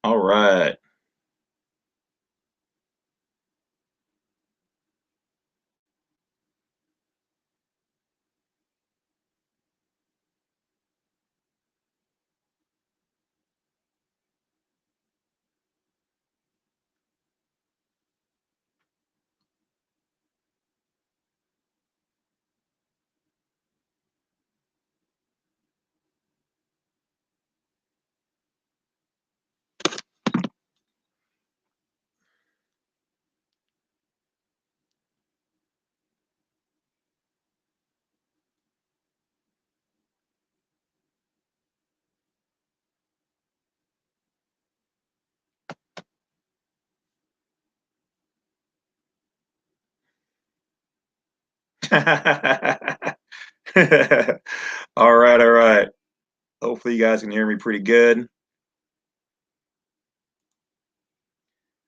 All right. All right, all right. Hopefully you guys can hear me pretty good.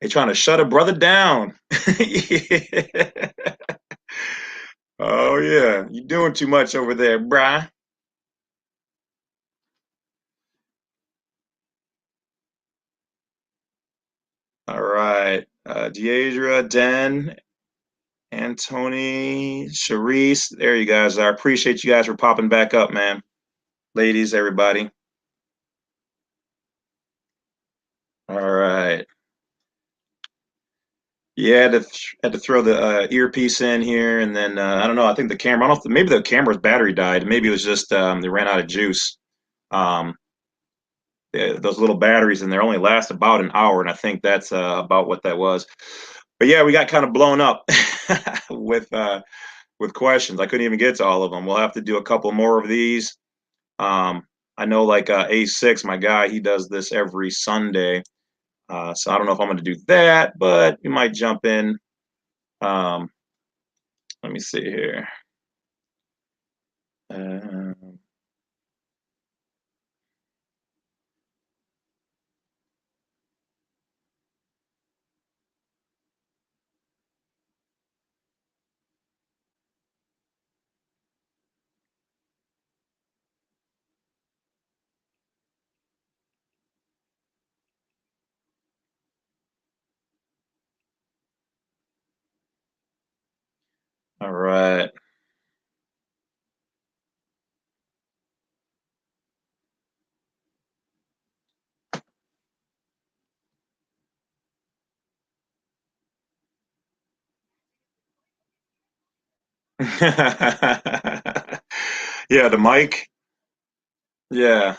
They trying to shut a brother down. Yeah. Oh yeah, you doing too much over there, bruh. All right. Deidre, Den, Antony, Sharice. There you guys are. I appreciate you guys for popping back up, man. Ladies, everybody. All right. Yeah, had to throw the earpiece in here, and then I don't know. I think the camera. I don't know if maybe the camera's battery died. Maybe it was just they ran out of juice. Um, those little batteries in there only last about an hour, and I think that's about what that was. But yeah, we got kind of blown up with questions. I couldn't even get to all of them. We'll have to do a couple more of these. I know, like A6, my guy, he does this every Sunday. So I don't know if I'm going to do that, but we might jump in. Um, let me see here. Uh, all right. Yeah, the mic. Yeah.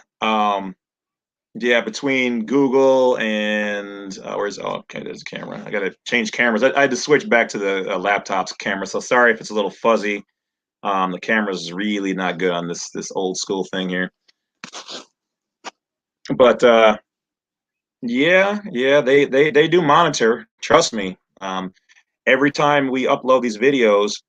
Yeah, between Google and where's oh okay, there's a camera. I gotta change cameras. I had to switch back to the laptop's camera, so sorry if it's a little fuzzy. The camera's really not good on this old school thing here. But yeah, yeah, they do monitor. Trust me. Every time we upload these videos,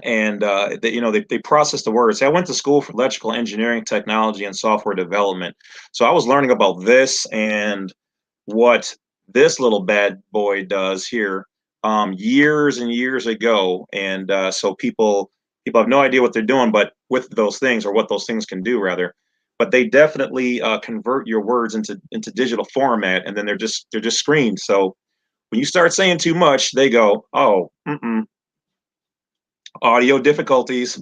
and they process the words. I went to school for electrical engineering, technology, and software development, so I was learning about this and what this little bad boy does here years and years ago, and so people have no idea what they're doing, but with those things, or what those things can do rather. But they definitely convert your words into digital format, and then they're just screened. So when you start saying too much, they go, "Oh, audio difficulties."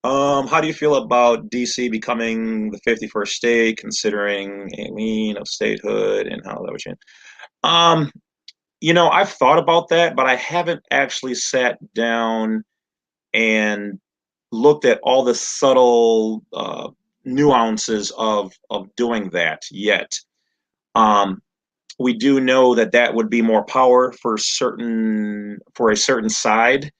How do you feel about DC becoming the 51st state, considering a lean of statehood, and how that would change? Um, I've thought about that, but I haven't actually sat down and looked at all the subtle nuances of doing that yet. Um, we do know that that would be more power for a certain side.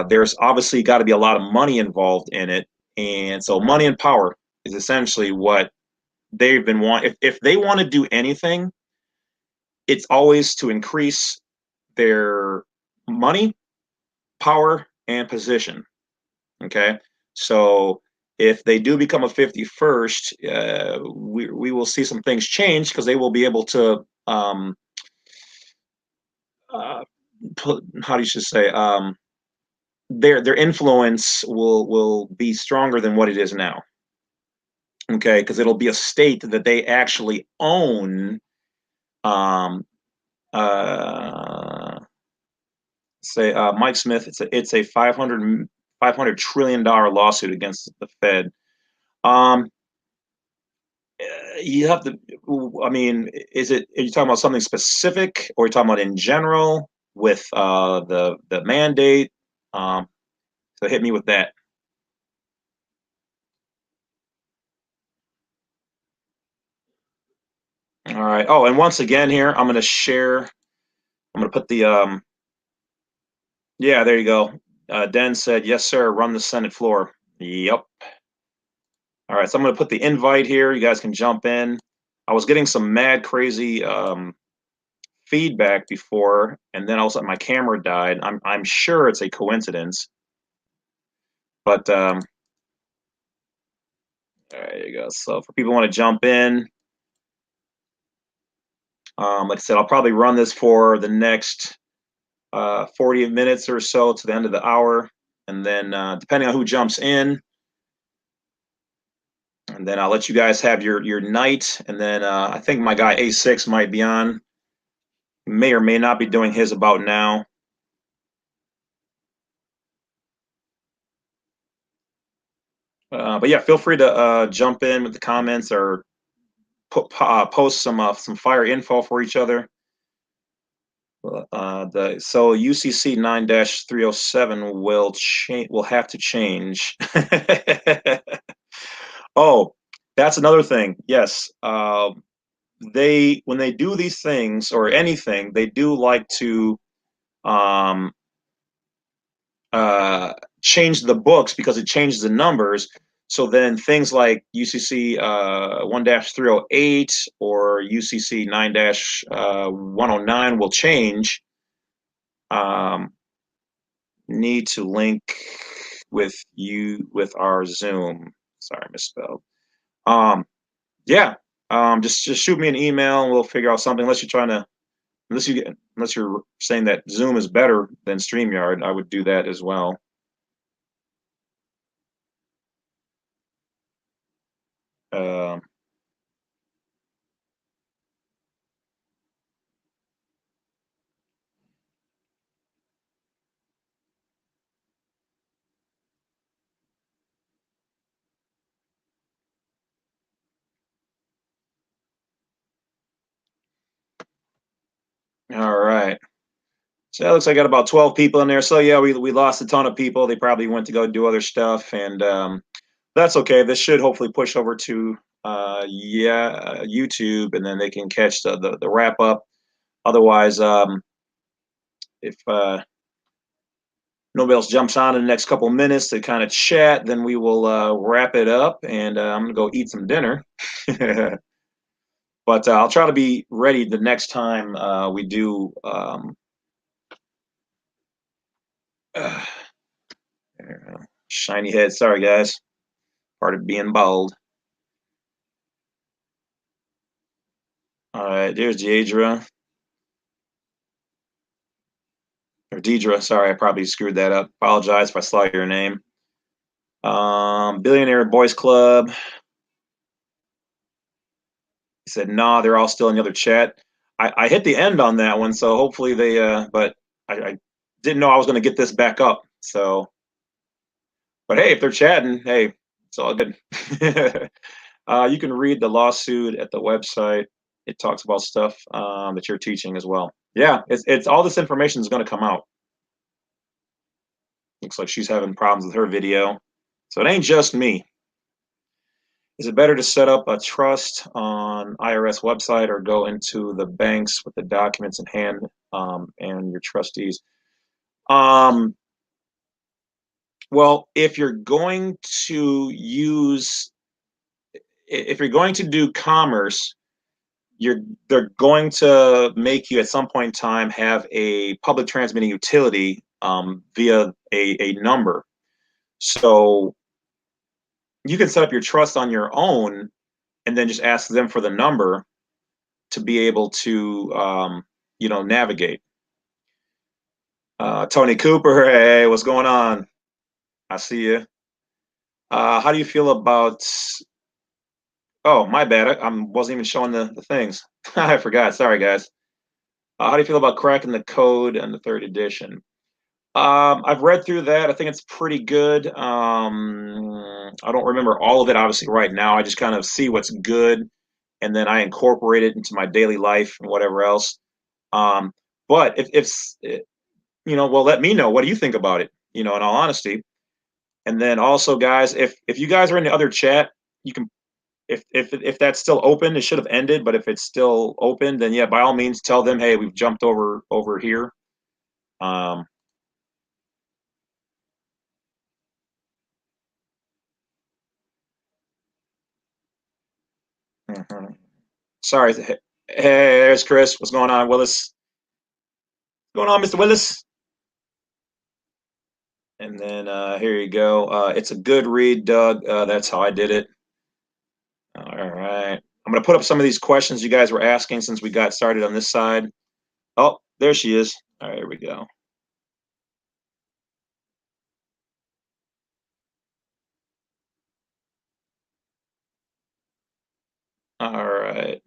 There's obviously got to be a lot of money involved in it, and so money and power is essentially what they've been want. If they want to do anything, it's always to increase their money, power, and position. Okay, so if they do become a 51st, we will see some things change because they will be able to uh, how do you should say their influence will be stronger than what it is now. Okay, because it'll be a state that they actually own. Um, say Mike Smith. It's a 500 trillion dollar lawsuit against the Fed. Um, you have to. I mean, are you talking about something specific, or are you talking about in general with the mandate? Um, so hit me with that. All right. Oh, and once again here, I'm going to share. I'm going to put the Yeah, there you go. Den said, "Yes, sir. Run the Senate floor." Yep. All right. So I'm going to put the invite here. You guys can jump in. I was getting some mad crazy feedback before, and then all of a sudden my camera died. I'm sure it's a coincidence, but there you go. So for people who want to jump in, like I said, I'll probably run this for the next 40 minutes or so to the end of the hour, and then depending on who jumps in, and then I'll let you guys have your night, and then I think my guy A6 might be on. May or may not be doing his about now. But yeah, feel free to jump in with the comments or post some fire info for each other. So UCC 9-307 will have to change. Oh, that's another thing. Yes, they when they do these things or anything, they do like to um, uh, change the books because it changes the numbers. So then things like UCC 1-308 or UCC 9-109 will change. Need to link with our Zoom. Sorry, misspelled. Um, yeah. Just shoot me an email and we'll figure out something. Unless you're saying that Zoom is better than StreamYard, I would do that as well. Um, all right. So it looks like I got about 12 people in there. So yeah, we lost a ton of people. They probably went to go do other stuff, and that's okay. This should hopefully push over to YouTube, and then they can catch the wrap up. Otherwise, if nobody else jumps on in the next couple minutes to kind of chat, then we will wrap it up, and I'm gonna go eat some dinner. But I'll try to be ready the next time we do. Uh, Shiny head. Sorry, guys. Part of being bald. All right, there's Deidre. Or Deidre. Sorry, I probably screwed that up. Apologize if I saw your name. Billionaire Boys Club. He said, "Nah, they're all still in the other chat." I hit the end on that one, so hopefully they. But I didn't know I was going to get this back up. So, but hey, if they're chatting, hey, it's all good. You can read the lawsuit at the website. It talks about stuff that you're teaching as well. Yeah, it's all this information is going to come out. Looks like she's having problems with her video, so it ain't just me. Is it better to set up a trust on IRS website or go into the banks with the documents in hand and your trustees? Um, well, if you're going to do commerce, they're going to make you at some point in time have a public transmitting utility via a number. So you can set up your trust on your own and then just ask them for the number to be able to navigate. Tony Cooper, hey, what's going on? I see you. How do you feel about Oh, my bad. I wasn't even showing the things. I forgot. Sorry, guys. How do you feel about cracking the code and the third edition? I've read through that. I think it's pretty good. I don't remember all of it, obviously, right now. I just kind of see what's good, and then I incorporate it into my daily life and whatever else. Um, but well, let me know. What do you think about it? In all honesty. And then also, guys, if you guys are in the other chat, you can if that's still open, it should have ended. But if it's still open, then yeah, by all means, tell them, hey, we've jumped over here. Um, mhm. Sorry. Hey, there's Chris. What's going on, Willis? What's going on, Mr. Willis? And then here you go. It's a good read, Doug. That's how I did it. All right. I'm going to put up some of these questions you guys were asking since we got started on this side. Oh, there she is. All right, here we go. All right.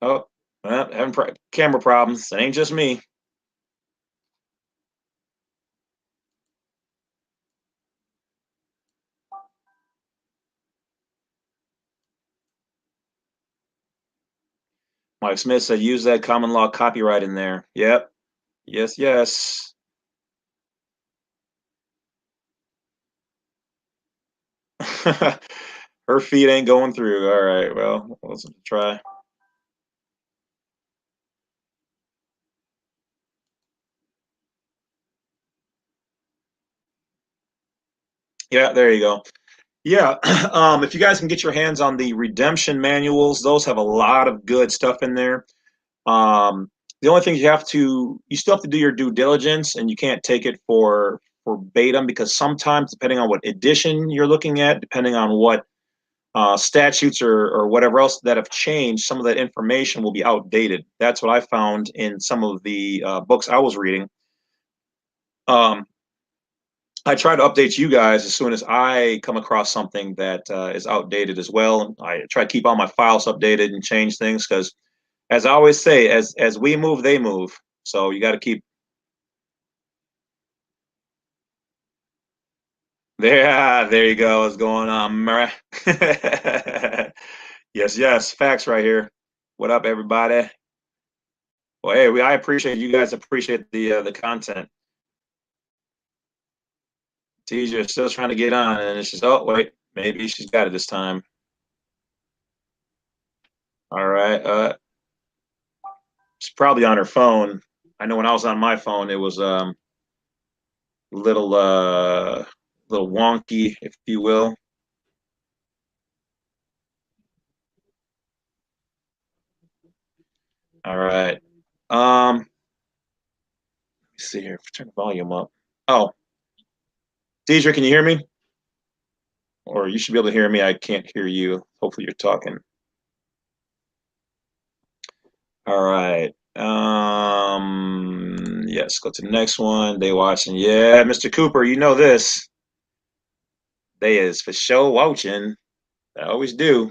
Oh, well, having camera problems. It ain't just me. Mike Smith said use that common law copyright in there. Yep. Yes, yes. Her feet ain't going through. All right. Well, let's try. Yeah, there you go. Yeah, if you guys can get your hands on the redemption manuals, those have a lot of good stuff in there. The only thing you still have to do your due diligence, and you can't take it for verbatim because sometimes, depending on what edition you're looking at, depending on what statutes or whatever else that have changed, some of that information will be outdated. That's what I found in some of the books I was reading. Um, I try to update you guys as soon as I come across something that is outdated as well. I try to keep all my files updated and change things because, as I always say, as we move, they move. So you got to keep. There you go. What's going on, Murray? Yes, yes, facts right here. What up, everybody? Well, hey, I appreciate you guys appreciate the content. Teaser is still trying to get on, and it's just wait, maybe she's got it this time. All right, she's probably on her phone. I know when I was on my phone, it was little little wonky, if you will. All right. Let me see here. Turn the volume up. Oh, Deidre, can you hear me? Or you should be able to hear me. I can't hear you. Hopefully, you're talking. All right. Yes, go to the next one. They watching. Yeah, Mr. Cooper, you know this. They is for sure watching. I always do.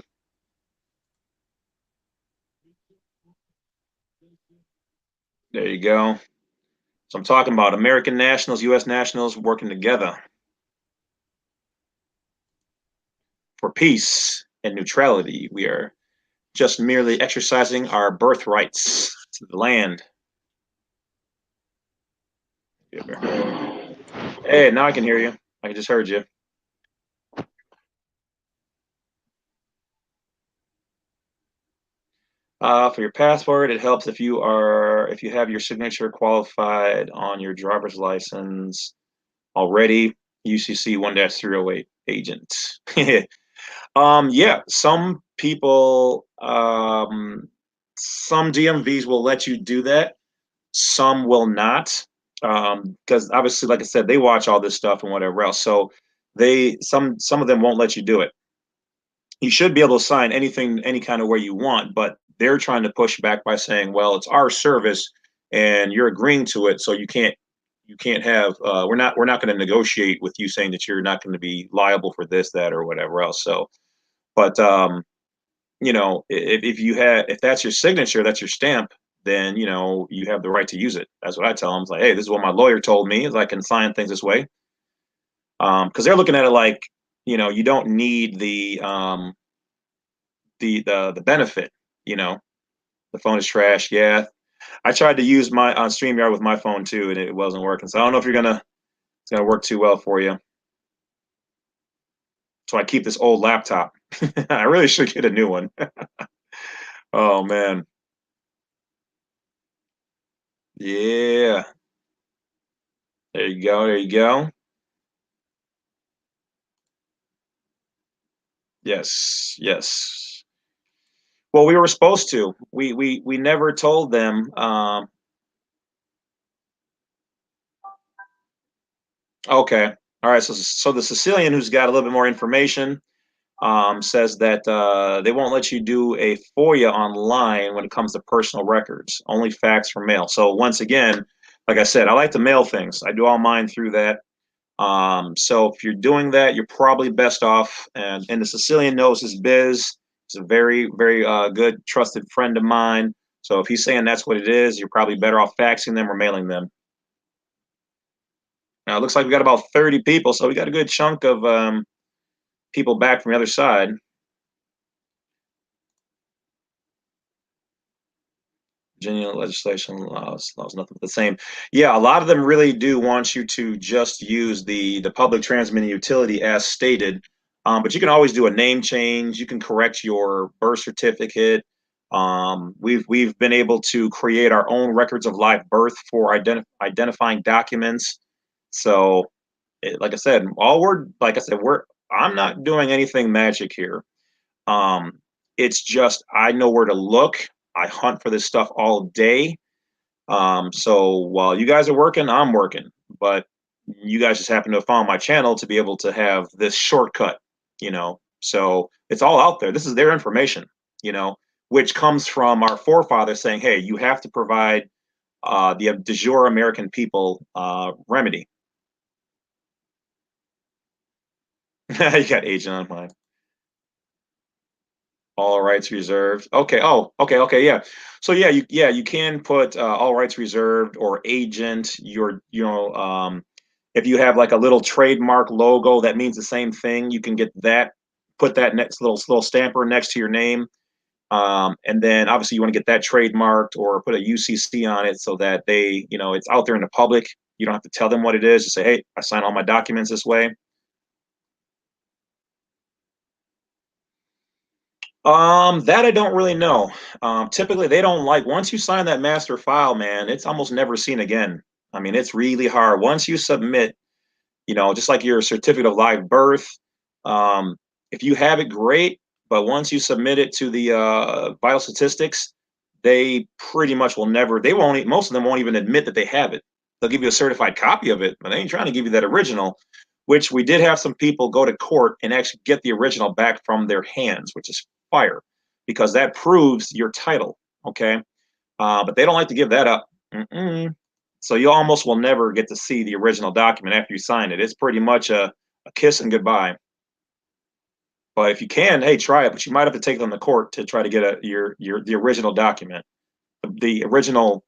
There you go. So I'm talking about American nationals, U.S. nationals working together for peace and neutrality. We are just merely exercising our birthrights to the land. Hey, now I can hear you. I just heard you. For your passport, it helps if you have your signature qualified on your driver's license already. UCC 1-308 agent. Yeah, some DMVs will let you do that. Some will not, because obviously, like I said, they watch all this stuff and whatever else. So some of them won't let you do it. You should be able to sign anything, any kind of way you want, but they're trying to push back by saying, well, it's our service and you're agreeing to it, so you can't have we're not going to negotiate with you saying that you're not going to be liable for this, that, or whatever else. So, but you know, if that's your signature, that's your stamp, then you know you have the right to use it. That's what I tell them. It's like, hey, this is what my lawyer told me, is I can sign things this way. Because they're looking at it like, you know, you don't need the benefit. You know, the phone is trash. Yeah, I tried to use my on StreamYard with my phone too, and it wasn't working. So I don't know if it's gonna work too well for you. So I keep this old laptop. I really should get a new one. Oh man. Yeah. There you go. There you go. Yes. Yes. Well, we were supposed to. We never told them. Okay. All right. So the Sicilian who's got a little bit more information says that they won't let you do a FOIA online when it comes to personal records. Only fax from mail. So once again, like I said, I like to mail things. I do all mine through that. So if you're doing that, you're probably best off. And the Sicilian knows his biz. He's a very, very good, trusted friend of mine. So if he's saying that's what it is, you're probably better off faxing them or mailing them. Now it looks like we got about 30 people, so we got a good chunk of people back from the other side. Virginia legislation allows nothing but the same. Yeah, a lot of them really do want you to just use the public transmitting utility as stated. But you can always do a name change. You can correct your birth certificate. We've been able to create our own records of live birth for identifying documents. So, like I said, I'm not doing anything magic here. Um, it's just I know where to look. I hunt for this stuff all day. So while you guys are working, I'm working. But you guys just happen to have found my channel to be able to have this shortcut, you know. So it's all out there. This is their information, you know, which comes from our forefathers saying, hey, you have to provide the de jure American people remedy. You got agent on mine. All rights reserved. Okay. Oh, okay. Okay. Yeah. So yeah, you can put all rights reserved or agent. If you have like a little trademark logo that means the same thing, you can get that. Put that next little stamper next to your name, and then obviously you want to get that trademarked or put a UCC on it so that it's out there in the public. You don't have to tell them what it is. Just say, hey, I sign all my documents this way. That I don't really know. Typically they don't like once you sign that master file, man, it's almost never seen again. I mean, it's really hard. Once you submit, just like your certificate of live birth, um, if you have it, great. But once you submit it to the vital statistics, they pretty much will never, they won't, most of them won't even admit that they have it. They'll give you a certified copy of it, but they ain't trying to give you that original, which we did have some people go to court and actually get the original back from their hands, which is fire, because that proves your title. Okay. But they don't like to give that up. Mm-mm. So you almost will never get to see the original document after you sign it. It's pretty much a kiss and goodbye. But if you can, hey, try it. But you might have to take them to court to try to get the original document, the original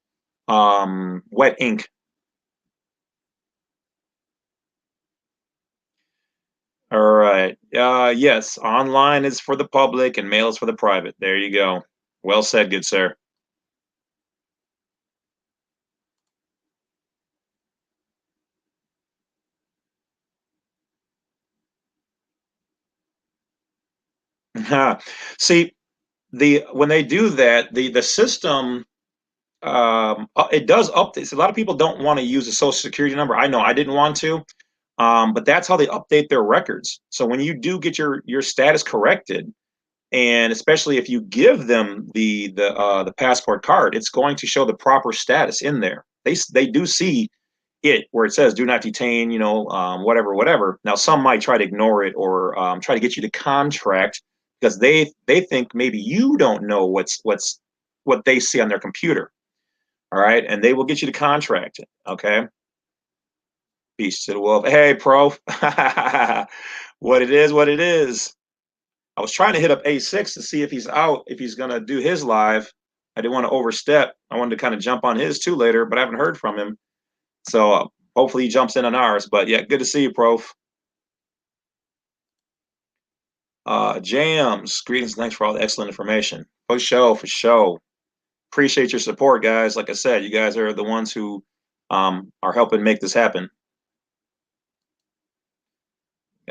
wet ink. All right. Yes, online is for the public and mail is for the private. There you go. Well said, good sir. See, the when they do that, the system it does update. So a lot of people don't want to use a social security number. I know I didn't want to, but that's how they update their records. So when you do get your status corrected, and especially if you give them the passport card, it's going to show the proper status in there. They do see it where it says do not detain, whatever, whatever. Now some might try to ignore it or try to get you to contract because they think maybe you don't know what they see on their computer. All right, and they will get you to contract it. Okay, Peace to the wolf. Hey, pro. What it is, what it is. I was trying to hit up A6 to see if he's out, if he's going to do his live. I didn't want to overstep. I wanted to kind of jump on his too later, but I haven't heard from him. So hopefully he jumps in on ours. But yeah, good to see you, Prof. Jams, greetings, thanks for all the excellent information. For sure, for sure. Appreciate your support, guys. Like I said, you guys are the ones who are helping make this happen.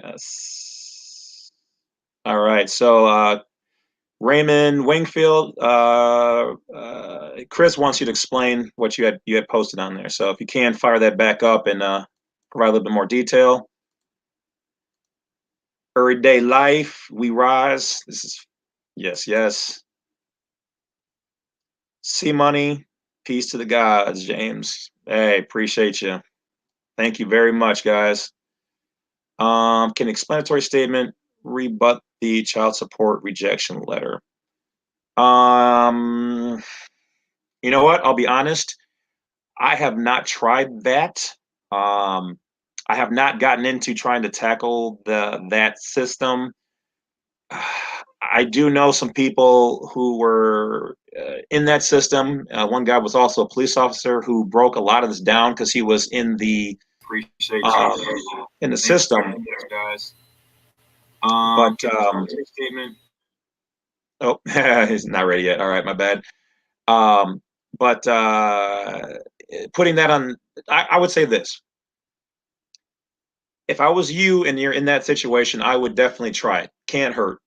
Yes. All right. So Raymond Wingfield, Chris wants you to explain what you had posted on there. So if you can, fire that back up and provide a little bit more detail. Everyday life, we rise. This is yes. See money, peace to the gods, James. Hey, appreciate you. Thank you very much, guys. Can explanatory statement rebut the child support rejection letter? You know what? I'll be honest. I have not tried that. I have not gotten into trying to tackle that system. I do know some people who were in that system. One guy was also a police officer who broke a lot of this down because he was in the Appreciate in the system. guys. But Statement. oh, he's not ready yet. All right, my bad. But putting that on, I would say this. If I was you and you're in that situation, I would definitely try it. Can't hurt.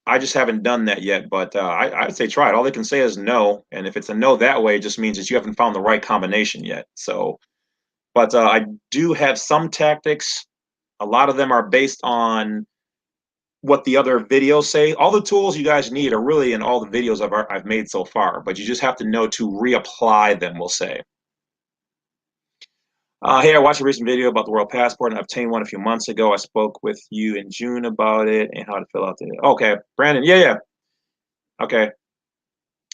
I just haven't done that yet, but I'd say try it. All they can say is no, and if it's a no that way, it just means that you haven't found the right combination yet. So, but I do have some tactics. A lot of them are based on what the other videos say. All the tools you guys need are really in all the videos I've made so far, but you just have to know to reapply them, we'll say. Hey, I watched a recent video about the world passport and I obtained one a few months ago. I spoke with you in June about it and how to fill out the. Okay, Brandon. Yeah. Okay.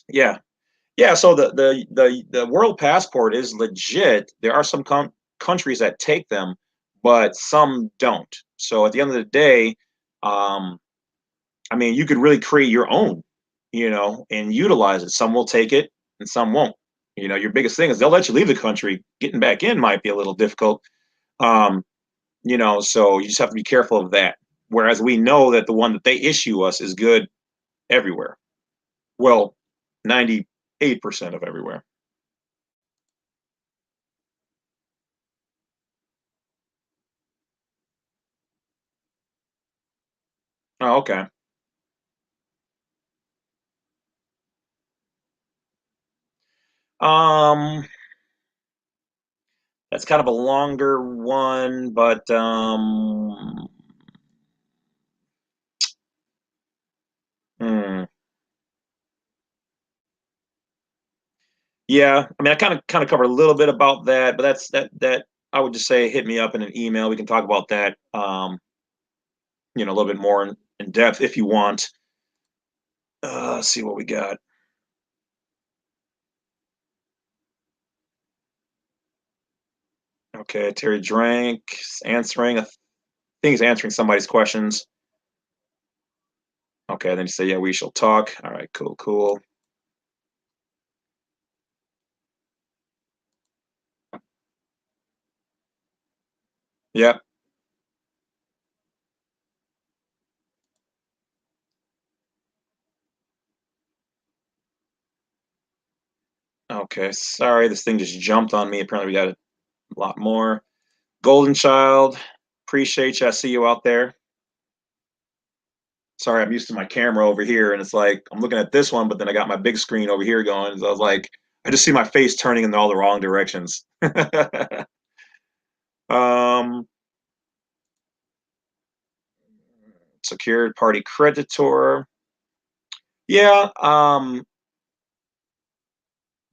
Yeah. Yeah. So the world passport is legit. There are some countries that take them, but some don't. So at the end of the day, I mean, you could really create your own, and utilize it. Some will take it and some won't. Your biggest thing is they'll let you leave the country. Getting back in might be a little difficult. Um, so you just have to be careful of that. Whereas we know that the one that they issue us is good everywhere. Well, 98% of everywhere. Oh, okay. Um, that's kind of a longer one, but hmm. Yeah, I mean, I kind of covered a little bit about that, but that I would just say hit me up in an email. We can talk about that, a little bit more in depth if you want. Let's see what we got. Okay, Terry Drank answering. I think he's answering somebody's questions. Okay, then you say, yeah, we shall talk. All right, cool. Yep. Okay, sorry, this thing just jumped on me. Apparently, we got a lot more. Golden Child, appreciate you. I see you out there. Sorry, I'm used to my camera over here, and it's like I'm looking at this one, but then I got my big screen over here going. So I was like, I just see my face turning in all the wrong directions. um, Secured party creditor. Yeah,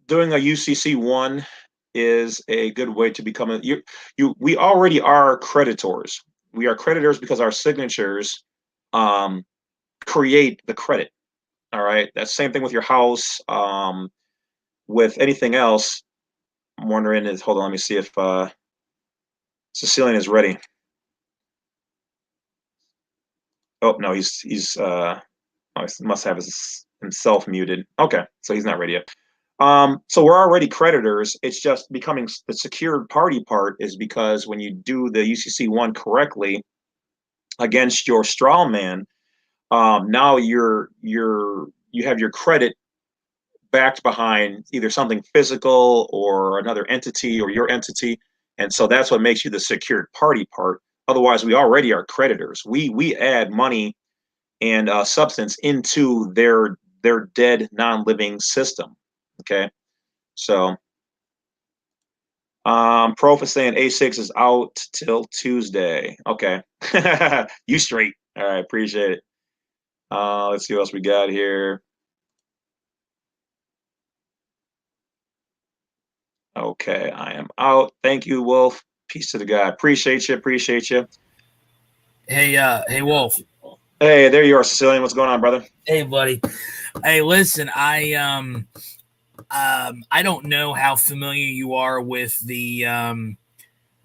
doing a UCC1 is a good way to become we already are creditors. We are creditors because our signatures um, create the credit. All right. That's the same thing with your house. With anything else, I'm wondering is hold on, let me see if Sicilian is ready. Oh no, he must have himself muted. Okay, so he's not ready yet. So we're already creditors. It's just becoming the secured party part is because when you do the UCC1 correctly against your straw man, now you have your credit backed behind either something physical or another entity or your entity, and so that's what makes you the secured party part. Otherwise, we already are creditors. We add money and substance into their dead non-living system. Okay, so Prof is saying A6 is out till Tuesday. Okay, you straight. All right, appreciate it. Let's see what else we got here. Okay, I am out. Thank you, Wolf. Peace to the guy. Appreciate you. Appreciate you. Hey, Wolf. Hey, there you are, Sicilian. What's going on, brother? Hey, buddy. Hey, listen. I don't know how familiar you are with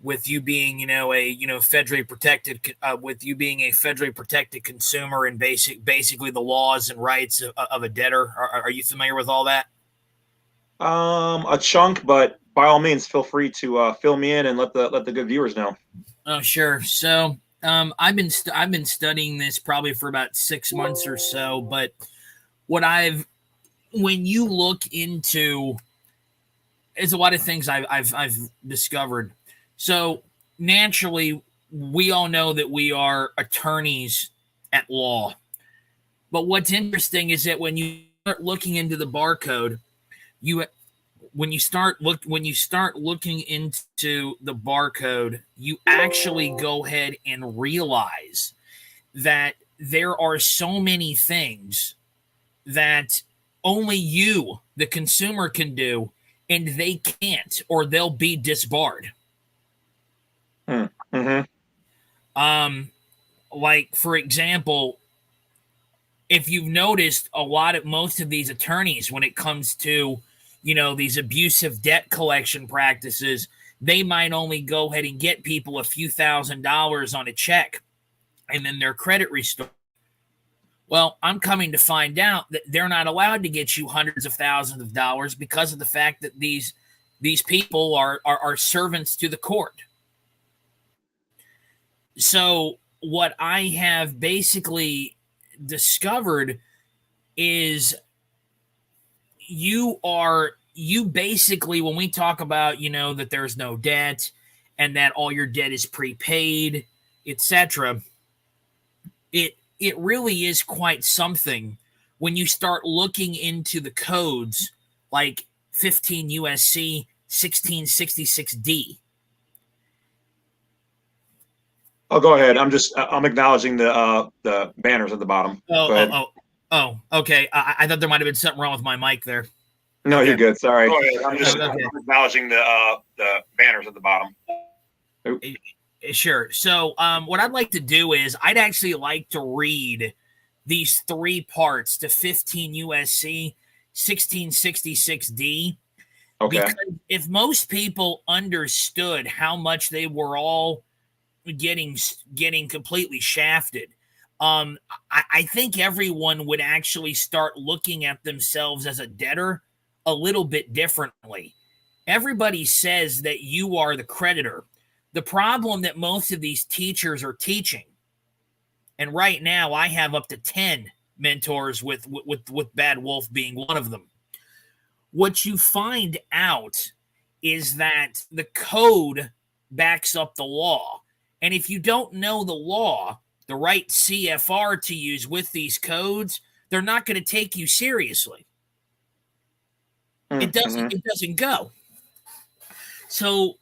with you being, federally protected, with you being a federally protected consumer and basically the laws and rights of a debtor. Are you familiar with all that? A chunk, but by all means, feel free to fill me in and let the good viewers know. Oh, sure. So, I've been studying this probably for about 6 months or so, but what I've when you look into there's a lot of things I've discovered. So naturally, we all know that we are attorneys at law. But what's interesting is that when you start looking into the barcode, you when you start looking into the barcode, you actually go ahead and realize that there are so many things that only you, the consumer, can do, and they can't, or they'll be disbarred. Mm-hmm. Like for example, if you've noticed, most of these attorneys, when it comes to, these abusive debt collection practices, they might only go ahead and get people a few $1,000s on a check, and then their credit restored. Well, I'm coming to find out that they're not allowed to get you hundreds of thousands of dollars because of the fact that these people are servants to the court. So what I have basically discovered is you basically, when we talk about, that there's no debt and that all your debt is prepaid, etc., it really is quite something when you start looking into the codes like 15 USC 1666D. Oh, go ahead. I'm acknowledging the banners at the bottom. Go ahead. Okay. I thought there might have been something wrong with my mic there. No, Okay. You're good. Sorry. Go ahead. I'm acknowledging the banners at the bottom. Sure. So what I'd like to do is I'd actually like to read these three parts to 15 USC 1666D. Okay. Because if most people understood how much they were all getting completely shafted, I think everyone would actually start looking at themselves as a debtor a little bit differently. Everybody says that you are the creditor. The problem that most of these teachers are teaching, and right now I have up to 10 mentors with Bad Wolf being one of them. What you find out is that the code backs up the law. And if you don't know the law, the right CFR to use with these codes, they're not going to take you seriously. It doesn't go. So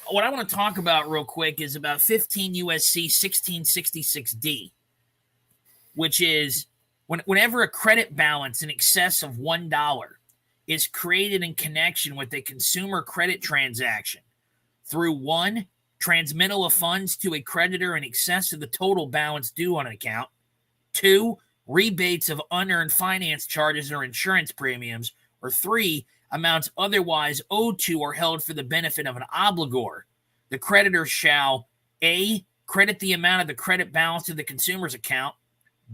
what I want to talk about real quick is about 15 USC 1666D, which is whenever a credit balance in excess of $1 is created in connection with a consumer credit transaction through 1, transmittal of funds to a creditor in excess of the total balance due on an account, 2, rebates of unearned finance charges or insurance premiums, or 3, amounts otherwise owed to or held for the benefit of an obligor. the creditor shall A, credit the amount of the credit balance to the consumer's account,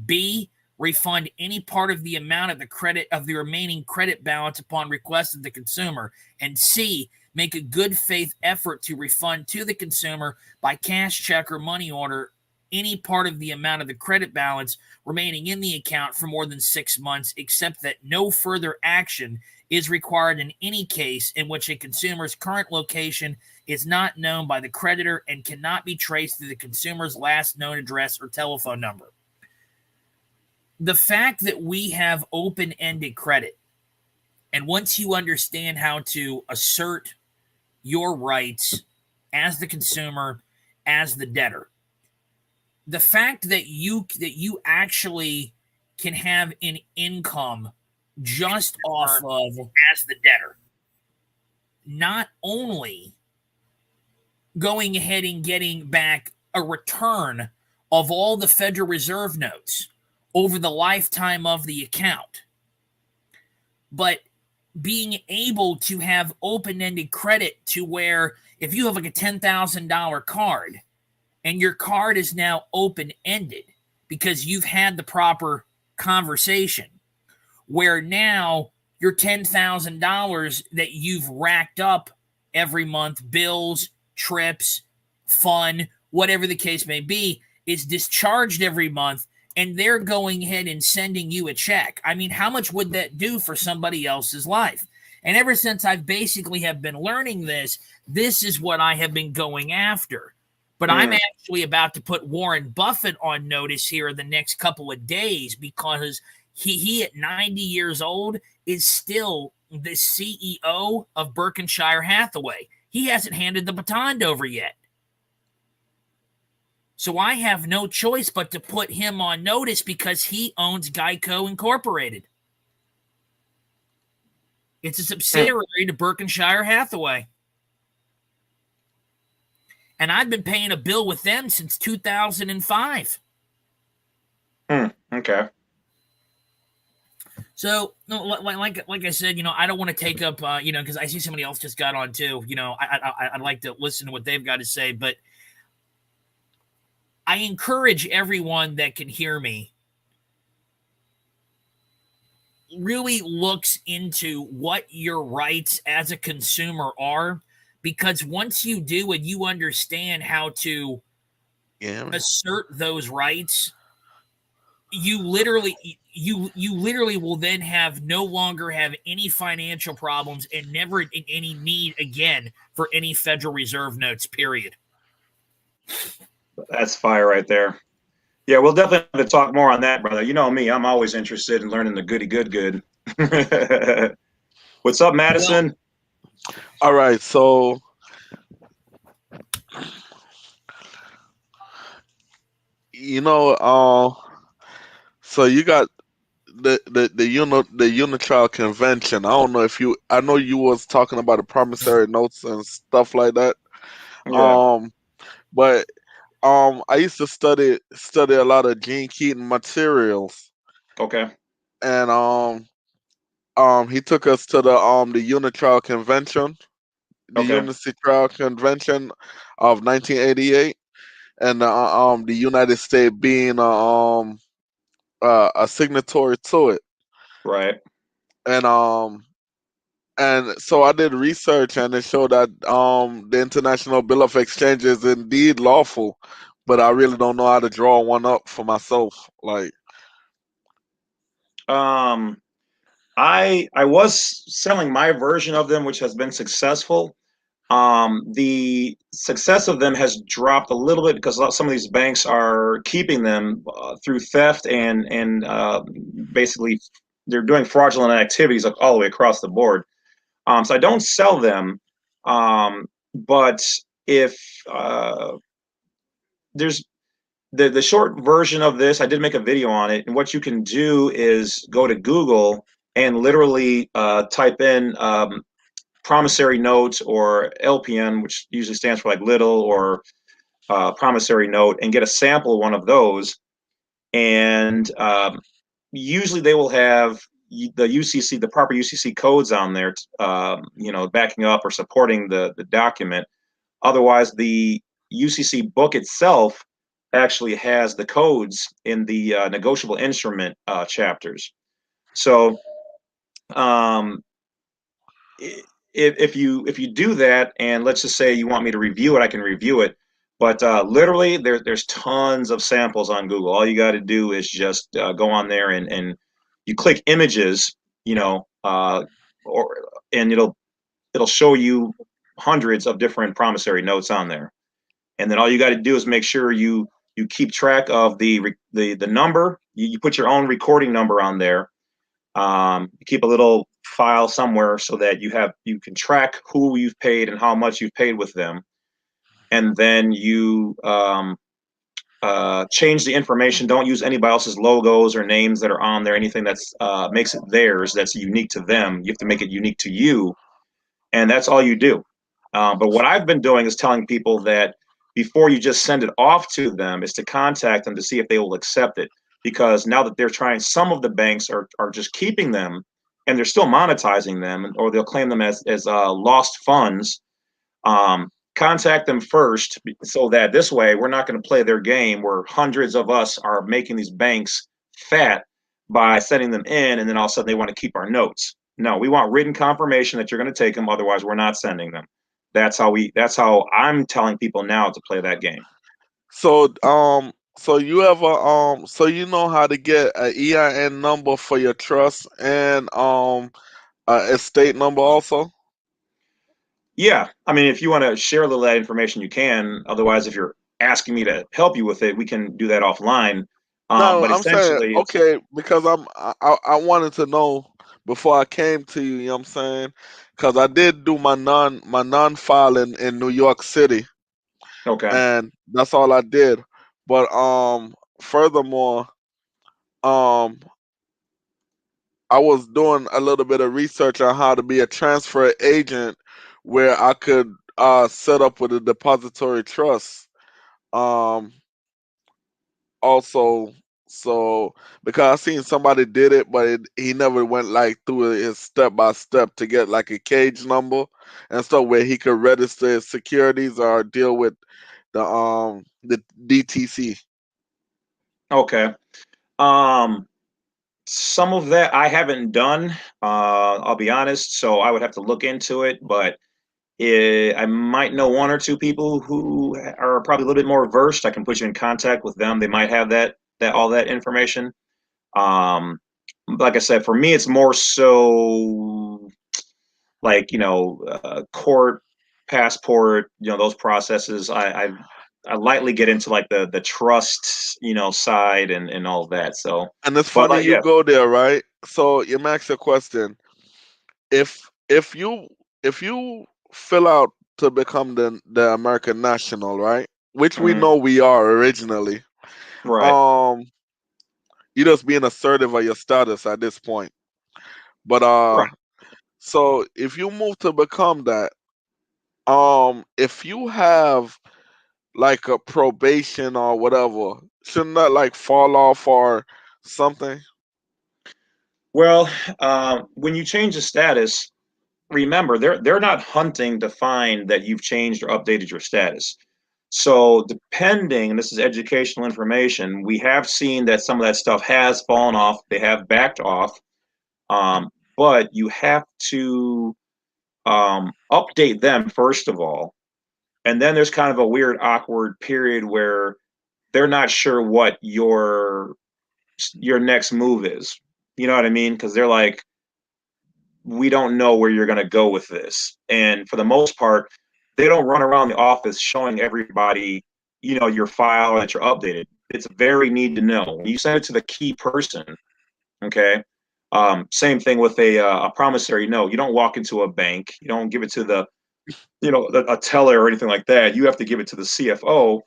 B, refund any part of the amount of the remaining credit balance upon request of the consumer, and C, make a good faith effort to refund to the consumer by cash, check, or money order any part of the amount of the credit balance remaining in the account for more than 6 months, except that no further action is required in any case in which a consumer's current location is not known by the creditor and cannot be traced to the consumer's last known address or telephone number. The fact that we have open-ended credit, and once you understand how to assert your rights as the consumer, as the debtor, the fact that you actually can have an income just off of as the debtor, not only going ahead and getting back a return of all the Federal Reserve notes over the lifetime of the account, but being able to have open-ended credit to where if you have like a $10,000 card and your card is now open-ended because you've had the proper conversation, where now your $10,000 that you've racked up every month, bills, trips, fun, whatever the case may be, is discharged every month, and they're going ahead and sending you a check. I mean, how much would that do for somebody else's life? And ever since I've basically have been learning this is what I have been going after. But I'm actually about to put Warren Buffett on notice here in the next couple of days, because he at 90 years old is still the CEO of Berkshire Hathaway. He hasn't handed the baton over yet. So I have no choice but to put him on notice because he owns Geico Incorporated. It's a subsidiary to Berkshire Hathaway. And I've been paying a bill with them since 2005. Okay. So, like I said, I don't want to take up, because I see somebody else just got on too. I'd like to listen to what they've got to say, but I encourage everyone that can hear me really looks into what your rights as a consumer are, because once you do and you understand how to assert those rights, you literally will then no longer have any financial problems and never in any need again for any Federal Reserve notes, period. That's fire right there. Yeah, we'll definitely have to talk more on that, brother. You know me, I'm always interested in learning the goody good. What's up, Madison? All right, so so you got the unitrial convention. I don't know I know you was talking about the promissory notes and stuff like that. Yeah. But I used to study a lot of Gene Keaton materials, Okay. and he took us to the unitrial convention, the Okay. Unity Trial Convention of 1988, and the United States being a signatory to it. Right. And so I did research, and it showed that the International Bill of Exchange is indeed lawful, but I really don't know how to draw one up for myself. Like, I was selling my version of them, which has been successful. The success of them has dropped a little bit because some of these banks are keeping them through theft and basically they're doing fraudulent activities all the way across the board. So I don't sell them, but if there's the short version of this, I did make a video on it, and what you can do is go to Google and literally type in promissory note or LPN, which usually stands for like little or promissory note, and get a sample of one of those. And usually they will have the UCC, the proper UCC codes on there, backing up or supporting the document. Otherwise, the UCC book itself actually has the codes in the negotiable instrument chapters. So um, if you do that, and let's just say you want me to review it, I can review it. But literally, there's tons of samples on Google. All you got to do is just go on there and you click images, or and it'll show you hundreds of different promissory notes on there. And then all you got to do is make sure you keep track of the number. You put your own recording number on there. You keep a little file somewhere so that you can track who you've paid and how much you've paid with them, and then you change the information. Don't use anybody else's logos or names that are on there. Anything that's makes it theirs, that's unique to them. You have to make it unique to you, and that's all you do. But what I've been doing is telling people that before you just send it off to them, is to contact them to see if they will accept it. Because now that they're trying, some of the banks are just keeping them, and they're still monetizing them, or they'll claim them as lost funds. Contact them first, so that this way we're not going to play their game where hundreds of us are making these banks fat by sending them in, and then all of a sudden they want to keep our notes. No, we want written confirmation that you're going to take them. Otherwise, we're not sending them. That's how I'm telling people now to play that game. So so you ever so you know how to get an EIN number for your trust and a estate number also? Yeah, I mean, if you want to share a little of that information, you can. Otherwise, if you're asking me to help you with it, we can do that offline. No, But I'm saying essentially, it's okay because I wanted to know before I came to you, you know what I'm saying? Because I did do my non filing in New York City, okay. and that's all I did. But furthermore, um I was doing a little bit of research on how to be a transfer agent where I could set up with a depository trust. Um Also, so because I seen somebody did it, but he never went like through his step by step to get like a cage number and stuff where he could register his securities or deal with the DTC. Okay. Um, some of that I haven't done. I'll be honest, so I would have to look into it. But I might know one or two people who are probably a little bit more versed. I can put you in contact with them. They might have that all that information. Um, like I said, for me, it's more so like court, passport, those processes. I lightly get into like the trust side and all of that. So, And it's but funny like you yeah. go there, right? So you ask a question. If you if you fill out to become the American national, right? Which we Mhm. know we are originally. Right. Um, you just being assertive of your status at this point. But Right. so if you move to become that, if you have like a probation or whatever, shouldn't that like fall off or something? Well, when you change the status, remember they're not hunting to find that you've changed or updated your status. So depending, and this is educational information, we have seen that some of that stuff has fallen off. They have backed off, but you have to update them first of all, and then there's kind of a weird, awkward period where they're not sure what your next move is. You know what I mean? Because they're like, we don't know where you're going to go with this. And for the most part, they don't run around the office showing everybody, your file that you're updated. It's very need to know. When you send it to the key person, okay? Same thing with a promissory note. You don't walk into a bank. You don't give it to a teller or anything like that. You have to give it to the CFO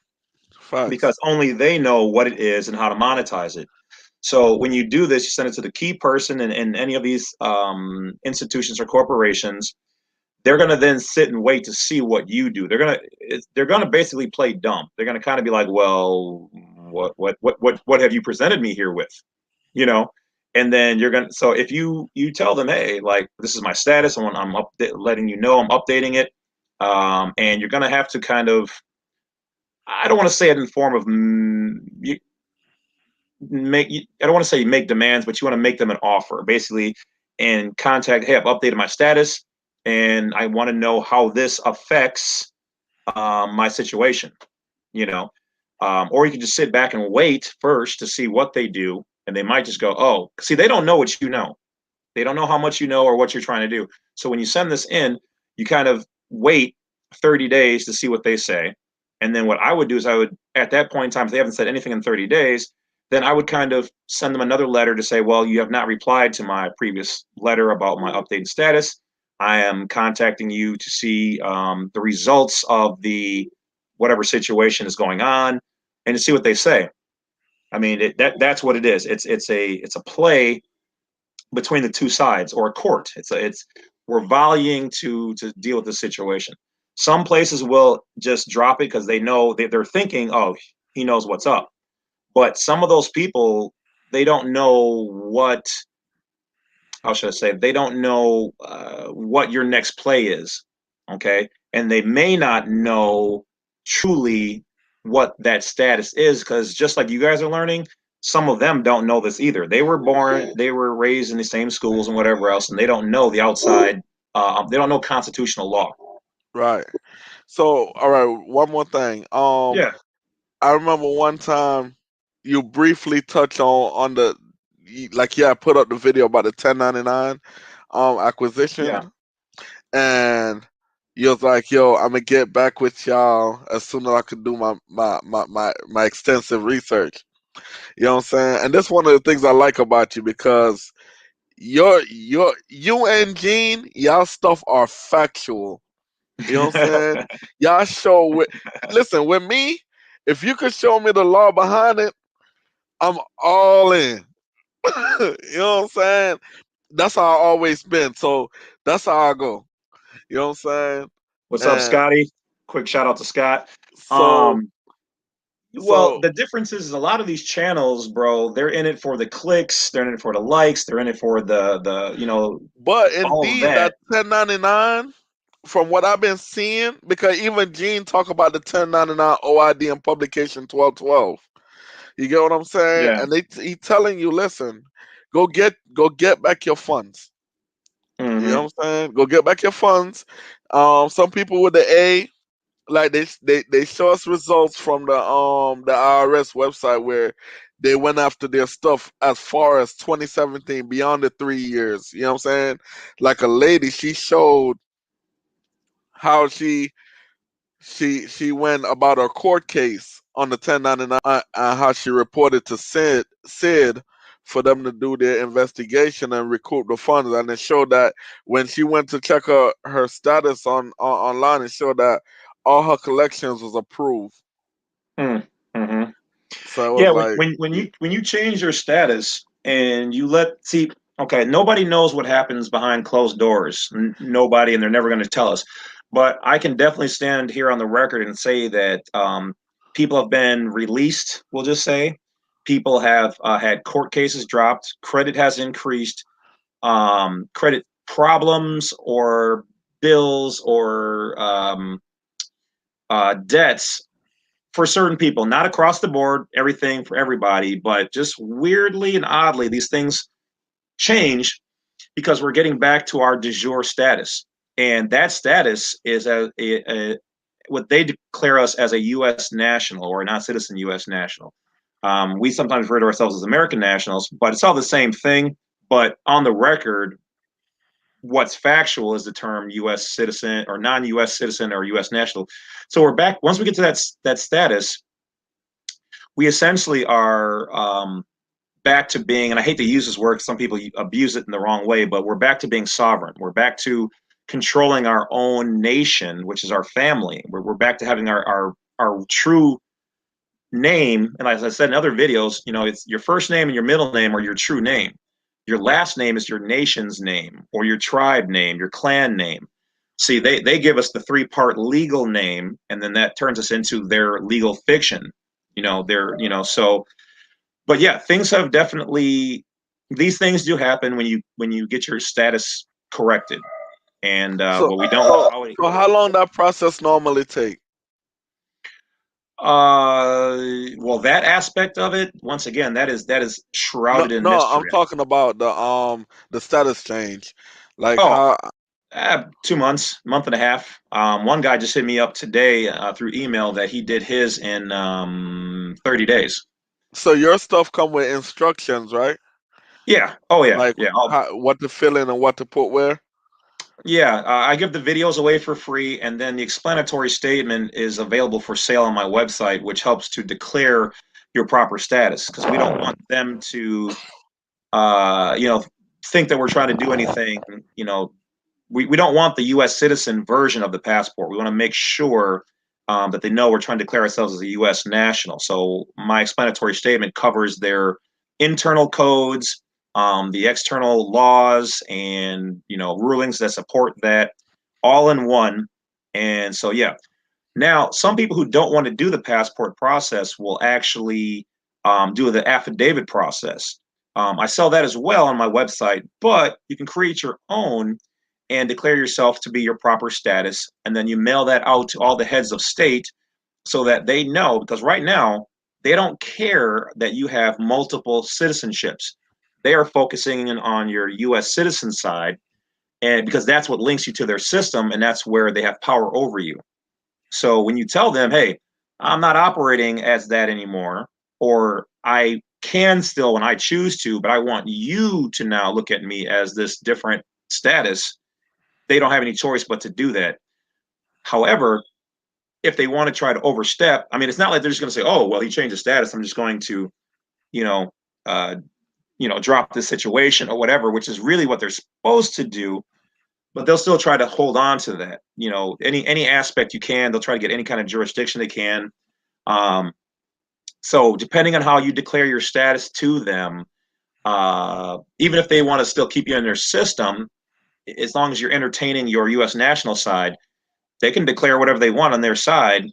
Facts. because only they know what it is and how to monetize it. So when you do this, you send it to the key person in any of these institutions or corporations. They're going to then sit and wait to see what you do. They're going to basically play dumb. They're going to kind of be like, well, what have you presented me here with? You know, and then you're gonna. So if you tell them, hey, like this is my status, letting you know I'm updating it. And you're going to have to kind of, I don't want to say it in form of I don't want to say make demands, but you want to make them an offer, basically, and contact, hey, I've updated my status, and I want to know how this affects my situation, you know. Or you can just sit back and wait first to see what they do, and they might just go, oh, see, they don't know what you know. They don't know how much you know or what you're trying to do. So when you send this in, you kind of wait 30 days to see what they say. And then what I would do is I would, at that point in time, if they haven't said anything in 30 days, then I would kind of send them another letter to say, well, you have not replied to my previous letter about my updated status. I am contacting you to see the results of the whatever situation is going on and to see what they say. I mean, that's what it is. It's a play between the two sides, or a court. It's we're volleying to deal with the situation. Some places will just drop it because they know they're thinking, oh, he knows what's up. But some of those people, they don't know what, how should I say, they don't know what your next play is. Okay. And they may not know truly what that status is, because just like you guys are learning, some of them don't know this either. They were born, they were raised in the same schools and whatever else, and they don't know the outside, they don't know constitutional law. Right. So, all right, one more thing. Yeah. I remember one time you briefly touched on the, like, yeah, I put up the video about the 1099 Yeah. acquisition, and you was like, yo, I'm gonna get back with y'all as soon as I can do my extensive research. You know what I'm saying? And that's one of the things I like about you, because you and Gene, y'all stuff are factual. You know what I'm saying? Y'all show listen, with me, if you could show me the law behind it, I'm all in. You know what I'm saying? That's how I always been. So that's how I go. You know what I'm saying? What's up, And Scotty? Quick shout out to Scott. so Um, well, so the difference is a lot of these channels, bro, they're in it for the clicks, they're in it for the likes, they're in it for the but all of indeed that. that 1099, from what I've been seeing, because even Gene talk about the 1099 OID and publication 1212. You get what I'm saying? Yeah. And he telling you, listen, go get back your funds. You know Hmm. what I'm saying? Go get back your funds. Some people with the A, like they show us results from the IRS website where they went after their stuff as far as 2017, beyond the 3 years. You know what I'm saying? Like a lady, she showed how she went about her court case on the 1099, and how she reported to Sid for them to do their investigation and recoup the funds. And it showed that when she went to check her status online, it showed that all her collections was approved. Mm-hmm. So it was Yeah, like, when you change your status and you see, okay, nobody knows what happens behind closed doors. Nobody, and they're never going to tell us. But I can definitely stand here on the record and say that people have been released. We'll just say people have had court cases dropped. Credit has increased. Credit problems or bills or debts for certain people, not across the board, everything for everybody, but just weirdly and oddly, these things change because we're getting back to our de jure status. And that status is what they declare us as a U.S. national or a non-citizen U.S. national. We sometimes refer to ourselves as American nationals, but it's all the same thing. But on the record, what's factual is the term U.S. citizen or non-U.S. citizen or U.S. national. So we're back. Once we get to that status, we essentially are back to being, and I hate to use this word, some people abuse it in the wrong way, but we're back to being sovereign. We're back to controlling our own nation, which is our family. We're back to having our true name. And as I said in other videos, it's your first name and your middle name or your true name. Your last name is your nation's name or your tribe name, your clan name. See, they give us the three-part legal name, and then that turns us into their legal fiction. So, but yeah, things have definitely, these things do happen when you get your status corrected. And So, what we don't know how so how long that process normally take? well, that aspect of it, once again, that is No, shrouded in no, I'm mystery. talking about the status change, like Oh, how. 2 months, month and a half. One guy just hit me up today through email that he did his in 30 days. So your stuff come with instructions, right? Yeah. Oh, yeah. Like Yeah. what to fill in and what to put where. Yeah. I give the videos away for free, and then the explanatory statement is available for sale on my website, which helps to declare your proper status because we don't want them to, you know, think that we're trying to do anything, you know, we don't want the U.S. citizen version of the passport. We want to make sure that they know we're trying to declare ourselves as a U.S. national. So my explanatory statement covers their internal codes, the external laws, and rulings that support that, all in one. And so yeah. Now, some people who don't want to do the passport process will actually do the affidavit process. I sell that as well on my website, but you can create your own and declare yourself to be your proper status. And then you mail that out to all the heads of state so that they know, because right now, they don't care that you have multiple citizenships. They are focusing on your US citizen side, and because that's what links you to their system, and that's where they have power over you. So when you tell them, hey, I'm not operating as that anymore, or I can still when I choose to, but I want you to now look at me as this different status, they don't have any choice but to do that. However, if they want to try to overstep, I mean, it's not like they're just going to say, "Oh, well, he changed his status. I'm just going to, you know, uh, drop this situation or whatever," which is really what they're supposed to do. But they'll still try to hold on to that. Any aspect you can, they'll try to get any kind of jurisdiction they can. Um, so depending on how you declare your status to them, even if they want to still keep you in their system, as long as you're entertaining your U.S. national side, they can declare whatever they want on their side,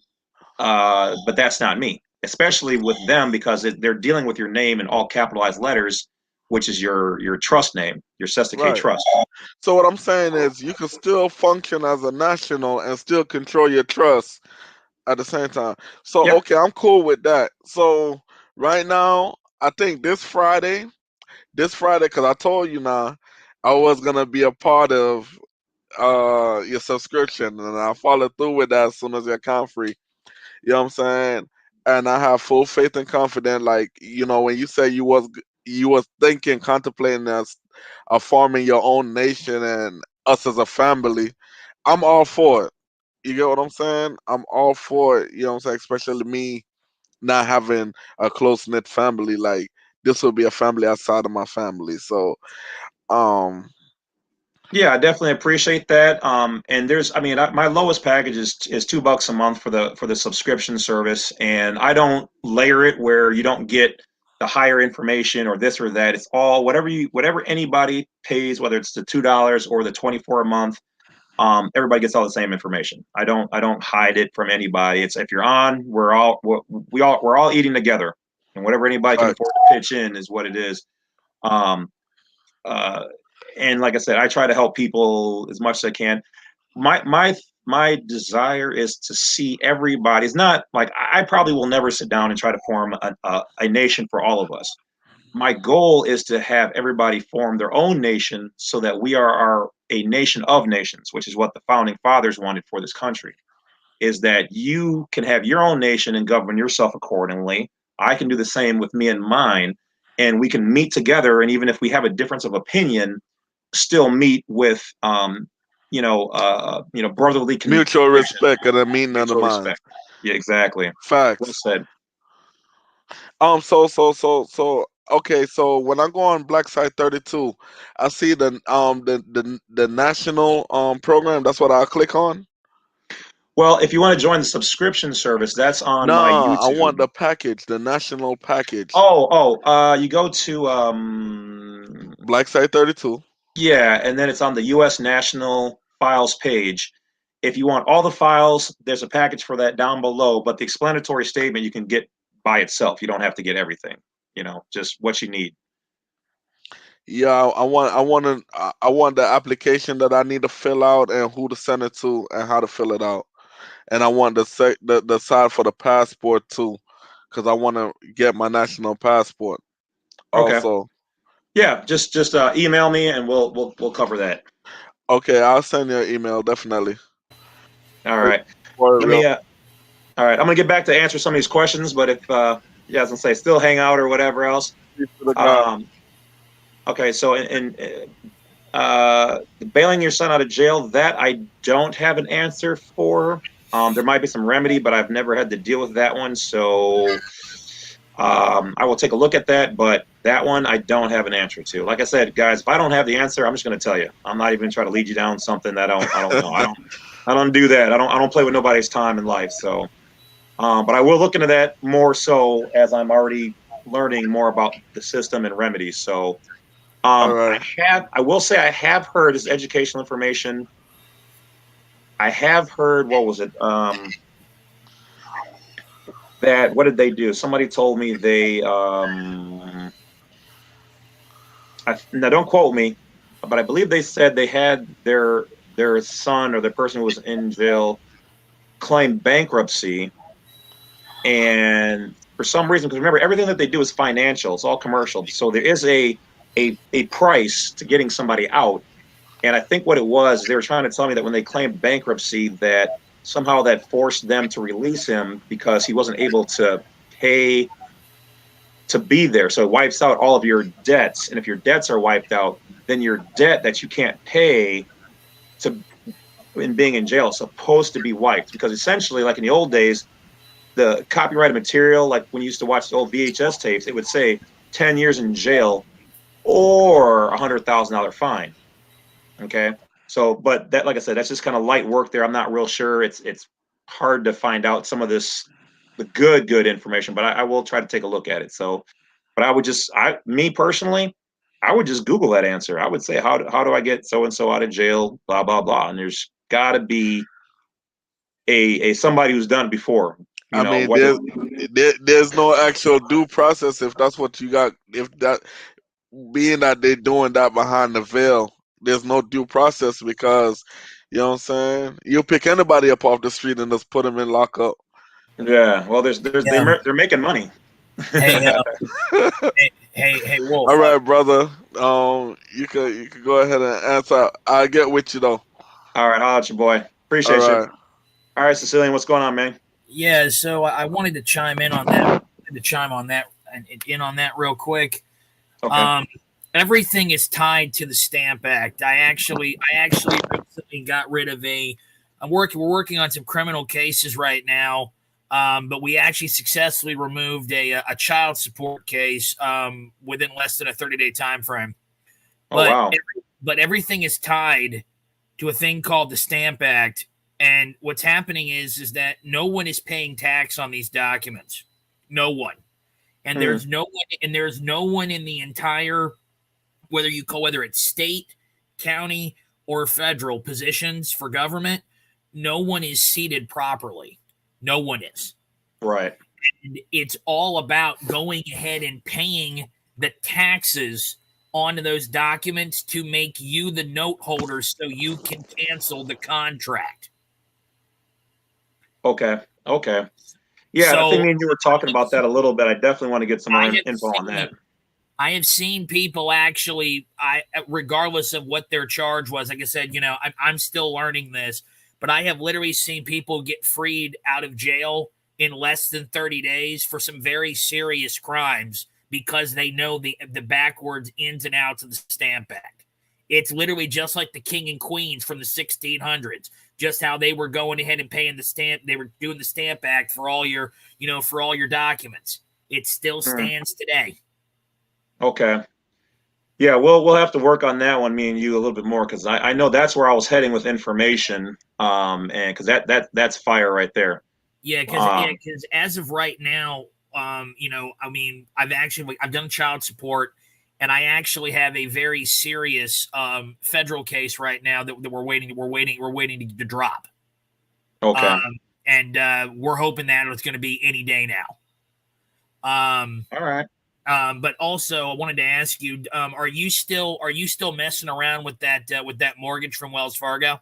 but that's not me, especially with them because they're dealing with your name in all capitalized letters, which is your trust name, your Sesta K Right. trust. So what I'm saying is you can still function as a national and still control your trust at the same time. So Yep. okay, I'm cool with that. So right now, I think this Friday, because I told you now, I was gonna be a part of your subscription, and I followed through with that as soon as your account free. You know what I'm saying? And I have full faith and confidence. Like when you say you was thinking, contemplating as forming your own nation and us as a family, I'm all for it. You get what I'm saying? I'm all for it. You know what I'm saying? Especially me not having a close knit family. Like this will be a family outside of my family. So um Yeah, I definitely appreciate that. And I mean, my lowest package is $2 a month for the subscription service, and I don't layer it where you don't get the higher information or this or that. It's all whatever anybody pays, whether it's the $2 or the 24 a month. Everybody gets all the same information. I don't hide it from anybody. It's if you're on, we're all eating together, and whatever anybody can afford facts. to pitch in is what it is. Um, uh, and like I said, I try to help people as much as I can. My desire is to see everybody. It's not like I probably will never sit down and try to form a nation for all of us. My goal is to have everybody form their own nation so that we are a nation of nations, which is what the founding fathers wanted for this country. Is that you can have your own nation and govern yourself accordingly. I can do the same with me and mine, and we can meet together. And even if we have a difference of opinion, still meet with brotherly Mutual conviction, respect and a meeting of the mutual mind. respect. Yeah, exactly. Well Facts. said. So okay, so when I go on Black Site 32, I see the national program. That's what I'll click on. Well, if you want to join the subscription service, that's on my Nah, I want YouTube. the package, the national package. You go to Black Site 32. yeah, and then it's on the US National Files page. If you want all the files, there's a package for that down below, but the explanatory statement you can get by itself. You don't have to get everything, just what you need. Yeah, I want the application that I need to fill out and who to send it to and how to fill it out. And I want the side for the passport too, because I want to get my national passport Okay. also. Yeah, just email me and we'll cover that. Okay, I'll send you an email definitely. All right. For Let real. me all right. I'm gonna get back to answer some of these questions, but if yeah, I was gonna say still hang out or whatever else. Peace to the God. Okay, so in bailing your son out of jail, that I don't have an answer for. There might be some remedy, but I've never had to deal with that one. So I will take a look at that, but that one I don't have an answer to. Like I said, guys, if I don't have the answer, I'm just going to tell you. I'm not even trying to lead you down something that I don't know. I don't do that. I don't play with nobody's time in life. So, but I will look into that more so as I'm already learning more about the system and remedies. So, All right. I will say I have heard this educational information. I have heard, what was it? That, what did they do? Somebody told me now don't quote me, but I believe they said they had their son or the person who was in jail claim bankruptcy, and for some reason, because remember everything that they do is financial, it's all commercial, so there is a price to getting somebody out. And I think what it was, they were trying to tell me that when they claimed bankruptcy, that somehow that forced them to release him because he wasn't able to pay to be there. So it wipes out all of your debts. And if your debts are wiped out, then your debt that you can't pay to in being in jail is supposed to be wiped. Because essentially, like in the old days, the copyrighted material, like when you used to watch the old VHS tapes, it would say 10 years in jail or $100,000 fine. Okay. So, but that, like I said, that's just kind of light work there. I'm not real sure. It's hard to find out some of this, the good information, but I will try to take a look at it. So, but I would just, me personally, I would just Google that answer. I would say, how do I get so and so out of jail? Blah blah blah. And there's got to be a somebody who's done it before. You I know, mean, whether there's no actual due process if that's what you got. If that being that they're doing that behind the veil, there's no due process because you know what I'm saying. You pick anybody up off the street and just put them in lockup. yeah. Well, Yeah. they're making money. Hey, hey, All Wolf. right, brother. You could go ahead and answer. I get with you though. All right, holla at you, boy. All Appreciate you. right. All right, Sicilian, what's going on, man? Yeah, so I wanted to chime in on that. To chime on that and in on that real quick. Okay. Um, everything is tied to the Stamp Act. I actually recently got rid of a. We're working on some criminal cases right now, but we actually successfully removed a child support case within less than a 30-day time frame. Oh wow. But everything is tied to a thing called the Stamp Act. And what's happening is that no one is paying tax on these documents. No one. And Hmm. there's no one in the entire, whether it's state, county, or federal positions for government, no one is seated properly. No one is. Right. And it's all about going ahead and paying the taxes onto those documents to make you the note holder so you can cancel the contract. Okay. Okay. Yeah, I think So me and you were talking about that a little bit. I definitely want to get some more I have info on that. seen I have seen people actually, regardless of what their charge was, like I said, I'm still learning this, but I have literally seen people get freed out of jail in less than 30 days for some very serious crimes because they know the backwards ins and outs of the Stamp Act. It's literally just like the king and queens from the 1600s, just how they were going ahead and paying the stamp. They were doing the Stamp Act for all your documents. It still Hmm. stands today. Okay. Yeah, we'll have to work on that one, me and you, a little bit more because I know that's where I was heading with information. And because that's fire right there. Um, Because as of right now, I mean, I've done child support, and I actually have a very serious federal case right now that we're waiting to drop. okay. Um, and we're hoping that it's going to be any day now. All right. But also, I wanted to ask you: are you still messing around with that mortgage from Wells Fargo?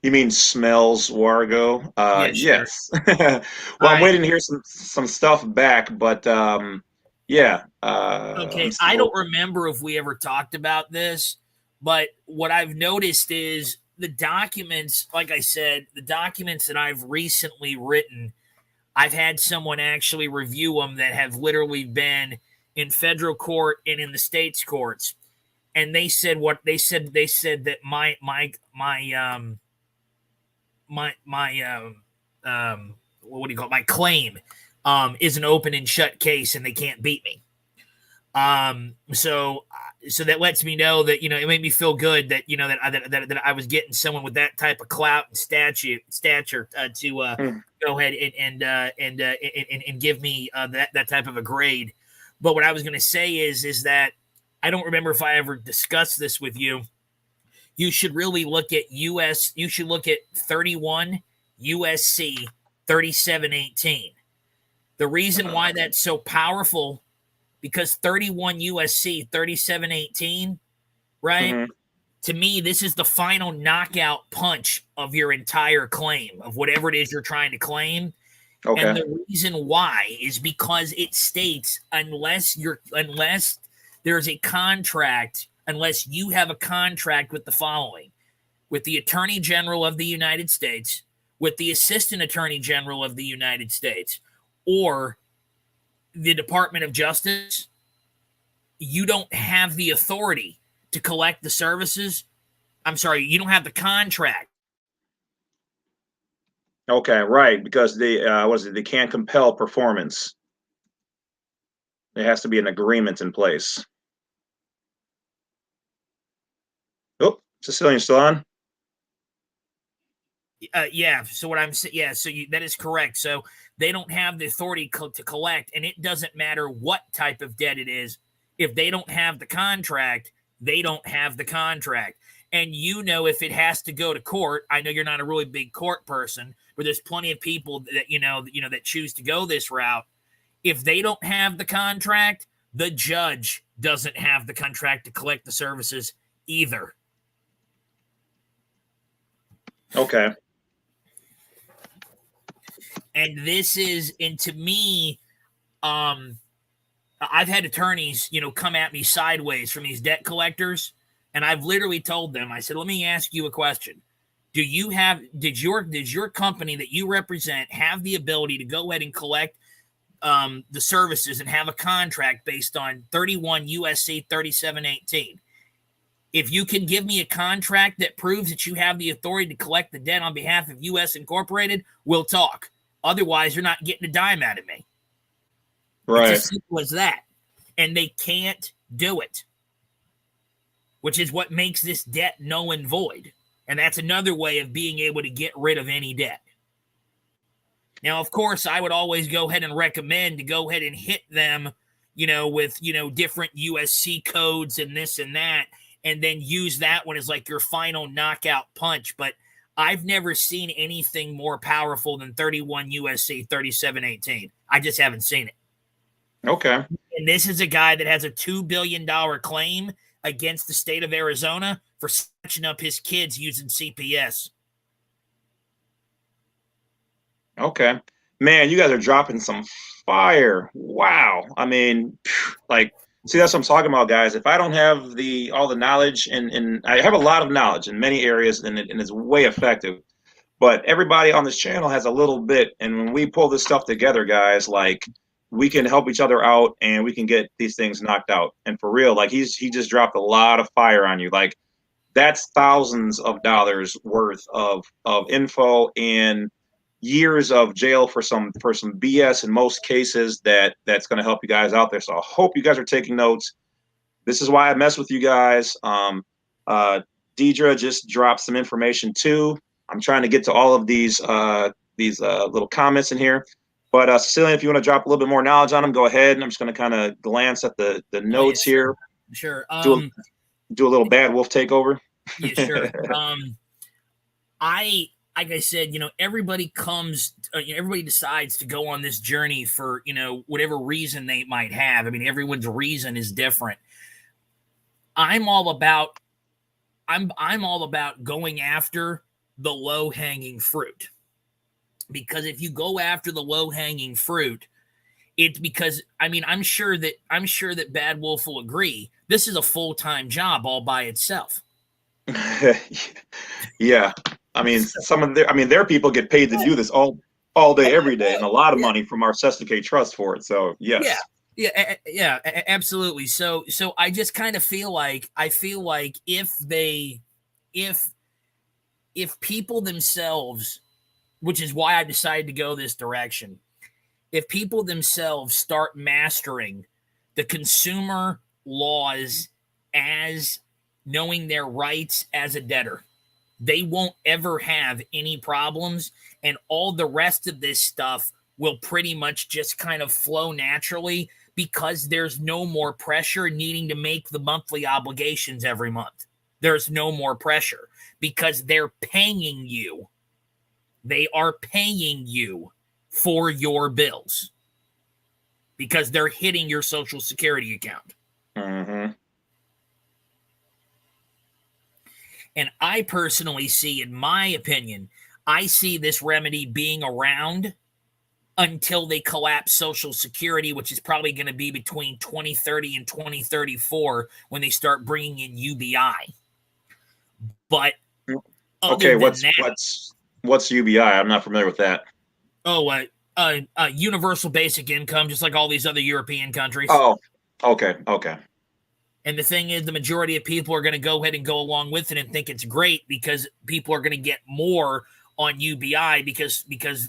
You mean smells Wargo? Yes, sir. Yes. Well, All I'm right. waiting to hear some stuff back, but yeah, I'm Okay. I still. don't remember if we ever talked about this, but what I've noticed is the documents. Like I said, the documents that I've recently written, I've had someone actually review them that have literally been in federal court and in the states courts, and they said what they said. They said that my what do you call it? My claim is an open and shut case, and they can't beat me. So that lets me know that it made me feel good that that I was getting someone with that type of clout and stature to Hmm. go ahead and give me that type of a grade. But what I was going to say is that I don't remember if I ever discussed this with you. You should really look at US. You should look at 31 USC 3718. The reason why that's so powerful, because 31 USC 3718, right? Mhm. To me, this is the final knockout punch of your entire claim, of whatever it is you're trying to claim. And Okay. the reason why is because it states unless there's a contract, unless you have a contract with the following: with the Attorney General of the United States, with the Assistant Attorney General of the United States, or the Department of Justice, you don't have the authority to collect the services. I'm sorry, you don't have the contract. Okay, right, because they was it? They can't compel performance. There has to be an agreement in place. Oh, Sicilian still on? Yeah. So what I'm saying, yeah. So that is correct. So they don't have the authority to collect, and it doesn't matter what type of debt it is. If they don't have the contract, they don't have the contract. And if it has to go to court, I know you're not a really big court person, but there's plenty of people that that choose to go this route. If they don't have the contract, the judge doesn't have the contract to collect the services either. Okay. And to me, I've had attorneys, come at me sideways from these debt collectors, and I've literally told them, I said, let me ask you a question. Did your company that you represent have the ability to go ahead and collect the services and have a contract based on 31 USC 3718? If you can give me a contract that proves that you have the authority to collect the debt on behalf of US Incorporated, we'll talk. Otherwise, you're not getting a dime out of me. It's Right. as simple as that. And they can't do it, which is what makes this debt null and void. And that's another way of being able to get rid of any debt. Now, of course, I would always go ahead and recommend to go ahead and hit them, with, different USC codes and this and that, and then use that one as like your final knockout punch. But I've never seen anything more powerful than 31 USC 3718. I just haven't seen it. Okay. And this is a guy that has a $2 billion claim against the state of Arizona for snatching up his kids using CPS. Okay. Man, you guys are dropping some fire. Wow. I mean, like, see, that's what I'm talking about, guys. If I don't have all the knowledge, and I have a lot of knowledge in many areas, and it's way effective. But everybody on this channel has a little bit, and when we pull this stuff together, guys, like, we can help each other out, and we can get these things knocked out. And for real, like, he just dropped a lot of fire on you. Like, that's thousands of dollars worth of info and years of jail for some BS in most cases that's going to help you guys out there. So I hope you guys are taking notes. This is why I mess with you guys. Deidre just dropped some information too. I'm trying to get to all of these little comments in here. But Cecilia, if you want to drop a little bit more knowledge on them, go ahead. And I'm just going to kind of glance at the notes here. Sure. Do a little bad wolf takeover. Yeah, sure. I like I said, everybody everybody decides to go on this journey for, whatever reason they might have. I mean, everyone's reason is different. I'm all about going after the low-hanging fruit. Because if you go after the low-hanging fruit, it's because, I mean, I'm sure that Bad Wolf will agree. This is a full-time job all by itself. Yeah. I mean, their people get paid to do this all day, every day, and a lot of money from our Sesticate Trust for it. So yes. Yeah, absolutely. So I just kind of feel like if people themselves, which is why I decided to go this direction, if people themselves start mastering the consumer laws as knowing their rights as a debtor, they won't ever have any problems, and all the rest of this stuff will pretty much just kind of flow naturally because there's no more pressure needing to make the monthly obligations every month. There's no more pressure because they're paying you. They are paying you for your bills because they're hitting your Social Security account. Mm-hmm. And I personally see, in my opinion, I see this remedy being around until they collapse Social Security, which is probably going to be between 2030 and 2034 when they start bringing in UBI. But okay, what's UBI? I'm not familiar with that. Oh, universal basic income, just like all these other European countries. Oh, okay. And the thing is, the majority of people are going to go ahead and go along with it and think it's great because people are going to get more on UBI because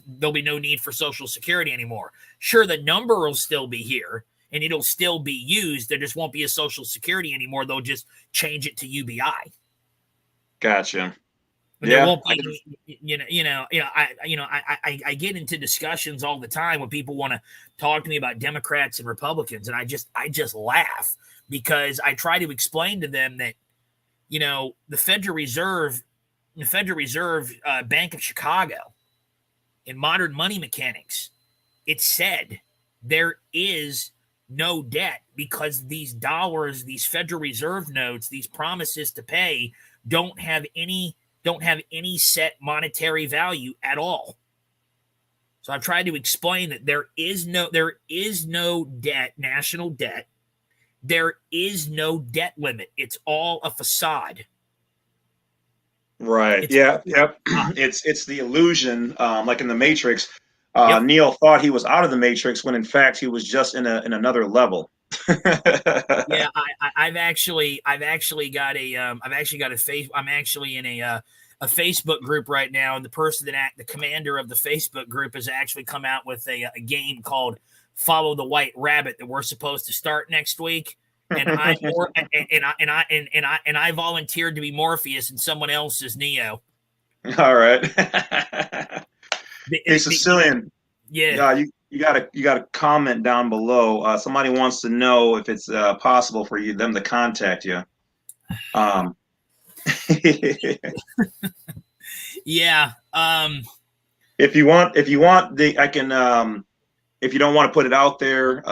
there'll be no need for Social Security anymore. Sure, the number will still be here and it'll still be used. There just won't be a Social Security anymore. They'll just change it to UBI. Gotcha. But there won't be, I get into discussions all the time when people want to talk to me about Democrats and Republicans, and I just laugh because I try to explain to them that, the Federal Reserve Bank of Chicago, in Modern Money Mechanics, it said there is no debt because these dollars, these Federal Reserve notes, these promises to pay don't have any set monetary value at all. So I've tried to explain that there is no debt, national debt. There is no debt limit. It's all a facade. Right. Yep. It's the illusion, like in the Matrix. Neo thought he was out of the Matrix when in fact he was just in another level. Yeah, I'm actually in a Facebook group right now, and the commander of the Facebook group has actually come out with a game called Follow the White Rabbit that we're supposed to start next week. And I volunteered to be Morpheus and someone else is Neo. All right. Hey, Sicilian. Yeah. You got a comment down below. Somebody wants to know if it's possible for them to contact you. Yeah. If you want, I can. If you don't want to put it out there,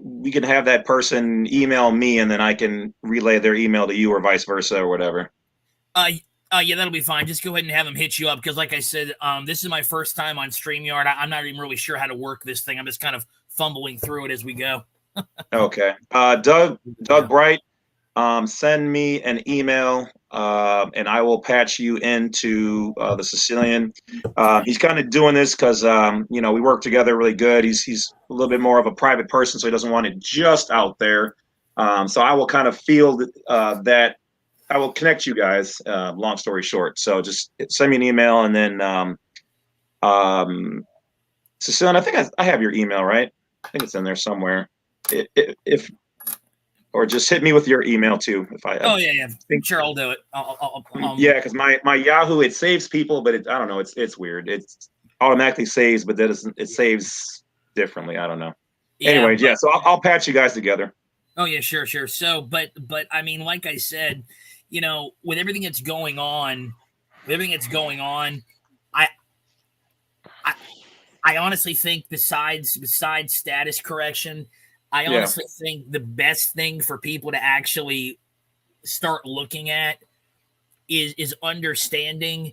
we can have that person email me, and then I can relay their email to you, or vice versa, or whatever. Yeah, that'll be fine. Just go ahead and have them hit you up because, like I said, this is my first time on StreamYard. I'm not even really sure how to work this thing. I'm just kind of fumbling through it as we go. Okay. Doug Bright, send me an email, and I will patch you into the Sicilian. He's kind of doing this because we work together really good. He's a little bit more of a private person, so he doesn't want it just out there. So I will kind of feel that I will connect you guys. Long story short, so just send me an email, and then Sicilian, I think I have your email, right? I think it's in there somewhere. If or just hit me with your email too. If I sure, I'll do it. Yeah, because my Yahoo, it saves people, but I don't know. It's weird. It automatically saves, but it saves differently. I don't know. Anyway, so I'll patch you guys together. Oh yeah, sure. So, but I mean, like I said, with everything that's going on, everything that's going on, I I, I honestly think besides status correction, I Yeah. honestly think the best thing for people to actually start looking at is understanding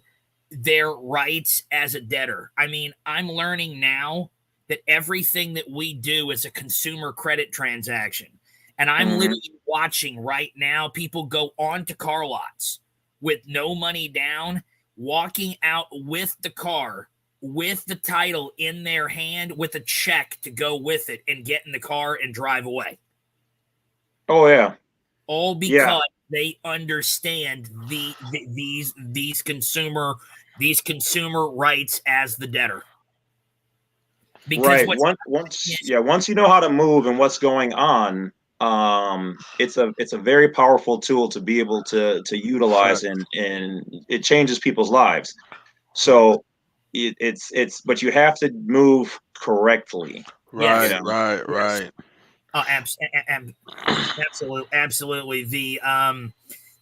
their rights as a debtor. I mean, I'm learning now that everything that we do is a consumer credit transaction. And I'm Mhm. literally watching right now people go onto car lots with no money down, walking out with the car, with the title in their hand, with a check to go with it, and get in the car and drive away. Oh yeah. All Yeah. because they understand these consumer rights as the debtor. Because Right. what's Once you know how to move and what's going on, it's a very powerful tool to be able to utilize, Fact. and it changes people's lives. So it's but you have to move correctly, you yes, Right, know. right, yes, right. absolutely.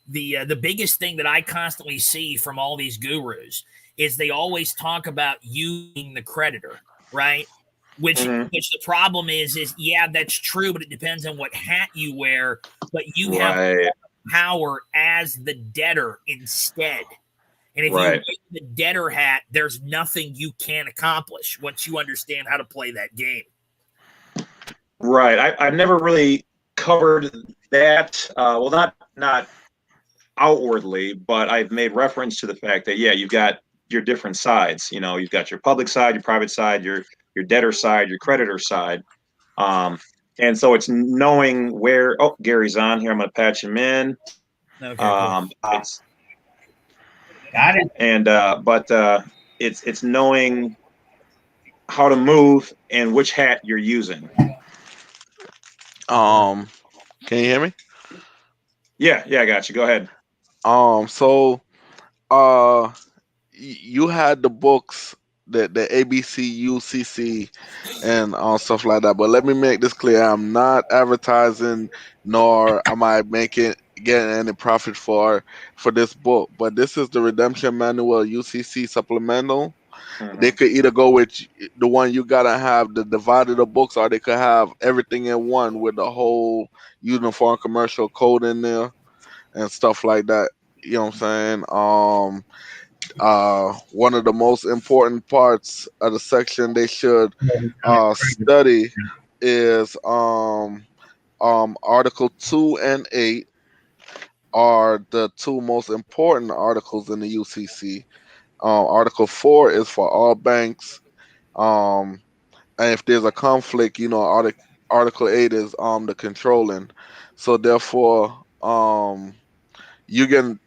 The biggest thing that I constantly see from all these gurus is they always talk about you being the creditor, right? Which Mhm. the problem is yeah, that's true, but it depends on what hat you wear. But you have Right. power as the debtor instead. And if you Right. wear the debtor hat, there's nothing you can accomplish once you understand how to play that game. Right. I've never really covered that. Well, not outwardly, but I've made reference to the fact that, yeah, you've got your different sides. You know, you've got your public side, your private side, your debtor side, your creditor side. Um, and so it's knowing where. Oh, Gary's on here. I'm going to patch him in. Okay, cool. It's Got it. and but it's knowing how to move and which hat you're using. Um, can you hear me? Yeah, yeah, I got you. Go ahead. So uh you had the books, the ABC, UCC, and stuff like that. But let me make this clear: I'm not advertising, nor am I making getting any profit for this book. But this is the Redemption Manual UCC supplemental. They Hmm. could either go with the one you gotta have the divided the books, or they could have everything in one with the whole uniform commercial code in there and stuff like that. You know what I'm saying? One of the most important parts of the section they should study is Article 2 and 8 are the two most important articles in the UCC. Article 4 is for all banks. Um, and if there's a conflict, Article 8 is the controlling. So therefore, you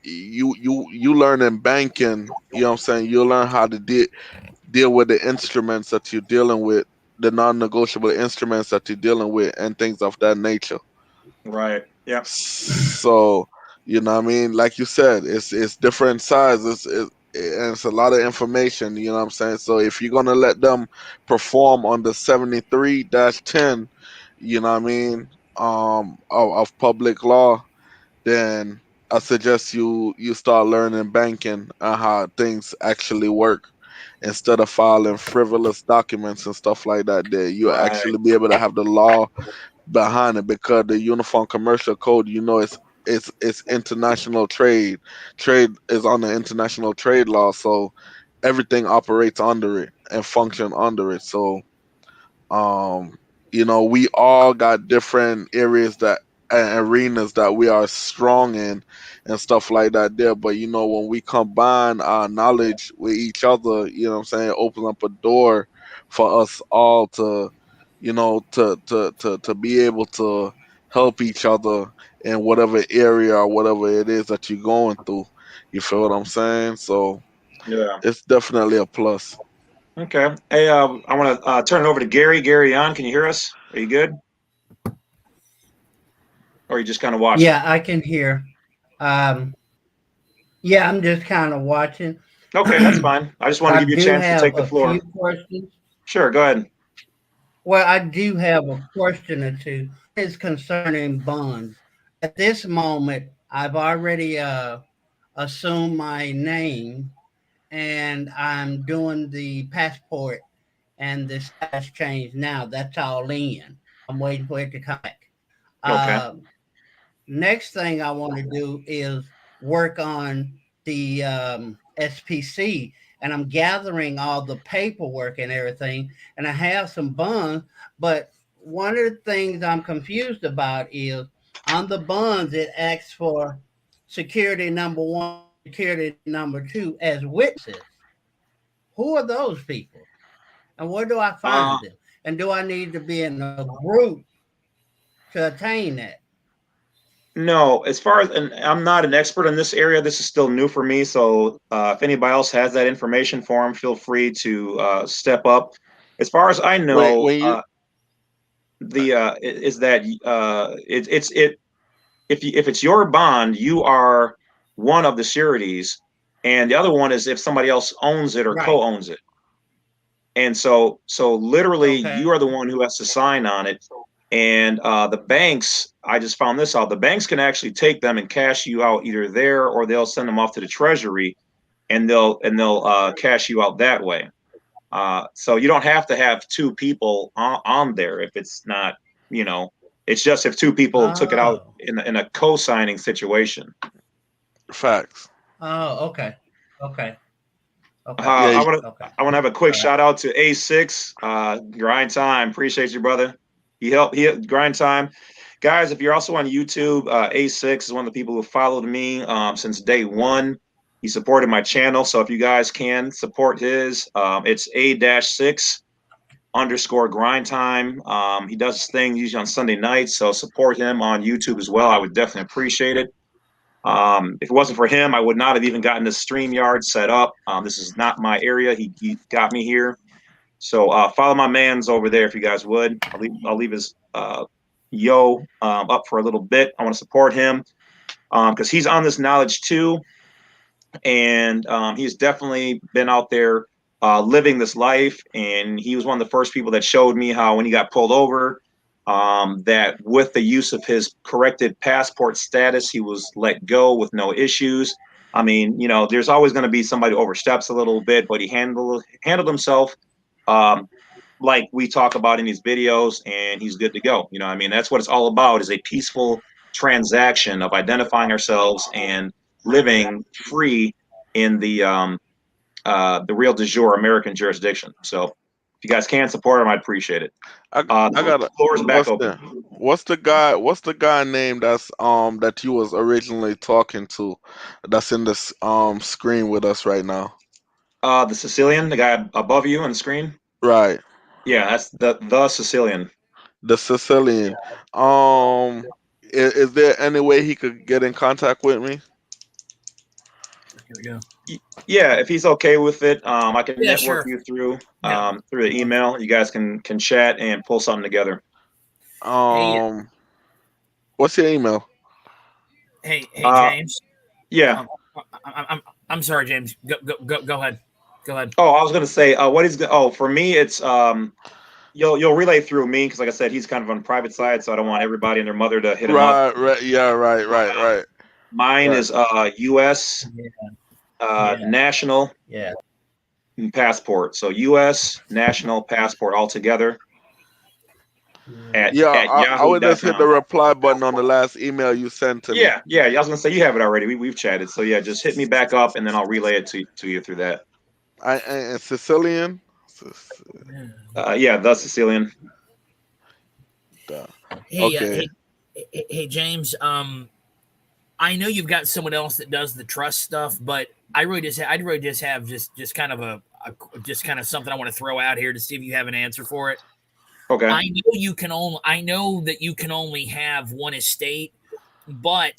learn in banking, you know what I'm saying? You learn how to deal with the instruments that you're dealing with, the non-negotiable instruments that you're dealing with, and things of that nature. Right. Yeah. So, you know what I mean? Like you said, it's different sizes, and it's a lot of information, you know what I'm saying? So if you're gonna let them perform on the 73-10, you know what I mean, of public law, then I suggest you start learning banking and how things actually work instead of filing frivolous documents and stuff like that. That you Right. actually be able to have the law behind it, because the Uniform Commercial Code, it's international trade. Trade is on the international trade law, so everything operates under it and function under it. So um, we all got different areas that and arenas that we are strong in and stuff like that there. But when we combine our knowledge with each other, you know what I'm saying, it opens up a door for us all to, to be able to help each other in whatever area or whatever it is that you're going through. You feel what I'm saying? So Yeah. it's definitely a plus. Okay. Hey, I want to turn it over to Gary. Gary, on? Can you hear us? Are you good? Or are you just kind of watching? Yeah, I can hear. Um, yeah, I'm just kind of watching. Okay, that's fine. I just wanted to I give you a do chance to have take the a few floor. questions. Sure, go ahead. Well, I do have a question or two. It's concerning bonds. At this moment, I've already assume my name, and I'm doing the passport and the status change now. That's all in. I'm waiting for it to come back. Okay. Next thing I want to do is work on the SPC, and I'm gathering all the paperwork and everything, and I have some bonds. But one of the things I'm confused about is on the bonds it asks for security number one, security number two as witnesses. Who are those people, and where do I Uh, find them? And do I need to be in a group to attain that? no, as far as, and I'm not an expert in this area. This is still new for me. So if anybody else has that information for them, feel free to step up. As far as I When know, when you is that if it's your bond, you are one of the sureties, and the other one is if somebody else owns it or Right. co-owns it. And so literally, you Okay. are the one who has to sign on it. And the banks, I just found this out. The banks can actually take them and cash you out either there, or they'll send them off to the treasury, and they'll cash you out that way. So you don't have to have two people on there if it's not, you know, it's just if two people took it out Oh. in a co-signing situation. facts. Oh, okay. Okay. Okay. Uh, Yeah, I want to Okay. I want to have a quick All right. shout out to A6 Grind Time. Appreciate you, brother. He Grind Time. Guys, if you're also on YouTube, A6 is one of the people who followed me since day one. He supported my channel, so if you guys can support his, it's A-6 underscore grind time. He does his thing usually on Sunday nights, so support him on YouTube as well. I would definitely appreciate it. If it wasn't for him, I would not have even gotten this StreamYard set up. This is not my area. He got me here. So follow my man's over there if you guys would. I'll leave his up for a little bit. I want to support him because he's on this knowledge too, and he's definitely been out there living this life. And he was one of the first people that showed me how when he got pulled over, that with the use of his corrected passport status, he was let go with no issues. I mean, you know, there's always going to be somebody who oversteps a little bit, but he handled himself um, like we talk about in these videos, and he's good to go. You know, I mean, that's what it's all about: is a peaceful transaction of identifying ourselves and living free in the real de jure American jurisdiction. So, if you guys can support him, I'd appreciate it. I got The floor is back open. what's the guy name that's that you was originally talking to that's in this screen with us right now? The Sicilian, the guy above you on the screen. Right. Yeah, that's the Sicilian. The Sicilian. Is there any way he could get in contact with me? Here we go. Yeah, if he's okay with it, I can Yeah, network sure. you through Yeah. through the email. You guys can chat and pull something together. Hey, What's your email? hey, Uh, James. yeah. Um, I'm sorry, James. Go ahead. Go ahead. Oh, I was gonna say, what is? Oh, for me, it's you'll relay through me because, like I said, he's kind of on the private side, so I don't want everybody and their mother to hit him up. Right, yeah, right. Mine Right. is U.S. Yeah. National Yeah. passport. So U.S. national passport all together at Yeah, I would just hit the yahoo.com. reply button on the last email you sent to me. Yeah. I was gonna say you have it already. We've chatted. So yeah, just hit me back up, and then I'll relay it to you through that. And Sicilian. Yeah, the Sicilian. Hey, Okay. hey, James. I know you've got someone else that does the trust stuff, but I'd really just have just kind of just kind of something I want to throw out here to see if you have an answer for it. Okay. I know that you can only have one estate, but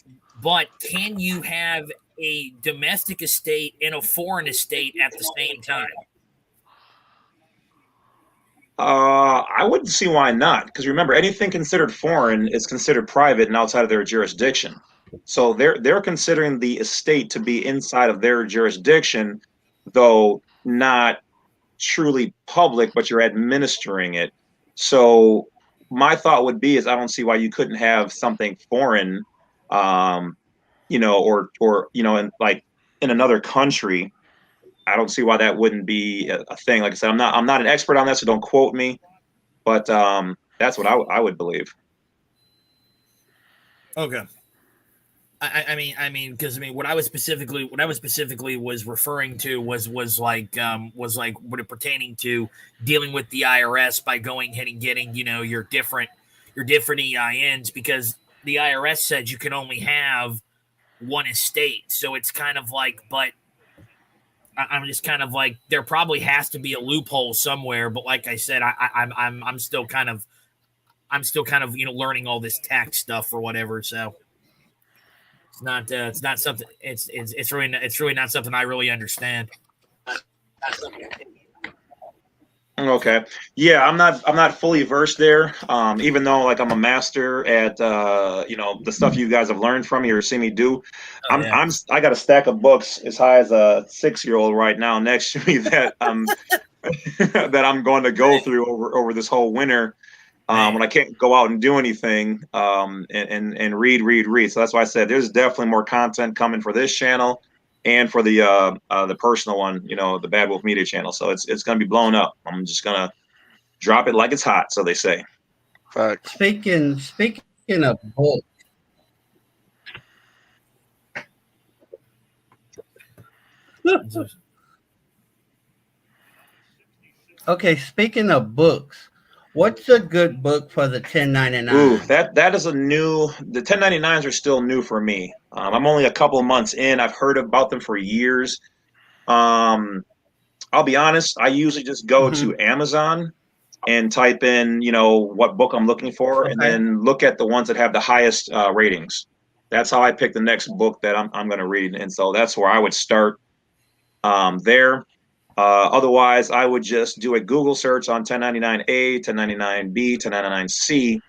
can you have a domestic estate and a foreign estate at the same time? I wouldn't see why not, because remember, anything considered foreign is considered private and outside of their jurisdiction. So they're considering the estate to be inside of their jurisdiction, though not truly public, but you're administering it. So my thought would be is I don't see why you couldn't have something foreign, you know, or you know, and like in another country, I don't see why that wouldn't be a thing. Like I said, I'm not an expert on that, so don't quote me. But that's what I would believe. Okay. I mean, because what I was specifically was referring to was like what it pertaining to dealing with the IRS by going ahead and getting your different EINs, because the IRS said you can only have one estate, so it's kind of like, but I'm just kind of like, there probably has to be a loophole somewhere, but like I said, I'm still kind of learning all this tax stuff or whatever, so. It's not something. It's really not something I really understand. Okay. Yeah, I'm not fully versed there. Even though like I'm a master at the stuff you guys have learned from me or seen me do. Oh, yeah. I got a stack of books as high as a 6-year-old right now next to me that that I'm going to go through over this whole winter. When I can't go out and do anything, and read. So that's why I said there's definitely more content coming for this channel and for the personal one, the Bad Wolf Media channel. So it's gonna be blown up. I'm just gonna drop it like it's hot, so they say. Facts. Speaking of books, okay. Speaking of books, what's a good book for the 1099? Ooh, that is the 1099s are still new for me. I'm only a couple of months in. I've heard about them for years. I'll be honest, I usually just go to Amazon and type in, what book I'm looking for, and Okay. then look at the ones that have the highest ratings. That's how I pick the next book that I'm going to read, and so that's where I would start there. Otherwise, I would just do a Google search on 1099A, 1099B, 1099C,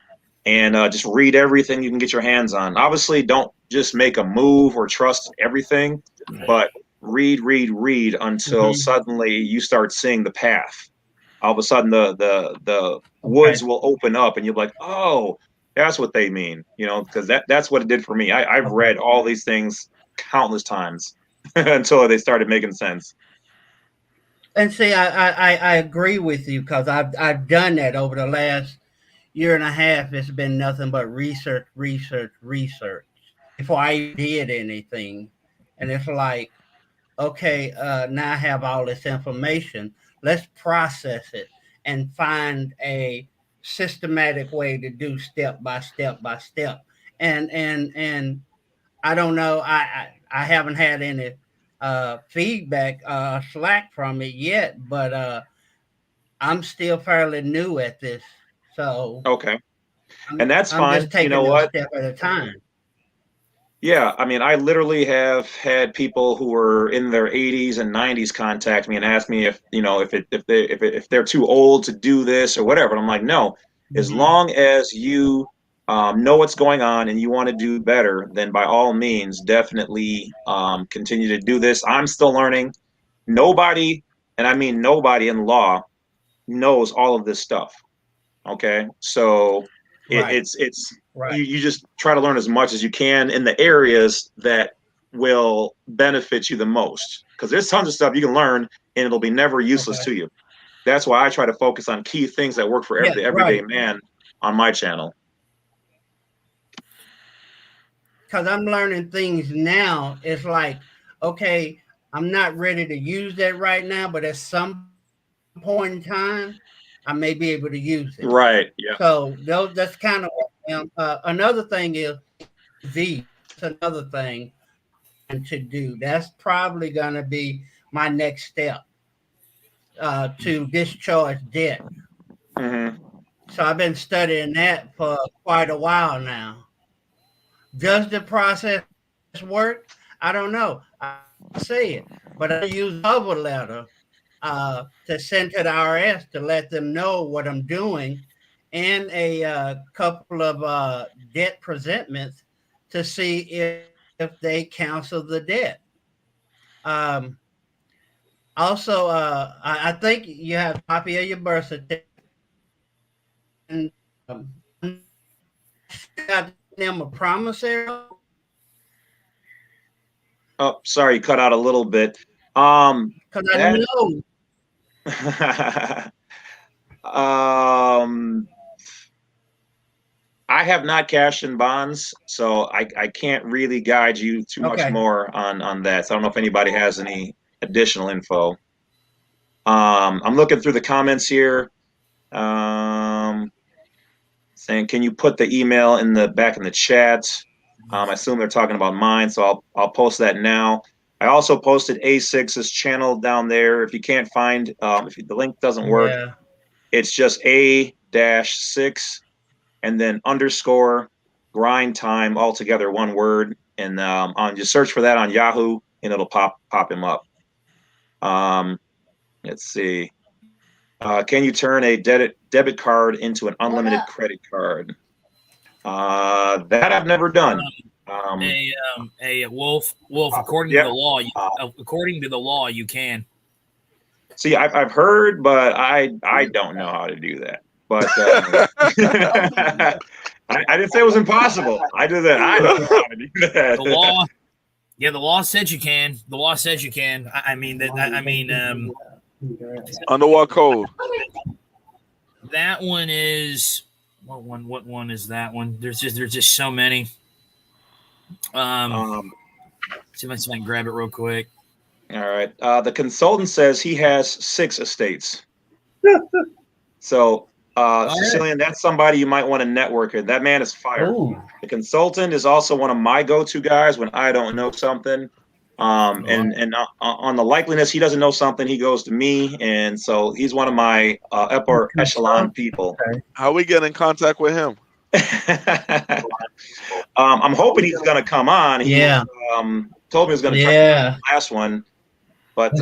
and just read everything you can get your hands on. Obviously, don't just make a move or trust everything, but read until suddenly you start seeing the path. All of a sudden, the woods will open up, and you'll be like, "Oh, that's what they mean," because that's what it did for me. I've read all these things countless times until they started making sense. And see, I agree with you because I've done that over the last year and a half. It's been nothing but research before I did anything, and it's like, okay, now I have all this information. Let's process it and find a systematic way to do step by step by step. And I don't know. I haven't had any feedback, slack from it yet, but I'm still fairly new at this, so Okay, and that's I'm fine. just You know taking it a what? step at a time. Yeah, I mean, I literally have had people who were in their 80s and 90s contact me and ask me if, if they're too old to do this or whatever. And I'm like, no, as Mhm. long as you know what's going on and you want to do better, then by all means, definitely continue to do this. I'm still learning. Nobody, and I mean nobody in law, knows all of this stuff. Okay, so Right, it's right. you just try to learn as much as you can in the areas that will benefit you the most, because there's tons of stuff you can learn and it'll be never useless Okay. to you. That's why I try to focus on key things that work for Yeah, the everyday right. man on my channel. Because I'm learning things now. It's like, okay, I'm not ready to use that right now, but at some point in time, I may be able to use it. Right. Yeah. So that's kind of another thing is V. That's another thing to do. That's probably going to be my next step to discharge debt. Hmm. So I've been studying that for quite a while now. Does the process work? I don't know. I say it, but I use a cover letter to send to the IRS to let them know what I'm doing, and a couple of debt presentments to see if they cancel the debt. Um, Also, I think you have a copy of your birth certificate. And, got them a promissory. Oh, sorry, you cut out a little bit. Because I That know. I have not cashed in bonds, so I can't really guide you too much Okay. more on that. So I don't know if anybody has any additional info. I'm looking through the comments here. Saying, can you put the email in the back in the chat? I assume they're talking about mine, so I'll post that now. I also posted A6's channel down there. If you can't find, if the link doesn't work, Yeah. it's just A-6 and then underscore grind time all together, one word. And just search for that on Yahoo, and it'll pop him up. Let's see. Can you turn a debit card into an unlimited credit card? That I've never done. A Wolf. According to Yeah. the law, you can. See, I've heard, but I don't know how to do that. But I didn't say it was impossible. I did that. I don't know how to do that. The law, the law says you can. The law says you can. Under what code? That one is what one? What one is that one? There's just so many. See if I can grab it real quick. All right. The consultant says he has 6 estates. So, Sicilian, that's somebody you might want to network with. That man is fire. Ooh. The consultant is also one of my go-to guys when I don't know something. And on the likeliness he doesn't know something, he goes to me, and so he's one of my upper echelon people. How we get in contact with him? I'm hoping he's going to come on. He told me he was going to try the last one, but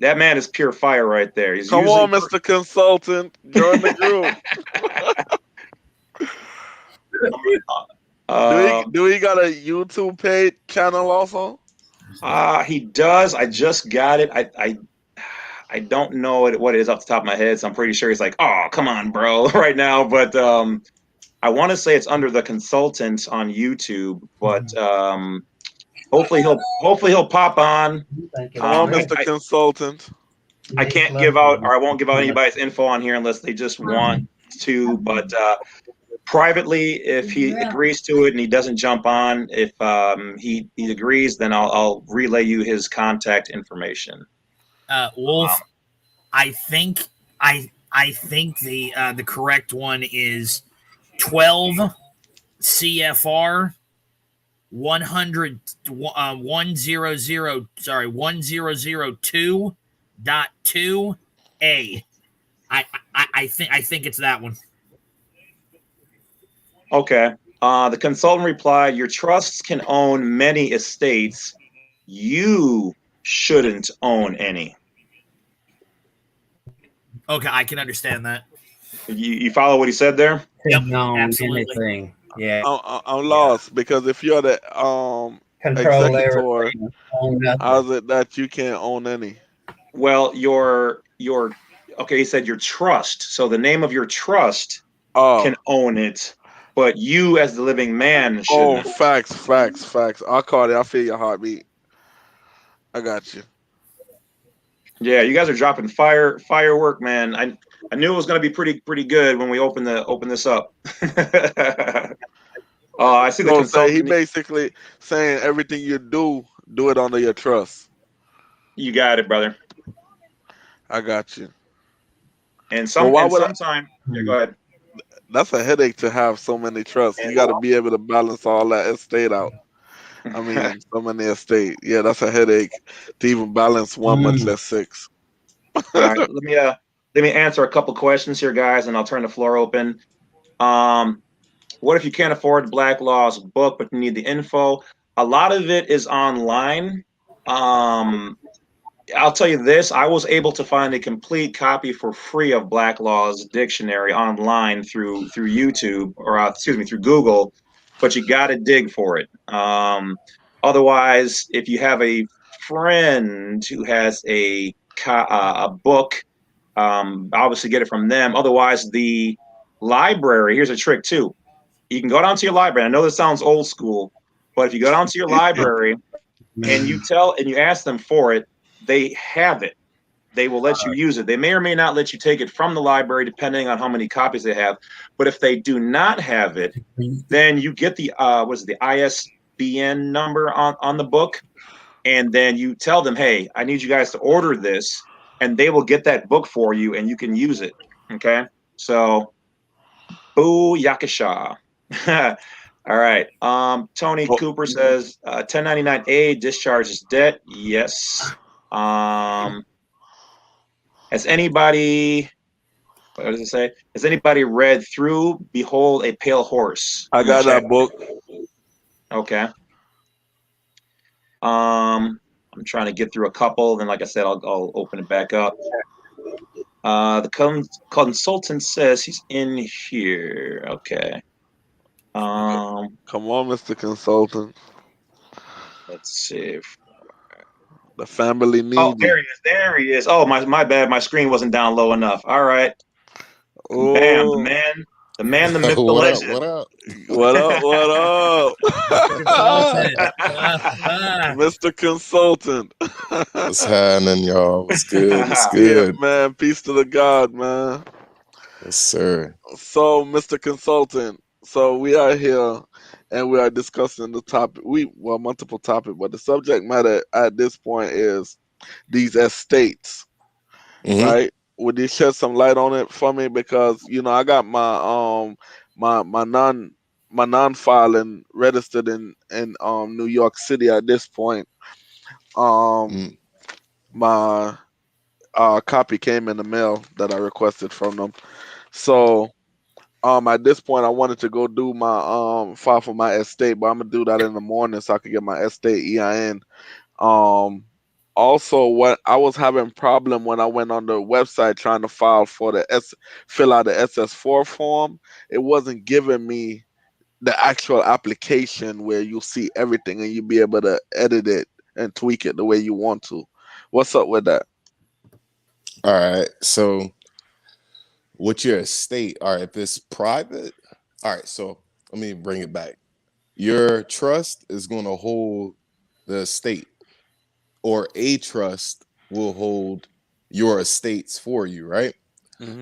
that man is pure fire right there. He's Come on, Mr. Consultant, join the group. Do he got a YouTube page channel also? He does. I just got it. I don't know what it is off the top of my head, so I'm pretty sure he's like, oh, come on, bro, right now. But I want to say it's under the consultant on YouTube, but hopefully he'll pop on. Come on, Mr. Consultant. I can't give out, or I won't give out anybody's info on here unless they just want to, but privately, if he agrees to it and he doesn't jump on, if he agrees, then I'll relay you his contact information. Wolf, I think the correct one is 12 CFR 1002.2A. I think it's that one. Okay. The consultant replied, your trusts can own many estates. You shouldn't own any. Okay, I can understand that. You follow what he said there? Yep, absolutely. Anything. Yeah. I'm lost because if you're the executor, how's it that you can't own any? Well, okay, he said your trust. So the name of your trust can own it, but you as the living man shouldn't. Oh, facts. I'll call it. I feel your heartbeat. I got you. Yeah, you guys are dropping firework, man. I knew it was going to be pretty good when we open this up. I see the consultant. He basically saying everything you do it under your trust. You got it, brother. I got you. And sometime, yeah, go ahead. That's a headache to have so many trusts. You got to be able to balance all that estate out. I mean, so many estate. Yeah, that's a headache to even balance one, much less 6. All right, let me answer a couple questions here, guys, and I'll turn the floor open. What if you can't afford Black Law's book, but you need the info? A lot of it is online. I'll tell you this, I was able to find a complete copy for free of Black Law's dictionary online through YouTube, or through Google, but you got to dig for it. Otherwise, if you have a friend who has a book, obviously get it from them. Otherwise, the library, here's a trick too. You can go down to your library. I know this sounds old school, but if you go down to your library and you ask them for it, they have it. They will let you use it. They may or may not let you take it from the library depending on how many copies they have. But if they do not have it, then you get the the ISBN number on the book, and then you tell them, hey, I need you guys to order this, and they will get that book for you, and you can use it. Okay, so boo yakasha. All right. Tony Cooper says 1099A discharges debt. Yes. Has anybody, what does it say? Has anybody read through Behold a Pale Horse? I got that book. Okay. I'm trying to get through a couple. Then, like I said, I'll open it back up. The consultant says he's in here. Okay. Come on, Mr. Consultant. Let's see. The family needs Oh, there he is. There he is. Oh, my bad. My screen wasn't down low enough. All right. Oh. Bam, the man, the myth, the legend. What up? What up? Mr. Consultant. What's happening, y'all? What's good? What's good? Yeah, man. Peace to the God, man. Yes, sir. So, Mr. Consultant, so we are here and we are discussing the topic. Multiple topics, but the subject matter at this point is these estates, right? Would you shed some light on it for me? Because I got my non-filing registered in New York City at this point. My copy came in the mail that I requested from them. So at this point I wanted to go do my file for my estate, but I'm gonna do that in the morning so I can get my estate EIN. Also, what I was having problem when I went on the website trying to file for fill out the SS4 form, it wasn't giving me the actual application where you see everything and you be able to edit it and tweak it the way you want to. What's up with that? All right. So with your estate, all right, if it's private, all right, so let me bring it back. Your trust is going to hold the estate, or a trust will hold your estates for you, right?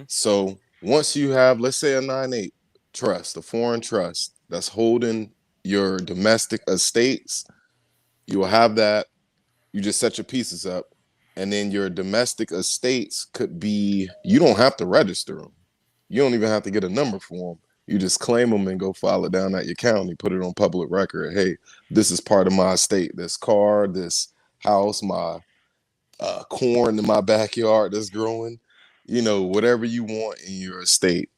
So once you have, let's say, a 9(8) trust, a foreign trust that's holding your domestic estates, you will have that. You just set your pieces up, and then your domestic estates could be, you don't have to register them. You don't even have to get a number for them. You just claim them and go file it down at your county, put it on public record. Hey, this is part of my estate. This car, this house, my corn in my backyard that's growing, whatever you want in your estate,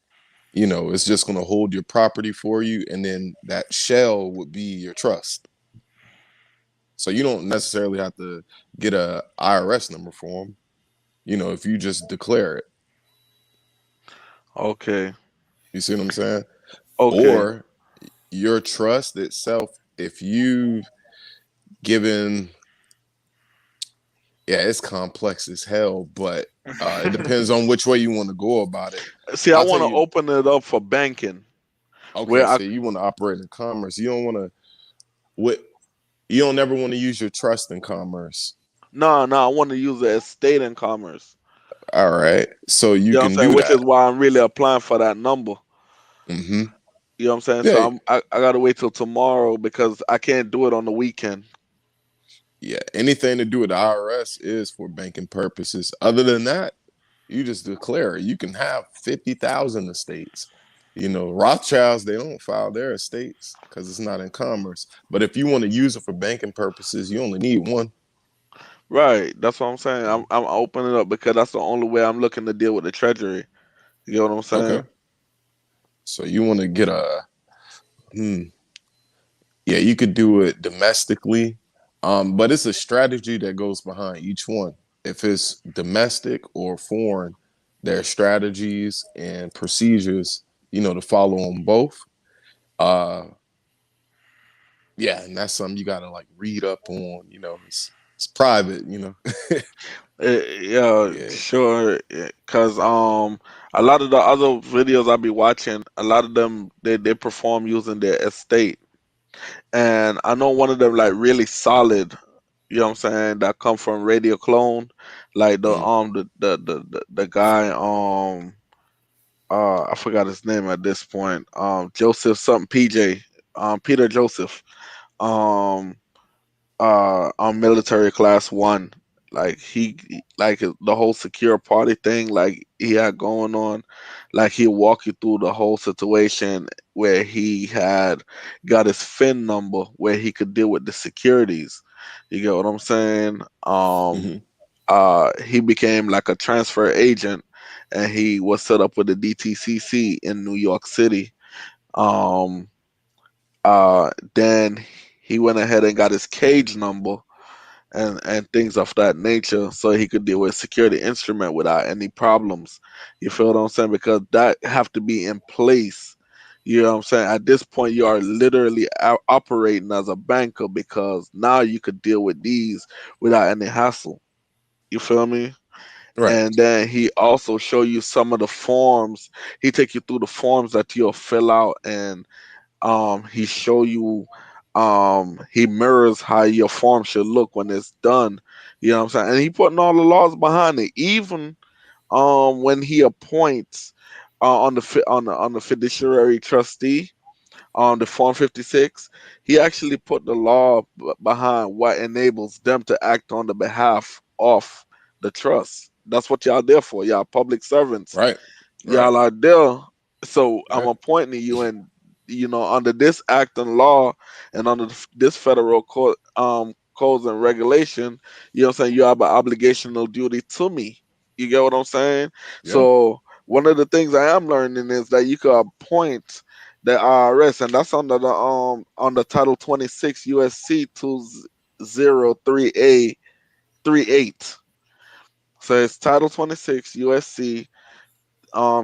it's just going to hold your property for you. And then that shell would be your trust. So you don't necessarily have to get a IRS number for them, if you just declare it. Okay. You see what I'm saying? Okay. Or your trust itself, if you've given, it's complex as hell, but it depends on which way you want to go about it. See, I want to open it up for banking. Okay, so you want to operate in commerce. You don't want to, you don't ever want to use your trust in commerce. No, I want to use the estate in commerce. All right, so you can do which that. is why I'm really applying for that number. Mm-hmm. You know what I'm saying? Yeah. So I gotta wait till tomorrow because I can't do it on the weekend. Yeah, anything to do with the IRS is for banking purposes. Other than that, you just declare it. You can have 50,000 estates. Rothschilds, they don't file their estates because it's not in commerce. But if you want to use it for banking purposes, you only need one. Right. That's what I'm saying. I'm opening it up because that's the only way I'm looking to deal with the treasury. You know what I'm saying? Okay. So you want to get you could do it domestically. But it's a strategy that goes behind each one. If it's domestic or foreign, there are strategies and procedures, to follow on both. And that's something you gotta read up on. It's private. Yeah, sure. Because a lot of the other videos I be watching, a lot of them they perform using their estate, and I know one of them really solid You know what I'm saying? That come from Radio Clone, like the guy I forgot his name at this point. Joseph something PJ, Peter Joseph, um on military class one. Like like the whole secure party thing, like he had going on, like he'll walk you through the whole situation where he had got his fin number where he could deal with the securities. You get what I'm saying? Hmm. He became like a transfer agent, and he was set up with the DTCC in New York City. Um, then he went ahead and got his cage number and things of that nature, so he could deal with security instrument without any problems. You feel what I'm saying? Because that have to be in place. You know what I'm saying? At this point, you are literally operating as a banker, because now you could deal with these without any hassle. You feel me? Right. And then he also show you some of the forms. He take you through the forms that you'll fill out, and he show you, he mirrors how your form should look when it's done. You know what I'm saying? And he putting all the laws behind it. Even when he appoints on the fiduciary trustee on the form 56, he actually put the law behind what enables them to act on the behalf of the trust. That's what y'all there for. Y'all public servants. Right. Right. Y'all are there. So I'm Right. appointing you, and under this act and law, and under this federal court codes and regulation, you know what I'm saying, you have an obligational duty to me. You get what I'm saying? Yeah. So one of the things I am learning is that you could appoint the IRS, and that's under Title 26 USC 203A 38. So it's Title 26 USC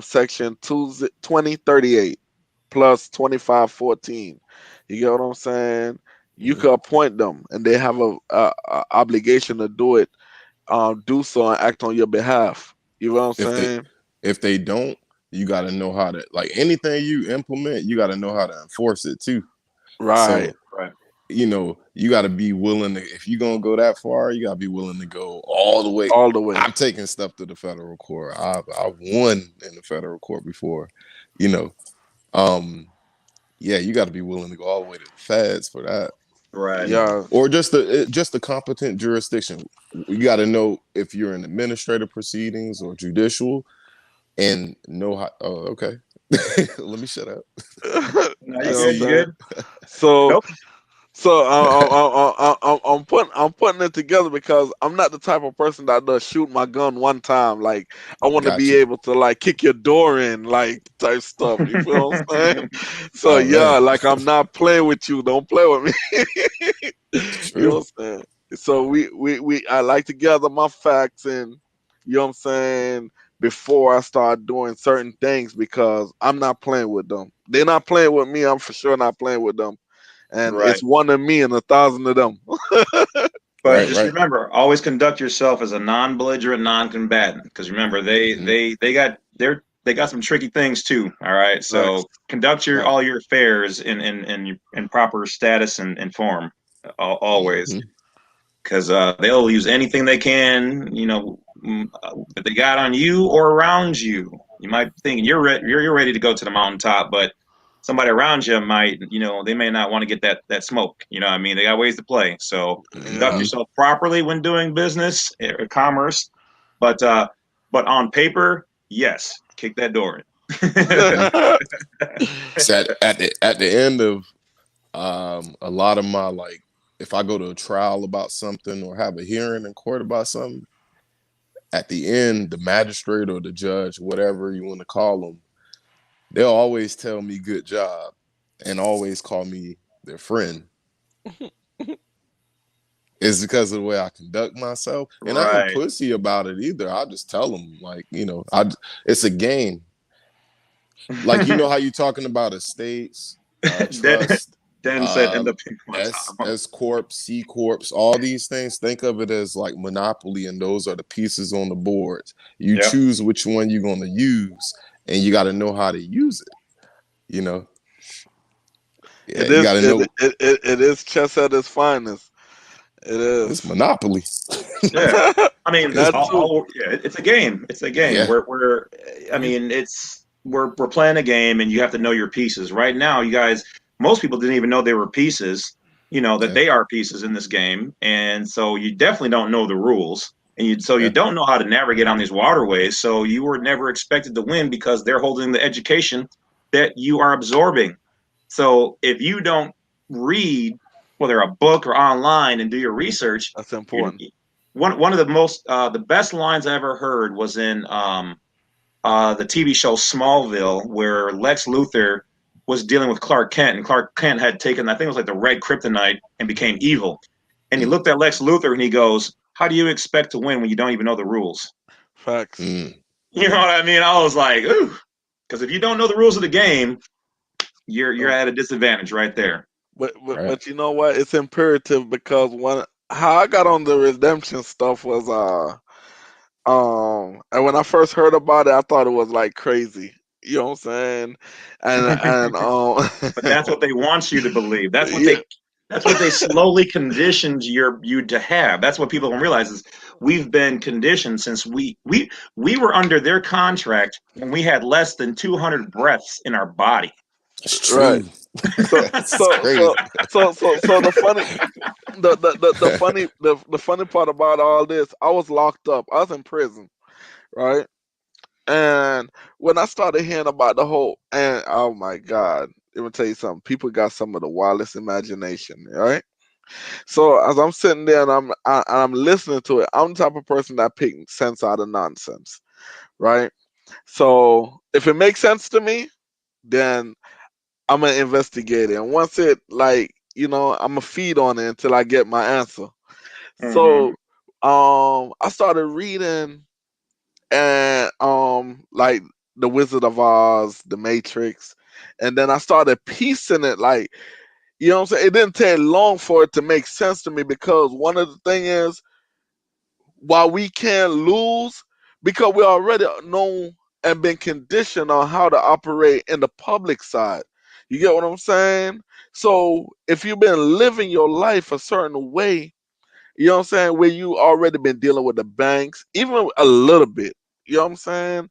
section 2038 plus 2514. You get what I'm saying? You Hmm. could appoint them, and they have a obligation to do it, do so and act on your behalf. You know what I'm If they saying? if they don't, you got to know how to, like, anything you implement, you got to know how to enforce it too. Right. So, Right. you got to be willing to, if you're gonna go that far, you got to be willing to go all the way. All the way. I've taken stuff to the federal court. I've won in the federal court before. You know, um, yeah, you got to be willing to go all the way to the feds for that. Right. Yeah. Or just the competent jurisdiction. You got to know if you're in administrative proceedings or judicial, and know how. Oh, okay. Let me shut up. No, You I you know good? see You you. good? what I'm saying? So Nope. I'm putting it together because I'm not the type of person that does shoot my gun one time. Like, I want to Got be you. able to, like, kick your door in, like, type stuff. You feel what I'm saying? So Oh yeah, man, like, I'm not playing with you. Don't play with me. You know true. what I'm saying? So I like to gather my facts, and you know what I'm saying, before I start doing certain things, because I'm not playing with them. They're not playing with me. I'm for sure not playing with them. And Right. it's one of me and 1,000 of them. But Right, just right. remember, always conduct yourself as a non-belligerent, non-combatant. Because remember, Hmm. they got some tricky things too. All right, Facts. so conduct Right. all your affairs in proper status and form, always. Hmm. Because they'll use anything they can, that they got on you or around you. You might think you're ready to go to the mountaintop, but somebody around you might, they may not want to get that smoke. You know what I mean? They got ways to play. So conduct Yeah. Hmm. yourself properly when doing business, commerce, but on paper, yes, kick that door in. Hmm. So at the end of a lot of my, like, if I go to a trial about something or have a hearing in court about something, at the end, the magistrate or the judge, whatever you want to call them, they'll always tell me good job and always call me their friend. It's because of the way I conduct myself. And I ain't Right. pussy about it either. I just tell them, like, it's a game. Like, how you talking about estates, Den, trust, Den said, uh, end up in S corp, C corps, all these things. Think of it as like monopoly, and those are the pieces on the board. You Yep. choose which one you're going to use, and you got to know how to use it. You know, yeah, It you got is to it, know. it, it, it is chess at its finest. It is. It's Monopoly. Yeah, I mean, That too. yeah, it's a game. It's a game. Yeah. I mean, we're playing a game, and you have to know your pieces. Right now, you guys, most people didn't even know they were pieces. You know that Yeah. they are pieces in this game, and so you definitely don't know the rules, and you Yeah. don't know how to navigate on these waterways. So you were never expected to win because they're holding the education that you are absorbing. So if you don't read, whether a book or online, and do your research, That's you important. one of the best lines I ever heard was in the TV show Smallville, where Lex Luthor was dealing with Clark Kent, and Clark Kent had taken, I think it was like the red kryptonite, and became evil. And he Mm. looked at Lex Luthor and he goes, "How do you expect to win when you don't even know the rules?" Facts. Mm. You know what I mean? I was like, ooh, because if you don't know the rules of the game, you're So, at a disadvantage right there. Right. but you know what? It's imperative because how I got on the redemption stuff was and when I first heard about it, I thought it was like crazy. You know what I'm saying? And But that's what they want you to believe. yeah, That's what they slowly conditioned you to have. That's what people don't realize is we've been conditioned since we were under their contract when we had less than 200 breaths in our body. It's right. true. So That's so crazy. so so the funny part about all this, I was locked up. I was in prison, right? And when I started hearing about the whole, and oh my God, let me tell you something. People got some of the wildest imagination, right? So as I'm sitting there and I'm listening to it, I'm the type of person that picks sense out of nonsense, right? So if it makes sense to me, then I'm gonna investigate it, and once it I'm gonna feed on it until I get my answer. Mm-hmm. So I started reading and like the Wizard of Oz, the Matrix, and then I started piecing it like what I'm saying. It didn't take long for it to make sense to me because one of the thing is while we can't lose because we already know and been conditioned on how to operate in the public side. You get what I'm saying? So if you've been living your life a certain way, you know what I'm saying, where you already been dealing with the banks, even a little bit, you know what I'm saying?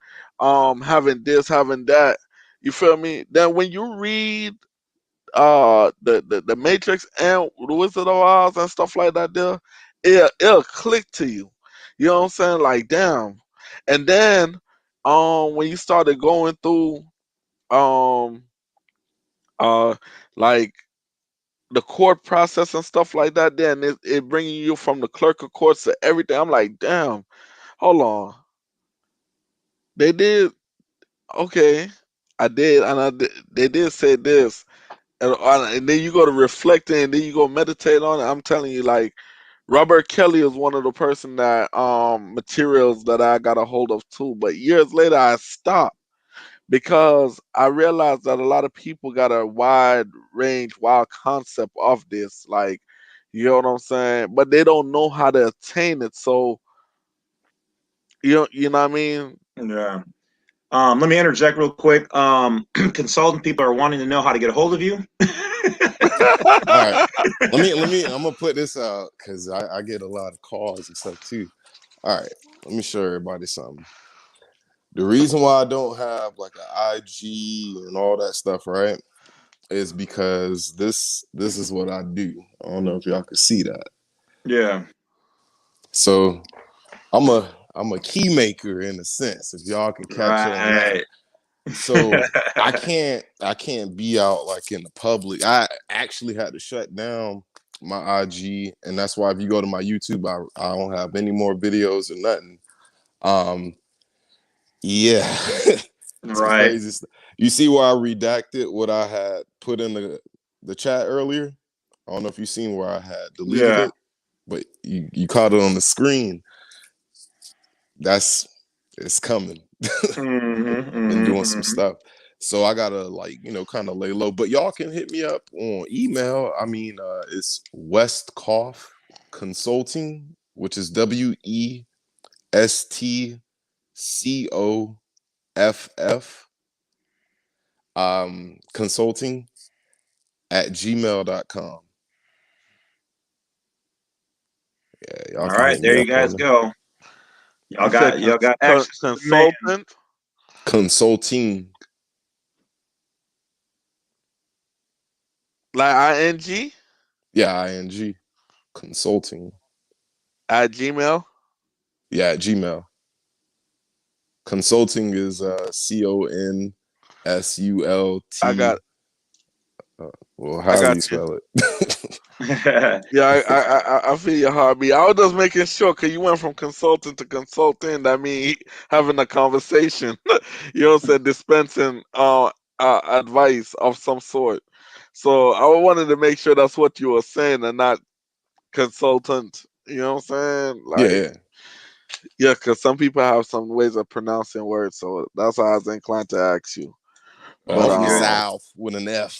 Having this, having that, you feel me? Then when you read the Matrix and the Wizard of Oz and stuff like that there, it'll click to you. You know what I'm saying? Like damn. And then when you started going through um uh like the court process and stuff like that, then it bringing you from the clerk of courts to everything. I'm like, damn, hold on. They did okay. I did, and they did say this, and then you go to reflecting, and then you go meditate on it. I'm telling you, like Robert Kelly is one of the person that materials that I got a hold of too. But years later, I stopped because I realized that a lot of people got a wide range, wild concept of this. Like, you know what I'm saying? But they don't know how to attain it. So you know what I mean? Yeah. Let me interject real quick. Consultant people are wanting to know how to get a hold of you. All right. I'm gonna put this out because I get a lot of calls and stuff too. All right, let me show everybody something. The reason why I don't have like an IG and all that stuff, right, is because this is what I do. I don't know if y'all can see that. Yeah. So I'm a key maker in a sense, if y'all can catch on that. Right. So I can't be out like in the public. I actually had to shut down my IG, and that's why if you go to my YouTube, I don't have any more videos or nothing. Um, yeah, some Right. crazy stuff. You see where I redacted what I had put in the chat earlier? I don't know if you seen where I had deleted Yeah. it, but you caught it on the screen. That's it's coming. Mm-hmm, Been mm-hmm, doing some mm-hmm. stuff. So I gotta kind of lay low. But y'all can hit me up on email. I mean, it's Westcoff Consulting, which is WESTCOFF consulting at gmail.com. Yeah, y'all All can right, hit me there you up guys on the go. You said Y'all got access to the man. consultant, consulting. like ing Yeah, ing consulting. at Gmail. Yeah, at Gmail. Consulting is consulT. I got Well, I however got you you. spell it. Yeah, I feel your heartbeat. I was just making sure because you went from consultant to consultant. I mean, having a conversation. You know what I'm saying? Dispensing advice of some sort. So I wanted to make sure that's what you were saying and not consultant. You know what I'm saying? Yeah, Like, yeah. yeah, because some people have some ways of pronouncing words. So that's why I was inclined to ask you. I'm But All from the good. South with an F.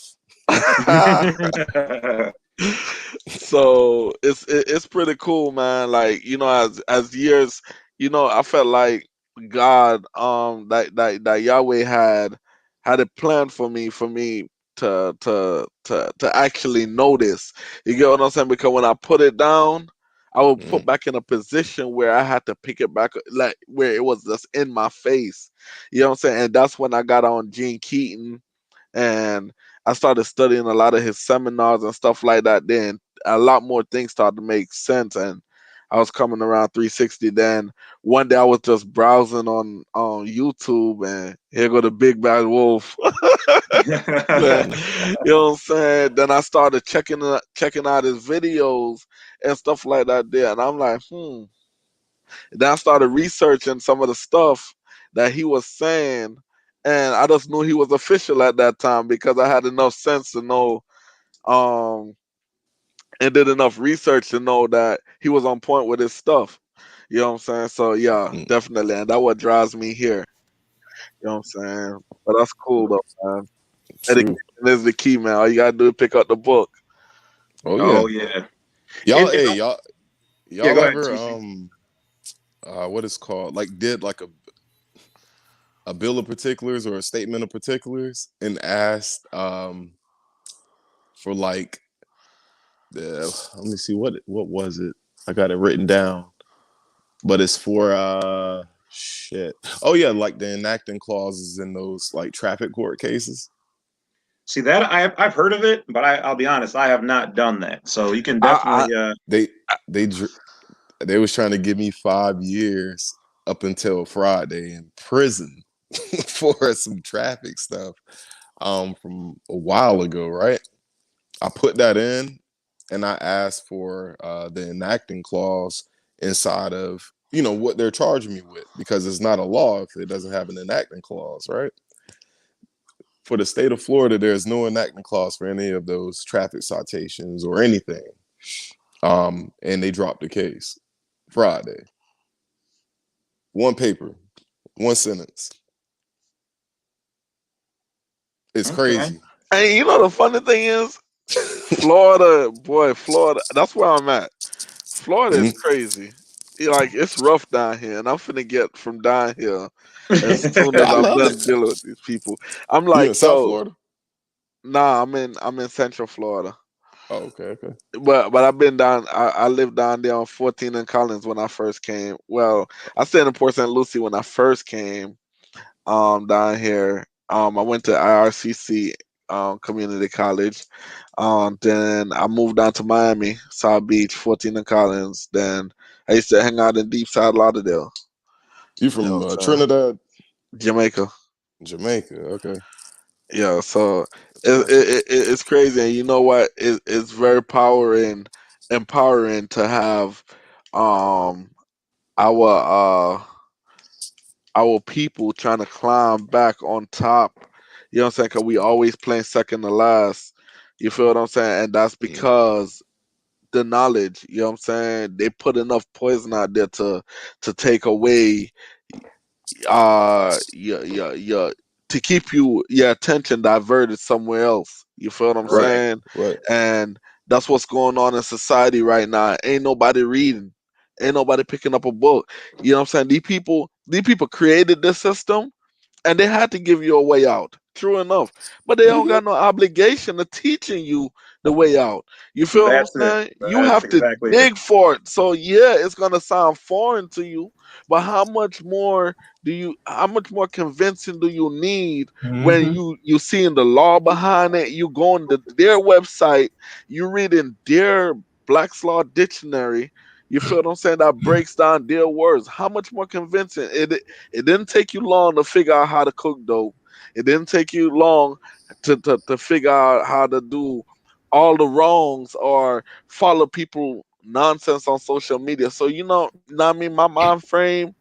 so it's pretty cool, man. Like, you know, as years, you know, I felt like God, that Yahweh had a plan for me to actually notice. You get what I'm saying? Because when I put it down, I would put Mm, back in a position where I had to pick it back, like where it was just in my face. You know what I'm saying? And that's when I got on Gene Keaton, and I started studying a lot of his seminars and stuff like that. Then a lot more things started to make sense, and I was coming around 360. Then one day I was just browsing on YouTube, and here go the big bad wolf. Then, mm. you know what I'm saying? Then I started checking out his videos and stuff like that there, and I'm like, Then I started researching some of the stuff that he was saying, and I just knew he was official at that time because I had enough sense to know, um, and did enough research to know that he was on point with his stuff. You know what I'm saying? So yeah, Mm. definitely, and that what drives me here. You know what I'm saying? But that's cool though, man. Education True. is the key, man. All you gotta do is pick up the book. Oh yeah. Oh yeah. Y'all, And hey, oh, yeah, y'all go ahead, ever TC. what is called like did like a bill of particulars or a statement of particulars and asked for like let me see what was it? I got it written down. But it's for shit. Oh yeah, like the enacting clauses in those like traffic court cases. See that I've heard of it, but I'll be honest, I have not done that. So you can I, definitely They they dr- they was trying to give me 5 years up until Friday in prison for some traffic stuff from a while ago, right? I put that in and I asked for the enacting clause inside of what they're charging me with because it's not a law if it doesn't have an enacting clause, right? For the state of Florida, there's no enacting clause for any of those traffic citations or anything. And they dropped the case Friday. One paper, one sentence. It's okay. crazy. and you know the funny thing is, Florida, boy, Florida. That's where I'm at. Florida is Mhm. crazy. Like it's rough down here, and I'm finna get from down here as soon as I I'm love it. done dealing with these people. I'm You in like, South yo, Florida? nah, I'm in Central Florida, Oh, okay, okay. but I've been down. I lived down there on 14 and Collins when I first came. Well, I stayed in Port St. Lucie when I first came down here. I went to IRCC community college. Then I moved down to Miami, South Beach, 14 and Collins. Then I used to hang out in Deep Side Lauderdale, You you from know, so Trinidad, Jamaica. Jamaica? Okay, Yeah, so gotcha. it's crazy, and you know what? It's very empowering to have um our our people trying to climb back on top. You know what I'm saying? Because we always playing second to last. You feel what I'm saying? And that's Mm, because the knowledge. You know what I'm saying? They put enough poison out there to take away your to keep your attention diverted somewhere else. You feel what I'm right, Right. saying? right. And that's what's going on in society right now. Ain't nobody reading. Ain't nobody picking up a book. You know what I'm saying? These people created this system, and they had to give you a way out. True enough. But they don't got no obligation of teaching you the way out. You feel what I'm That's it. saying? You That's have to exactly it. dig for it. So yeah, it's gonna sound foreign to you, but how much more convincing do you need when Mhm. you seeing the law behind it, you going to their website, you reading their Black's Law Dictionary, you feel what I'm saying? That breaks down their words. How much more convincing? It didn't take you long to figure out how to cook dope. It didn't take you long to figure out how to do all the wrongs or follow people nonsense on social media. So what I mean, my mind frame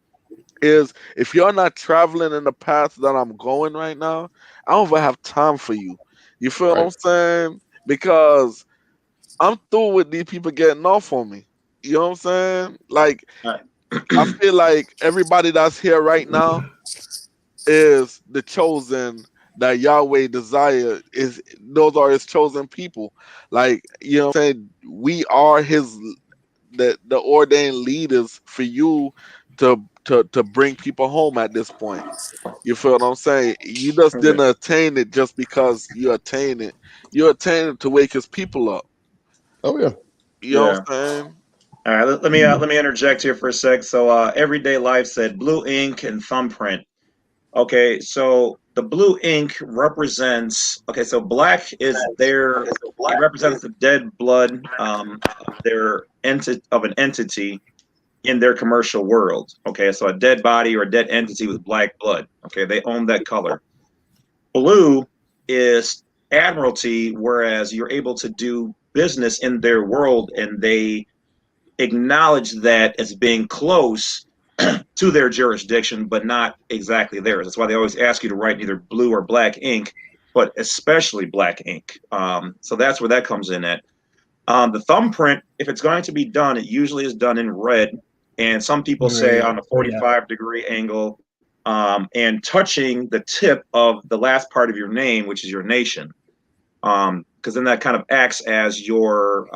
is if you're not traveling in the path that I'm going right now, I don't even have time for you. You feel what I'm Right. saying? Because I'm through with these people getting off on me. You know what I'm saying? Like All I right. feel like everybody that's here right now is the chosen that Yahweh desire is those are his chosen people. Like, what I'm saying? We are the ordained leaders for you to bring people home at this point. You feel what I'm saying? You just Okay. didn't attain it just because you attain it. You attain it to wake his people up. Oh yeah. You know what Yeah. I'm saying? All right. Let me interject here for a sec. So, Everyday Life said blue ink and thumbprint. Okay. So the blue ink represents. Okay. So black is their. It represents the dead blood. Their of an entity in their commercial world. Okay. So a dead body or a dead entity with black blood. Okay. They own that color. Blue is admiralty, whereas you're able to do business in their world and they acknowledge that as being close to their jurisdiction, but not exactly theirs. That's why they always ask you to write either blue or black ink, but especially black ink. So that's where that comes in at. The thumbprint, if it's going to be done, it usually is done in red. And some people say Red. on a Yeah. 45-degree angle and touching the tip of the last part of your name, which is your nation. Because then that kind of acts as your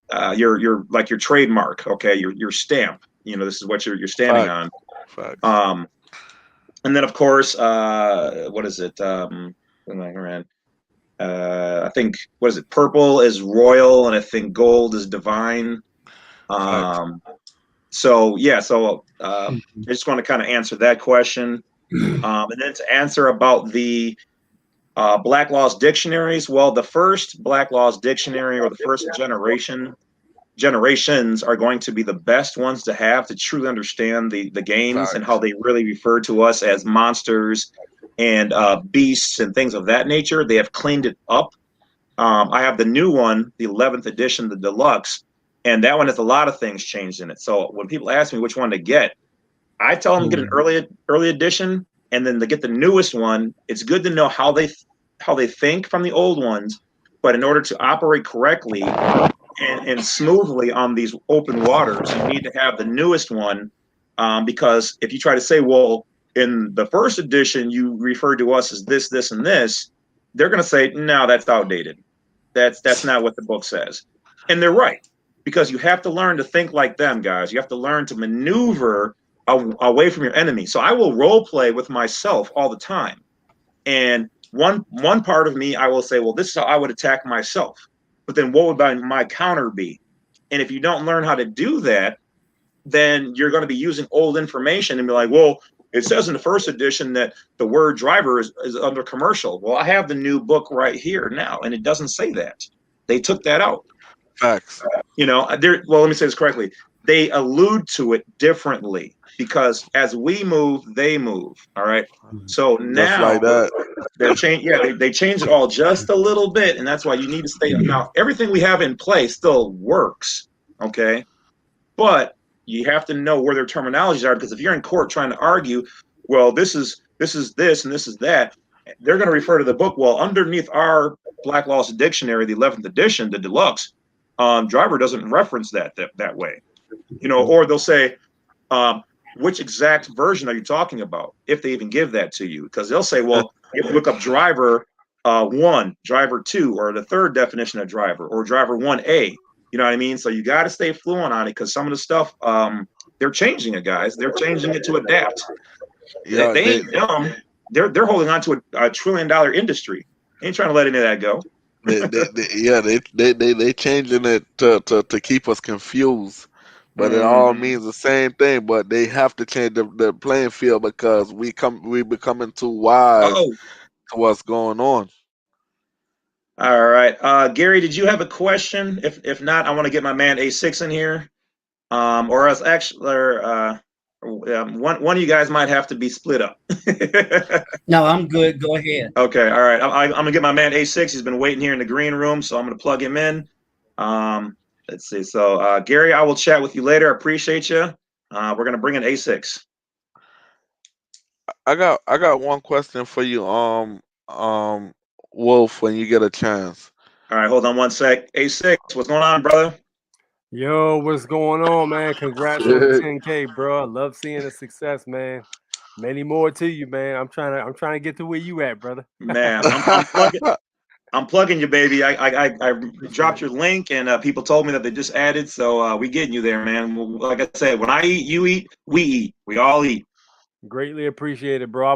like your trademark, okay, your stamp. This is what you're standing Facts. on. Facts. Um, and then of course, what is it? What am I around? I think what is it? Purple is royal, and I think gold is divine. Facts. Um, so yeah, so I just want to kind of answer that question, and then to answer about the Black Laws dictionaries. Well, the first Black Laws dictionary or the first generations are going to be the best ones to have to truly understand the games and how Facts. they really refer to us as monsters and beasts and things of that nature. They have cleaned it up. I have the new one, the 11th edition, the deluxe, and that one has a lot of things changed in it. So when people ask me which one to get, I tell them to get an early edition, and then to get the newest one. It's good to know how they think from the old ones, but in order to operate correctly and smoothly on these open waters, you need to have the newest one, because if you try to say, well, in the first edition, you referred to us as this, this, and this, they're going to say, no, that's outdated. That's not what the book says. And they're right, because you have to learn to think like them, guys. You have to learn to maneuver away from your enemy. So I will role play with myself all the time. And one part of me, I will say, well, this is how I would attack myself. But then what would my counter be? And if you don't learn how to do that, then you're going to be using old information and be like, well, it says in the first edition that the word driver is under commercial. Well, I have the new book right here now, and it doesn't say that. They took that out. Facts. Well, let me say this correctly. They allude to it differently because as we move, they move. All right. So Just like now that. they're changed. Yeah, they changed it all just a little bit, and that's why you need to stay. Now, everything we have in place still works. Okay, but you have to know where their terminologies are, because if you're in court trying to argue, well, this is this and this is that, they're going to refer to the book. Well, underneath our Black Laws Dictionary, the 11th edition, the deluxe, driver doesn't reference that way, or they'll say, which exact version are you talking about? If they even give that to you, because they'll say, well, you have to look up driver 1, driver 2, or the third definition of driver, or driver 1A. You know what I mean? So you got to stay fluent on it, because some of the stuff, they're changing it, guys. They're changing it to adapt. Yeah, They ain't dumb. they're holding on to a $1 trillion industry. They ain't trying to let any of that go. They changing it to keep us confused, but it all means the same thing. But they have to change the playing field because we becoming too wise Oh, to what's going on. all right. Gary, did you have a question? If not, I want to get my man A6 in here. Or else actually, one of you guys might have to be split up. No, I'm good. Go ahead. Okay, all right. I'm gonna get my man A6. He's been waiting here in the green room, so I'm gonna plug him in. Let's see. So, Gary, I will chat with you later. I appreciate you. We're gonna bring in A6. I got one question for you, Wolf, when you get a chance. All right, hold on one sec. A6, what's going on, brother? Yo, what's going on, man? Congrats on the 10K, bro. I love seeing the success, man. Many more to you, man. I'm trying to get to where you at, brother. Man, I'm plugging you, baby. I dropped your link, and people told me that they just added, so we getting you there, man. Like I said, when I eat, you eat, we eat, we all eat. Greatly appreciated, bro.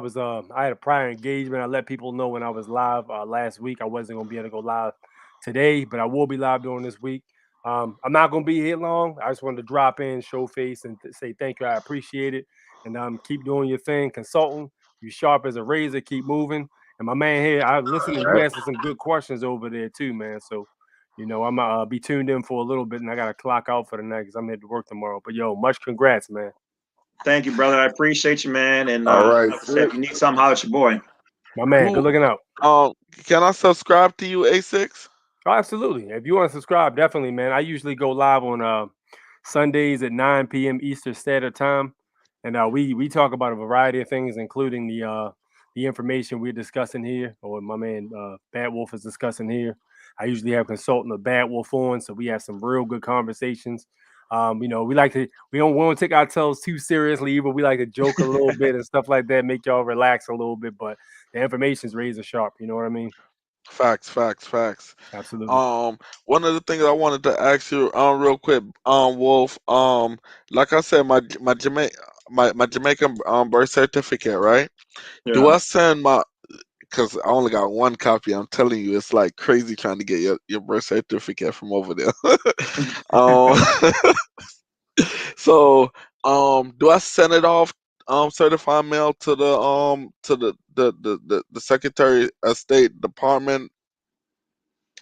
I had a prior engagement. I let people know when I was live last week. I wasn't gonna be able to go live today, but I will be live during this week. I'm not gonna be here long. I just wanted to drop in, show face, and say thank you. I appreciate it, and keep doing your thing, consulting. You sharp as a razor. Keep moving. And my man here, I listen to you asking some good questions over there too, man. So, I'm gonna be tuned in for a little bit, and I gotta clock out for the night because I'm headed to work tomorrow. But yo, much congrats, man. Thank you, brother. I appreciate you, man. And All right, like I said, if you need something, holler at your boy. My man, good looking out. Can I subscribe to you, A6? Oh, absolutely. If you want to subscribe, definitely, man. I usually go live on Sundays at 9 p.m. Eastern Standard Time, and we talk about a variety of things, including the information we're discussing here, or my man Bad Wolf is discussing here. I usually have consultant of Bad Wolf on, so we have some real good conversations. We don't take ourselves too seriously either. We like to joke a little bit and stuff like that, make y'all relax a little bit, but the information's razor sharp. You know what I mean? Facts. Absolutely. One of the things I wanted to ask you, real quick, Wolf, like I said, my Jamaican birth certificate, right? Do Yeah. I send because I only got one copy. I'm telling you, it's like crazy trying to get your birth certificate from over there. um, so, do I send it off, certified mail to the Secretary of State Department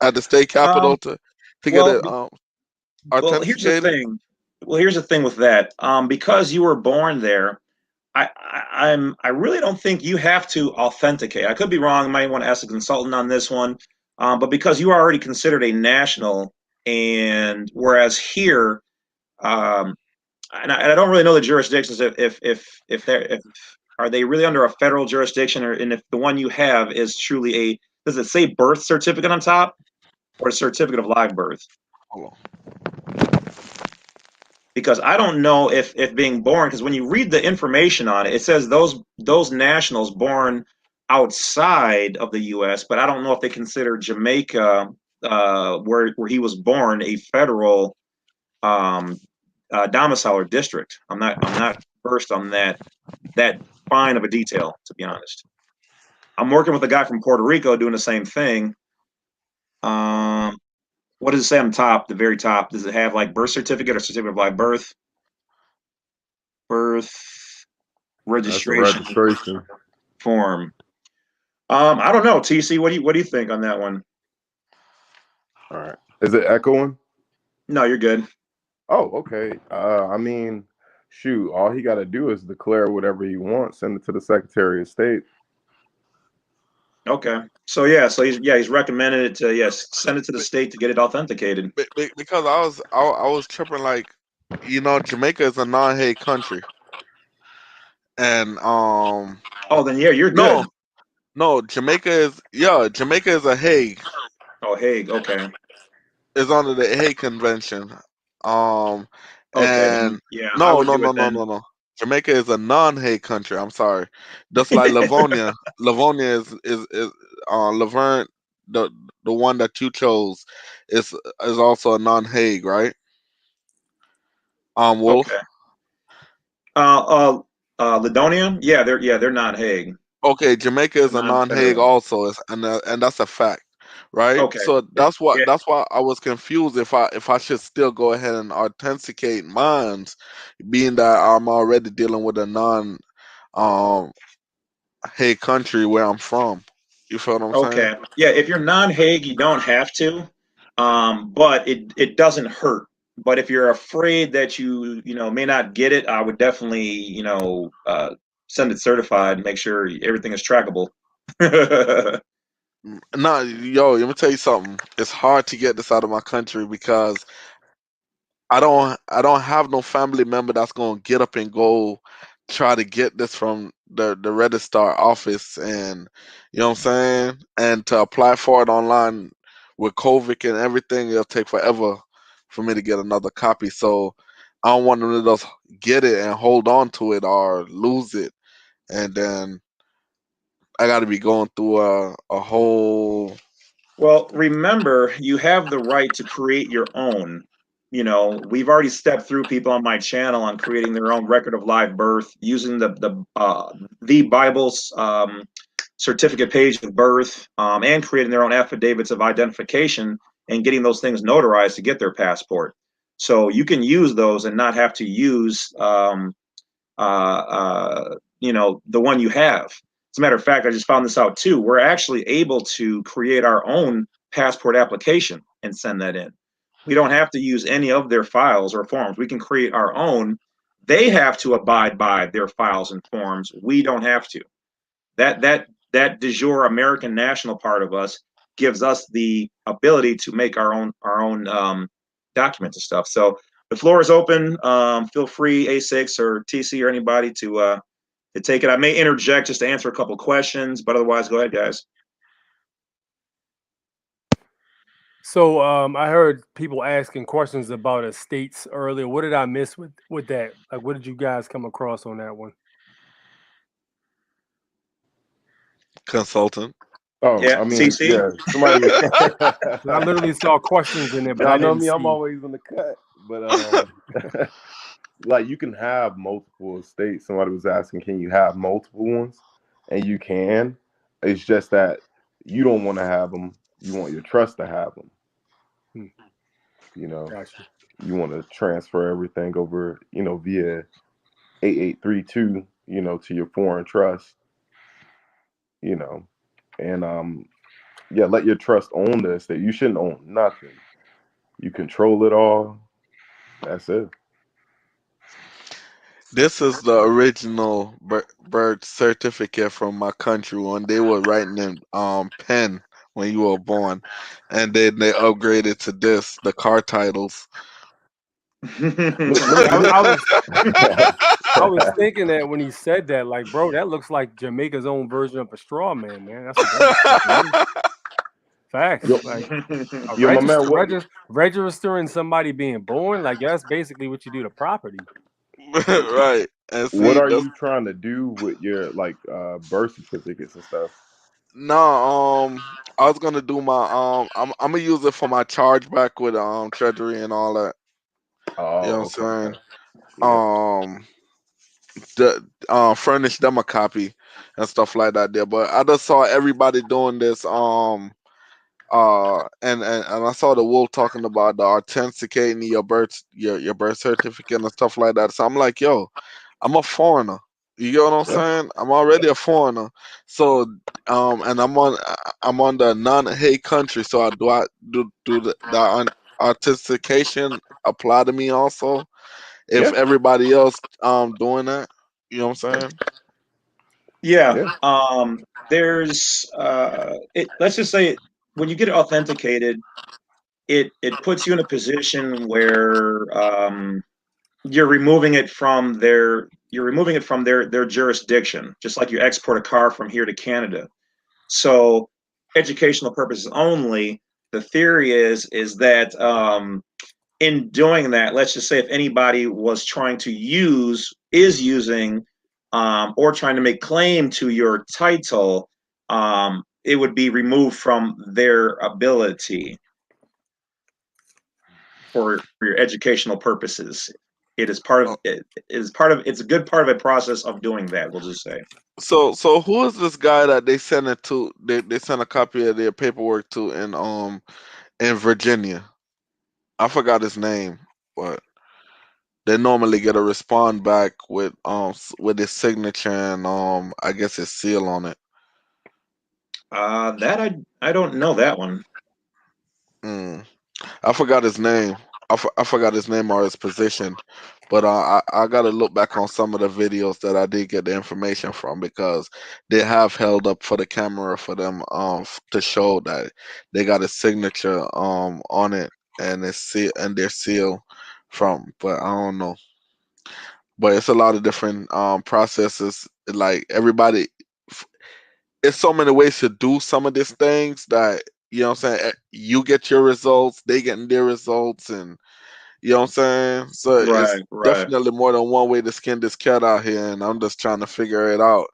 at the state capitol Um, to get well, it well, here's the authenticated? thing. Well, here's the thing with that. Because you were born there, I really don't think you have to authenticate. I could be wrong. I might want to ask a consultant on this one. But because you are already considered a national, and whereas here, um, and I don't really know the jurisdictions if they're if are they really under a federal jurisdiction, or and if the one you have is truly a, does it say birth certificate on top or a certificate of live birth? Hold on. Because I don't know if being born, because when you read the information on it, it says those nationals born outside of the U.S., but I don't know if they consider Jamaica, where he was born, a federal domicile or district. I'm not versed on that fine of a detail, to be honest. I'm working with a guy from Puerto Rico doing the same thing. What does it say on top, the very top? Does it have like birth certificate or certificate of live birth? Birth that's a registration registration. form. I don't know. TC, what do you think on that one? All right, is it echoing? No, you're good. Oh, okay. I mean, shoot, all he got to do is declare whatever he wants, send it to the Secretary of State. Okay. So yeah, he's recommended it to, yes, send it to the state to get it authenticated. Because I was tripping, like, Jamaica is a non-hate country, and Oh, then yeah, you're good. no, Jamaica is a Hague. Oh, Hague. Okay. Is under the Hague Convention. Okay, then And yeah, I no, would no, do no, it no, then. no, no. Jamaica is a non-Hague country. I'm sorry. Just like Livonia. Livonia is Laverne, the one that you chose, is also a non-Hague, right? Wolf. Okay. Lidonia? Yeah, they're not Hague. Okay, Jamaica is a non-Hague non-federal. also, and that's a fact, right? Okay. So Yeah. that's why I was confused if I should still go ahead and authenticate mines, being that I'm already dealing with a non um Hague country where I'm from. You feel what I'm saying? Okay. Yeah, if you're non-Hague, you don't have to, but it doesn't hurt. But if you're afraid that you may not get it, I would definitely send it certified. Make sure everything is trackable. No, yo, let me tell you something. It's hard to get this out of my country because I don't have no family member that's gonna get up and go try to get this from the registrar office, and you know what I'm saying? And to apply for it online with COVID and everything, it'll take forever for me to get another copy. So I don't want them to just get it and hold on to it or lose it, and then I got to be going through a whole. Well, remember, you have the right to create your own. We've already stepped through people on my channel on creating their own record of live birth using the Bible's certificate page of birth, and creating their own affidavits of identification and getting those things notarized to get their passport. So you can use those and not have to use the one you have. As a matter of fact, I just found this out too. We're actually able to create our own passport application and send that in. We don't have to use any of their files or forms. We can create our own. They have to abide by their files and forms. We don't have to. That de jure American national part of us gives us the ability to make our own documents and stuff. So the floor is open. Feel free, A6 or TC or anybody to take it. I may interject just to answer a couple questions, but otherwise, go ahead, guys. So I heard people asking questions about estates earlier. What did I miss with that? Like, what did you guys come across on that one? Consultant. Oh, Yeah, I mean, CC. yeah, somebody. I literally saw questions in there, but Y'all I know didn't me, I'm see. always in the cut. But like you can have multiple estates. Somebody was asking, can you have multiple ones? And you can. It's just that you don't want to have them. You want your trust to have them. Hmm. You know, Gotcha. you want to transfer everything over, via 8832, to your foreign trust, and yeah, let your trust own the estate. You shouldn't own nothing. You control it all. That's it. This is the original birth certificate from my country when they were writing in pen when you were born, and then they upgraded to this, the car titles. Let Yeah, me, I was thinking that when he said that, like, bro, that looks like Jamaica's own version of a straw man, man. That's what that looks like to me. Facts. yo, Like a yo, my man, registering somebody being born, like that's basically what you do to property. Right. And what see, are that's you trying to do with your birth certificates and stuff? no. I was gonna do my I'm gonna use it for my chargeback with Treasury and all that. You know Oh, what okay, I'm saying? okay. Yeah. Um, furnish them a copy and stuff like that there. But I just saw everybody doing this. And I saw the wolf talking about the authenticating your birth certificate and stuff like that. So I'm like, yo, I'm a foreigner. You get what I'm Yeah. saying? I'm already a foreigner. So and I'm on the non-Hague country. So I do the authentication apply to me also if Yeah. everybody else doing that? You know what I'm saying? Yeah. Yeah. There's let's just say when you get it authenticated, it puts you in a position where you're removing it from their jurisdiction, just like you export a car from here to Canada. So educational purposes only. The theory is that in doing that, let's just say if anybody was trying to is using, or trying to make claim to your title, it would be removed from their ability for your educational purposes. it is part of it is part of it's a good part of a process of doing that. We'll just say. So who is this guy that they sent it to? They sent a copy of their paperwork to in Virginia. I forgot his name, but they normally get a respond back with his signature and I guess his seal on it. That I don't know that one. Mm. I forgot his name. I forgot his name or his position, but I got to look back on some of the videos that I did get the information from because they have held up for the camera for them to show that they got a signature on it and it's seal and their seal from. But I don't know. But it's a lot of different processes. Like everybody, it's so many ways to do some of these things that you know what I'm saying. You get your results, they getting their results, and you know what I'm saying. So it's Right, right. definitely more than one way to skin this cat out here, and I'm just trying to figure it out.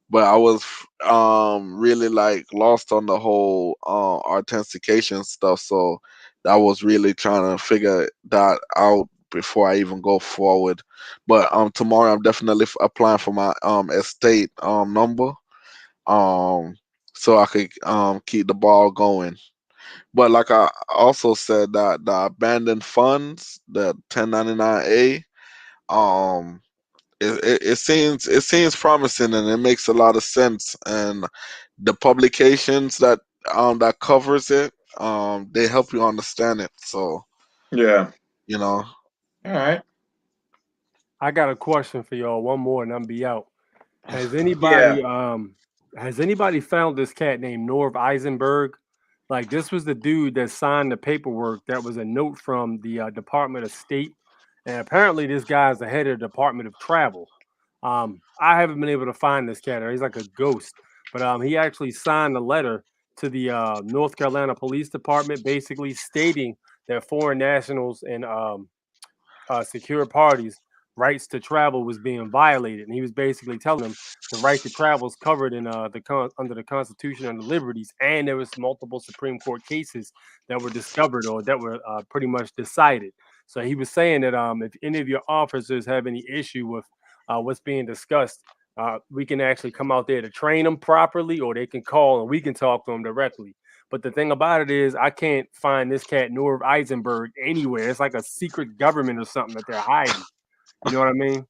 But I was really like lost on the whole authentication stuff, so I was really trying to figure that out before I even go forward. But tomorrow I'm definitely applying for my estate number um so I could keep the ball going. But like I also said that the abandoned funds, the 1099A, um it seems promising and it makes a lot of sense, and the publications that covers it, they help you understand it. So, Yeah. you know, All right. I got a question for y'all. One more, and I'm be out. Has Yeah. anybody found this cat named Norv Eisenberg? Like this was the dude that signed the paperwork. That was a note from the Department of State, and apparently this guy's the head of the Department of Travel. I haven't been able to find this cat. Or he's like a ghost, but he actually signed a letter to the North Carolina Police Department, basically stating that foreign nationals and secure parties' rights to travel was being violated, and he was basically telling them the right to travel is covered in under the Constitution and the liberties, and there was multiple Supreme Court cases that were discovered or that were pretty much decided. So he was saying that if any of your officers have any issue with what's being discussed, we can actually come out there to train them properly, or they can call and we can talk to them directly. But the thing about it is, I can't find this cat Norv Eisenberg anywhere. It's like a secret government or something that they're hiding. You know what I mean?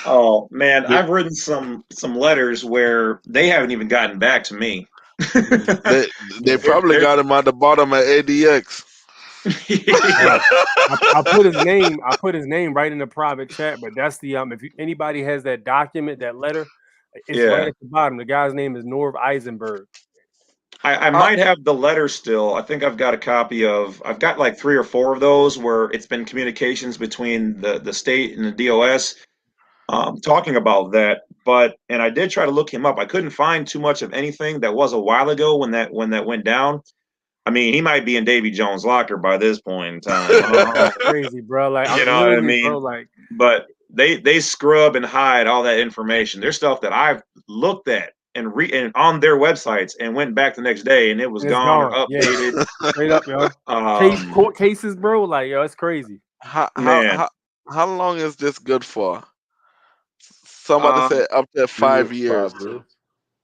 Oh man, they I've written some letters where they haven't even gotten back to me. Mm. they, they probably They're got him at the bottom of ADX. Hey, I put his name. I put his name right in the private chat. But that's the if anybody has that document, that letter, it's right yeah. at the bottom. The guy's name is Norv Eisenberg. I Uh, might have the letter still. I think I've got a copy of. I've got like three or four of those where it's been communications between the state and the DOS talking about that. But and I did try to look him up. I couldn't find too much of anything. That was a while ago when that went down. I mean, he might be in Davy Jones' locker by this point in time. It's crazy, bro. Like You I'm know what I literally, mean? bro. Like But they scrub and hide all that information. There's stuff that I've looked at and on their websites and went back the next day and it was and it's gone or gone. Yeah, updated. straight up, yo. Um, Court cases, bro. Like yo, it's crazy. how how man, how how long is this good for? Somebody um, said up to 5 years.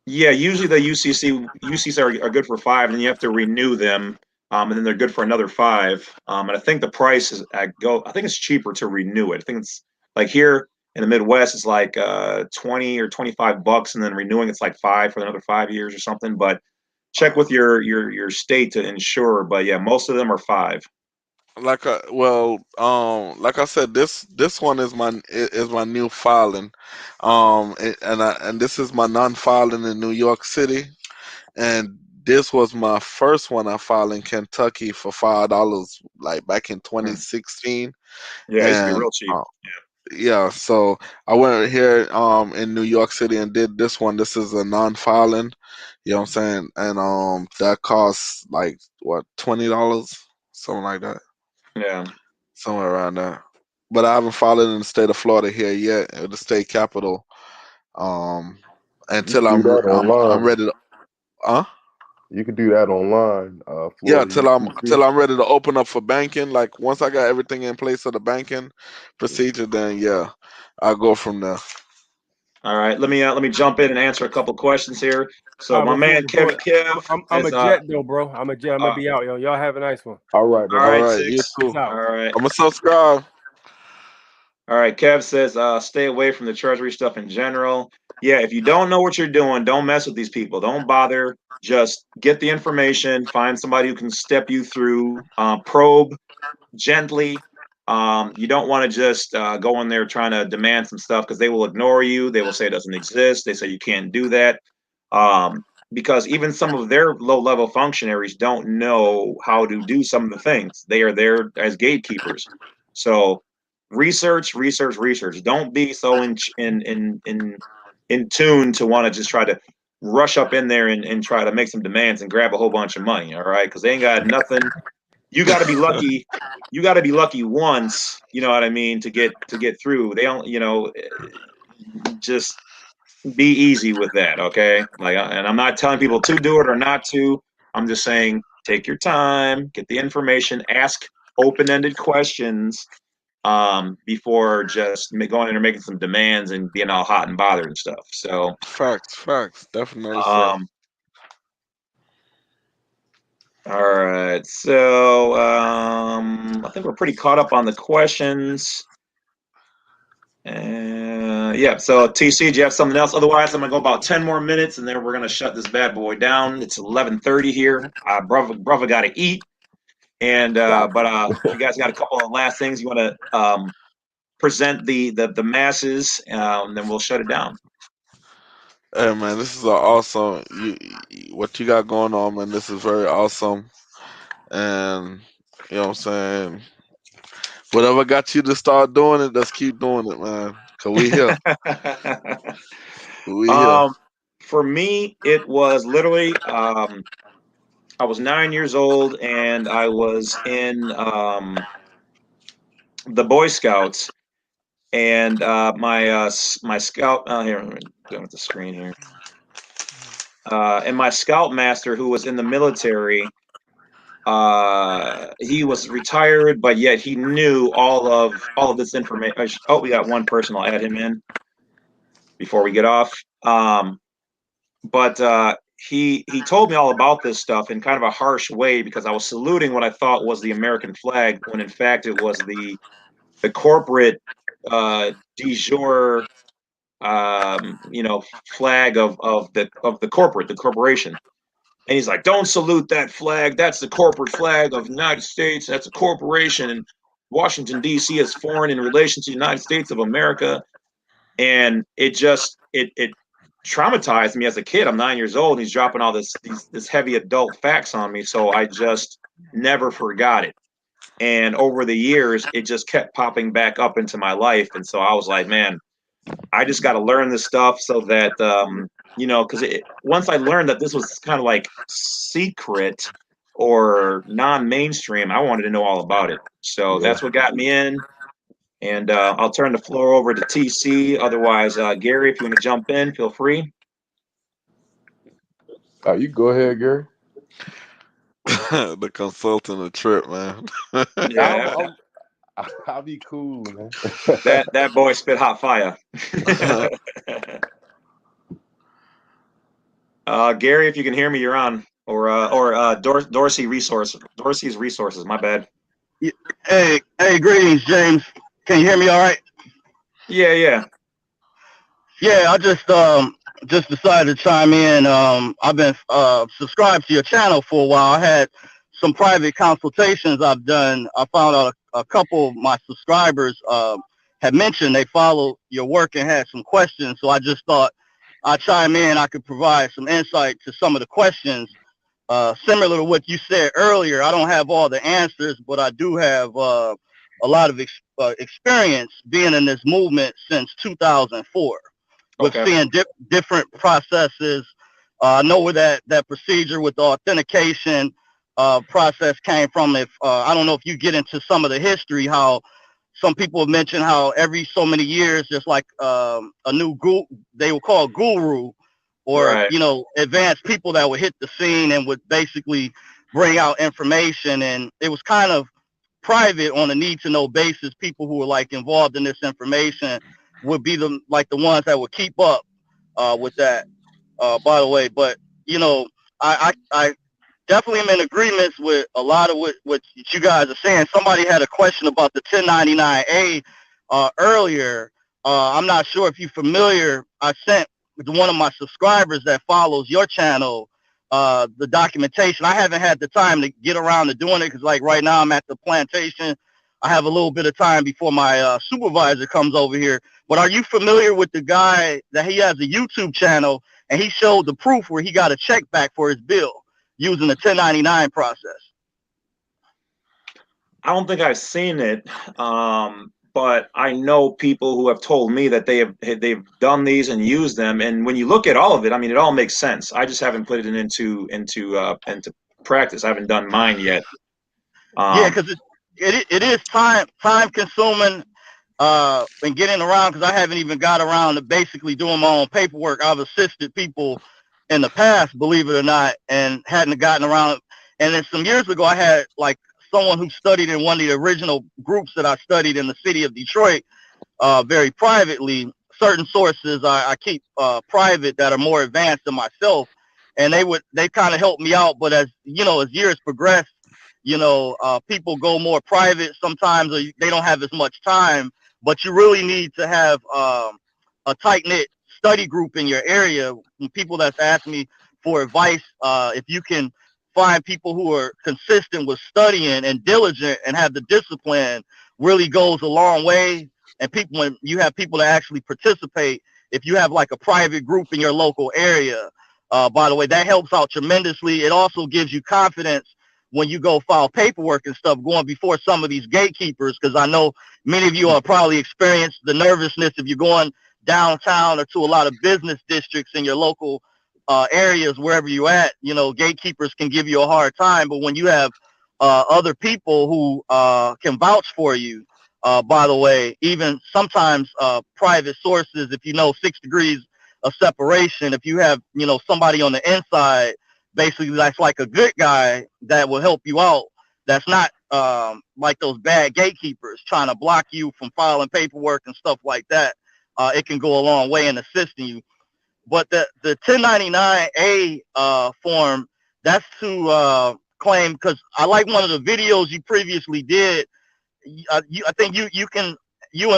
yeah. Usually the UCC are good for 5, and then you have to renew them, and then they're good for another 5. And I think the price is I think it's cheaper to renew it. I think it's like here in the Midwest, it's like 20 or $25, and then renewing it's like 5 for another 5 years or something. But check with your state to ensure. But yeah, most of them are 5. Like I said, this one is my new filing, and this is my non-filing in New York City, and this was my first one I filed in Kentucky for $5, like back in Hmm. 2016, Yeah, it used to be and real cheap. yeah, so I went here in New York City and did this one. This is a non-filing, you know what I'm saying, and that costs like what, $20, something like that. Yeah. Somewhere around there. But I haven't filed it in the state of Florida here yet, the state capital. Um, You can until do that I'm online. ready to. Huh? You can do that online, Yeah, Florida UTC. till I'm ready to open up for banking. Like once I got everything in place for the banking procedure, then yeah, I'll go from there. All right, let me jump in and answer a couple questions here. So my man Kev I'm a is jet though, bro. I'm a jet. I'm gonna uh be out, yo. Y'all have a nice one. All right, all man. All right, right, you six. too. Peace out. All right. I'm gonna subscribe. All right, Kev says stay away from the treasury stuff in general. Yeah, if you don't know what you're doing, don't mess with these people. Don't bother. Just get the information, find somebody who can step you through, probe gently. You don't want to just go in there trying to demand some stuff because they will ignore you. They will say it doesn't exist. They say you can't do that. Because even some of their low level functionaries don't know how to do some of the things. They are there as gatekeepers. So research, research, research. Don't be so in tune to want to just try to rush up in there and try to make some demands and grab a whole bunch of money. All right, because they ain't got nothing. You got to be lucky. You got to be lucky once. You know what I mean to get through. They don't. Just be easy with that, okay? Like, and I'm not telling people to do it or not to. I'm just saying take your time, get the information, ask open-ended questions before just going in and making some demands and being all hot and bothered and stuff. So, Facts, definitely so. All right. So, I think we're pretty caught up on the questions. Yeah, so TC, do you have something else? Otherwise, I'm gonna go about 10 more minutes, and then we're gonna shut this bad boy down. It's 11:30 here. Brother got to eat, and if you guys got a couple of last things you want to present the masses, then we'll shut it down. Hey man, this is awesome. What you got going on, man? This is very awesome, and you know what I'm saying. Whatever got you to start doing it, let's keep doing it, man. Cause we here. We here. For me, it was literally I was 9 years old, and I was in the Boy Scouts, and my scout here, I'm doing with the screen here. And my scoutmaster, who was in the military, he was retired, but yet he knew all of this information. Oh, we got one person. I'll add him in before we get off. But he told me all about this stuff in kind of a harsh way because I was saluting what I thought was the American flag when in fact it was the corporate de jure flag of the corporation. And he's like, don't salute that flag. That's the corporate flag of the United States. That's a corporation. And Washington, D.C. is foreign in relation to the United States of America. And it traumatized me as a kid. I'm 9 years old, and he's dropping all this heavy adult facts on me. So I just never forgot it. And over the years, it just kept popping back up into my life. And so I was like, man, I just got to learn this stuff so that, because once I learned that this was kind of like secret or non-mainstream, I wanted to know all about it. So that's what got me in. And I'll turn the floor over to TC. Otherwise, Gary, if you want to jump in, feel free. You go ahead, Gary. The consultant a trip, man. Yeah, I'll be cool, man. that boy spit hot fire. Gary, if you can hear me, you're on. Or Dorsey's resources. My bad. Hey, greetings, James. Can you hear me all right? Yeah. Yeah, I just decided to chime in. I've been subscribed to your channel for a while. I had some private consultations I've done. I found out a couple of my subscribers had mentioned they followed your work and had some questions. So I just thought I'd chime in. I could provide some insight to some of the questions. Similar to what you said earlier, I don't have all the answers, but I do have a lot of experience being in this movement since 2004 with seeing different processes. I know where that procedure with the authentication process came from. If I don't know if you get into some of the history, how some people have mentioned how every so many years, just like a new they will call guru, or, Right. you know, advanced people that would hit the scene and would basically bring out information. And it was kind of private on a need to know basis. People who were like involved in this information would be the ones that would keep up with that, by the way. But, you know, I definitely am in agreement with a lot of what you guys are saying. Somebody had a question about the 1099A earlier. I'm not sure if you're familiar. I sent one of my subscribers that follows your channel the documentation. I haven't had the time to get around to doing it because, like, right now I'm at the plantation. I have a little bit of time before my supervisor comes over here. But are you familiar with the guy that he has a YouTube channel and he showed the proof where he got a check back for his bill using the 1099 process? I don't think I've seen it, but I know people who have told me that they've done these and used them. And when you look at all of it, I mean, it all makes sense. I just haven't put it into practice. I haven't done mine yet. Yeah, because it is time consuming and getting around, because I haven't even got around to basically doing my own paperwork. I've assisted people in the past, believe it or not, and hadn't gotten around. And then some years ago, I had like someone who studied in one of the original groups that I studied in the city of Detroit, very privately. Certain sources I keep private that are more advanced than myself, and they kind of helped me out. But as you know, as years progress, you know, people go more private sometimes, or they don't have as much time. But you really need to have a tight-knit study group in your area. People that's asked me for advice, if you can find people who are consistent with studying and diligent and have the discipline, really goes a long way. And people, when you have people that actually participate, if you have like a private group in your local area, by the way, that helps out tremendously. It also gives you confidence when you go file paperwork and stuff going before some of these gatekeepers, because I know many of you are probably experienced the nervousness if you're going downtown or to a lot of business districts in your local areas, wherever you're at. You know, gatekeepers can give you a hard time, but when you have other people who can vouch for you, by the way, even sometimes private sources, if you know 6 degrees of separation, if you have, you know, somebody on the inside, basically that's like a good guy that will help you out, that's not like those bad gatekeepers trying to block you from filing paperwork and stuff like that, it can go a long way in assisting you. But the 1099A form, that's to claim, because I like one of the videos you previously did. I think you and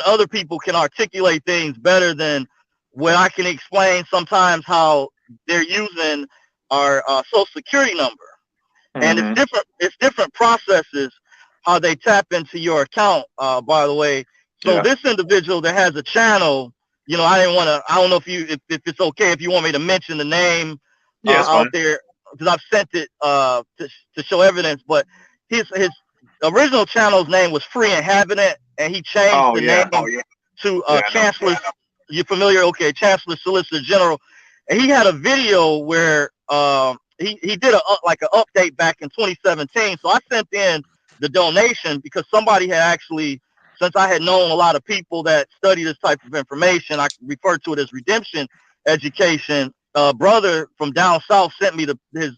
other people can articulate things better than what I can explain sometimes, how they're using our social security number. And it's different processes how they tap into your account, by the way. So this individual that has a channel, you know, I don't know if it's okay if you want me to mention the name out there, because I've sent it to show evidence, but his original channel's name was Free Inhabitant, and he changed the name to Chancellor. You familiar? Okay, Chancellor Solicitor General. And he had a video where he did like an update back in 2017. So I sent in the donation because somebody had actually, since I had known a lot of people that study this type of information, I refer to it as redemption education. Brother from down south sent me his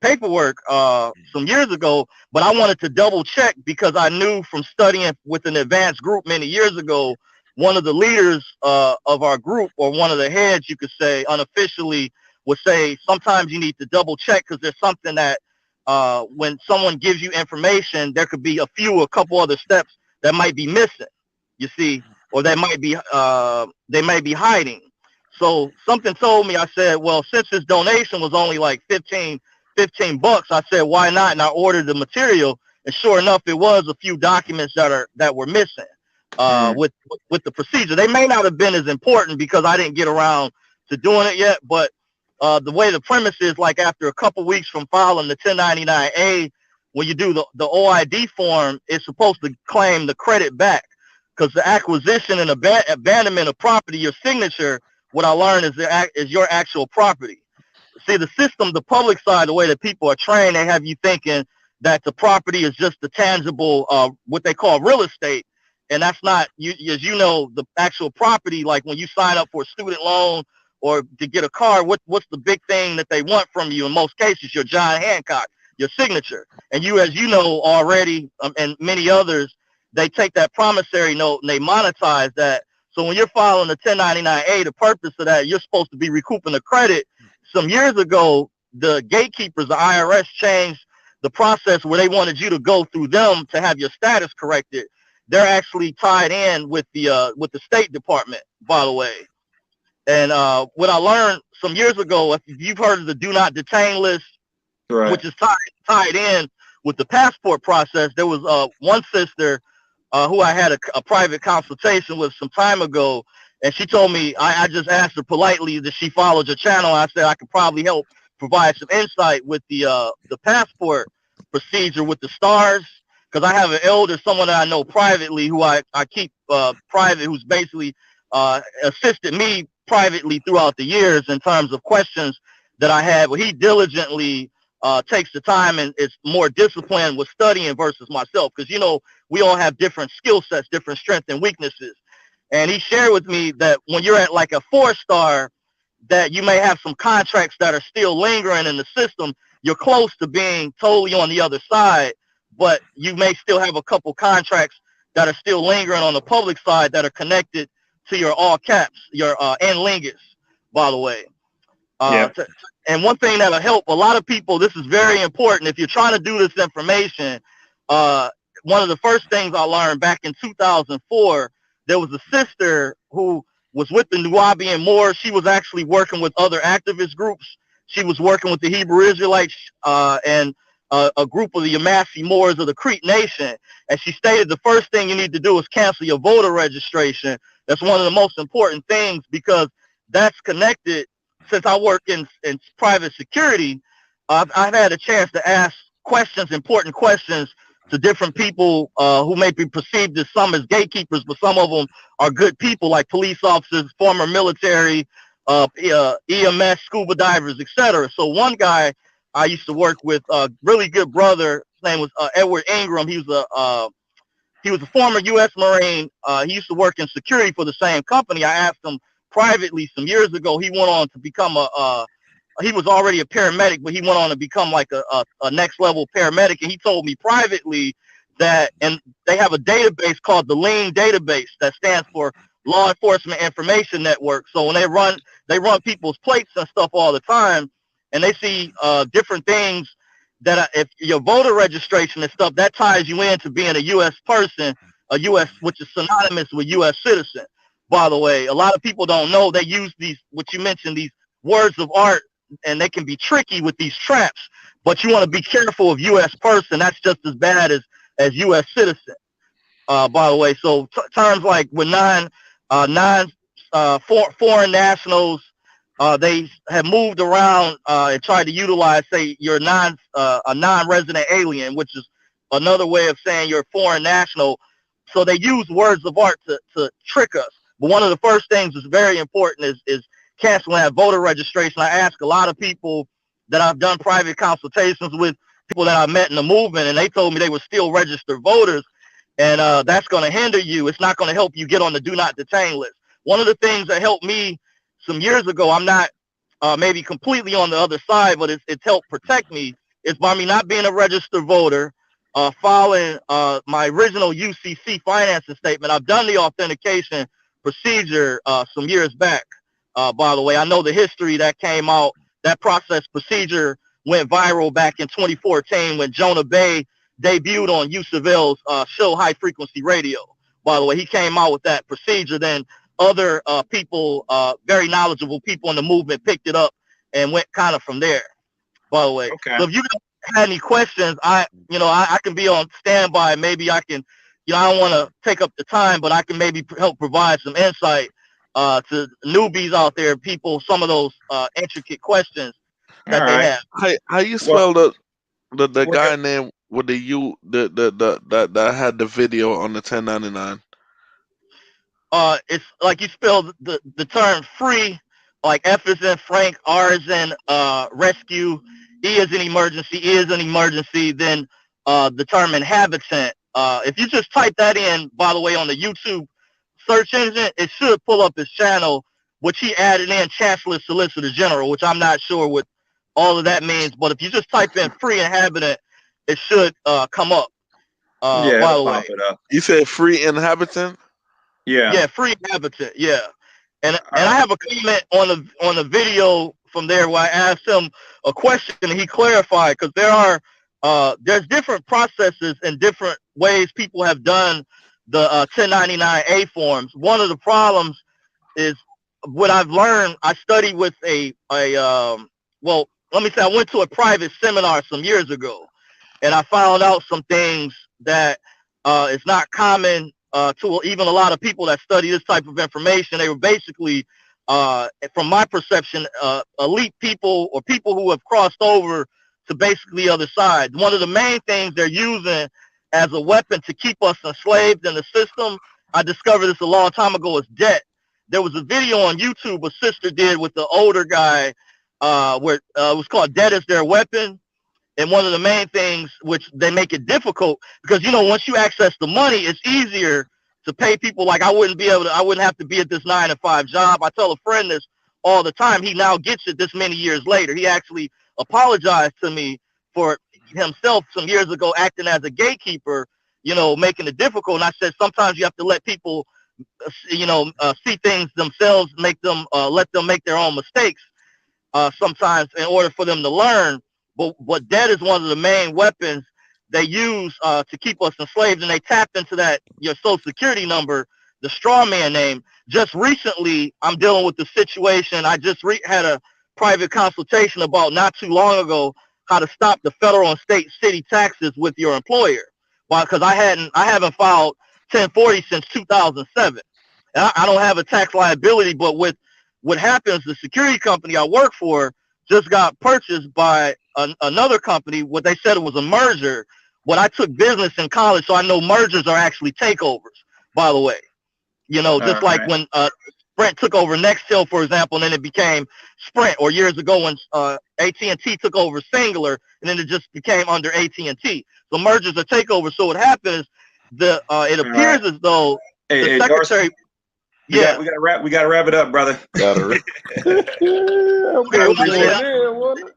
paperwork some years ago, but I wanted to double check because I knew from studying with an advanced group many years ago, one of the leaders of our group, or one of the heads, you could say, unofficially, would say sometimes you need to double check because there's something that when someone gives you information, there could be a couple other steps that might be missing, you see, or they might be hiding. So something told me, I said, well, since this donation was only like $15, I said, why not? And I ordered the material, and sure enough, it was a few documents that were missing with the procedure. They may not have been as important because I didn't get around to doing it yet, but the way the premise is, like after a couple weeks from filing the 1099A, when you do the OID form, it's supposed to claim the credit back, because the acquisition and abandonment of property, your signature, what I learned is your actual property. See, the system, the public side, the way that people are trained, they have you thinking that the property is just the tangible, what they call real estate. And that's not, as you know, the actual property. Like when you sign up for a student loan or to get a car, what's the big thing that they want from you? In most cases, your John Hancock, your signature. And you, as you know already, and many others, they take that promissory note and they monetize that. So when you're filing a 1099-A, the purpose of that, you're supposed to be recouping the credit. Some years ago, the gatekeepers, the IRS, changed the process where they wanted you to go through them to have your status corrected. They're actually tied in with the State Department, by the way. And what I learned some years ago, if you've heard of the do not detain list, Right. which is tied in with the passport process. There was one sister who I had a private consultation with some time ago, and she told me, I just asked her politely that she followed your channel. I said I could probably help provide some insight with the passport procedure with the stars, because I have an elder, someone that I know privately, who I keep private, who's basically assisted me privately throughout the years in terms of questions that I had. Well, he diligently takes the time and is more disciplined with studying versus myself, because, you know, we all have different skill sets, different strengths and weaknesses. And he shared with me that when you're at like a 4-star, that you may have some contracts that are still lingering in the system. You're close to being totally on the other side, but you may still have a couple contracts that are still lingering on the public side that are connected to your all caps, your N lingus, by the way. And one thing that'll help a lot of people, this is very important, if you're trying to do this information, one of the first things I learned back in 2004, there was a sister who was with the Nubian Moors. She was actually working with other activist groups. She was working with the Hebrew Israelites and a group of the Yamasi Moors of the Crete Nation. And she stated the first thing you need to do is cancel your voter registration. That's one of the most important things, because that's connected. Since I work in private security, I've had a chance to ask questions, important questions, to different people who may be perceived as some as gatekeepers, but some of them are good people, like police officers, former military, EMS, scuba divers, etc. So one guy I used to work with, a really good brother, his name was Edward Ingram. He was a former U.S. Marine. He used to work in security for the same company. I asked him privately some years ago. He went on to become he was already a paramedic, but he went on to become like a next level paramedic. And he told me privately that, and they have a database called the Lean database that stands for Law Enforcement Information Network. So when they run people's plates and stuff all the time, and they see different things that if your voter registration and stuff, that ties you into being a U.S. person, a U.S., which is synonymous with U.S. citizen. By the way, a lot of people don't know they use these, what you mentioned, these words of art, and they can be tricky with these traps. But you want to be careful of U.S. person. That's just as bad as U.S. citizen. By the way, so terms like with foreign nationals, they have moved around and tried to utilize, say, you're a non-resident alien, which is another way of saying you're a foreign national. So they use words of art to trick us. But one of the first things that's very important is canceling that voter registration. I ask a lot of people that I've done private consultations with, people that I met in the movement, and they told me they were still registered voters, and that's going to hinder you. It's not going to help you get on the do not detain list. One of the things that helped me some years ago, I'm not maybe completely on the other side, but it's helped protect me, is by me not being a registered voter, following my original UCC financing statement. I've done the authentication procedure some years back. By the way, I know the history that came out. That process procedure went viral back in 2014 when Jonah Bay debuted on Yusuf's show High Frequency Radio. By the way, he came out with that procedure. Then other people, very knowledgeable people in the movement, picked it up and went kind of from there. By the way, Okay. So if you have any questions, I can be on standby. Maybe I can, I don't want to take up the time, but I can maybe help provide some insight to newbies out there, people, some of those intricate questions that they have. How you spell the guy name with the U that had the video on the 1099? It's like you spell the term free, like F is in Frank, R is in rescue, E is in emergency, E is in emergency, then the term inhabitant. If you just type that in, by the way, on the YouTube search engine, it should pull up his channel. which he added in Chancellor Solicitor General, which I'm not sure what all of that means. But if you just type in free inhabitant, it should come up. Yeah, By the it'll way, pop it up. You said free inhabitant? Yeah. free inhabitant. Yeah, and All I right. have a comment on the video from there where I asked him a question and he clarified, because there's different processes and different ways people have done the 1099A forms. One of the problems is what I've learned. I studied with well, let me say, I went to a private seminar some years ago, and I found out some things that is not common to even a lot of people that study this type of information. They were basically, from my perception, elite people or people who have crossed over to basically the other side. One of the main things they're using as a weapon to keep us enslaved in the system, I discovered this a long time ago, is debt. There was a video on YouTube a sister did with the older guy where it was called "Debt is Their Weapon." And one of the main things which they make it difficult, because, once you access the money, it's easier to pay people. Like I wouldn't have to be at this 9-to-5 job. I tell a friend this all the time. He now gets it this many years later. He actually apologized to me for himself some years ago acting as a gatekeeper, making it difficult. And I said, sometimes you have to let people, see things themselves, let them make their own mistakes sometimes in order for them to learn. But debt is one of the main weapons they use to keep us enslaved, and they tapped into that, your social security number, the straw man name. Just recently, I'm dealing with the situation. I just had a private consultation about not too long ago how to stop the federal and state city taxes with your employer. Why? Because I haven't filed 1040 since 2007. And I don't have a tax liability, but with what happens, the security company I work for just got purchased by another company. What they said, it was a merger. But I took business in college, so I know mergers are actually takeovers, by the way. Just like when Sprint took over Nextel, for example, and then it became Sprint, or years ago when AT&T took over Singular, and then it just became under AT&T. So mergers are takeovers. So what happens, it appears as though the secretary... We gotta wrap it up, brother. Gotta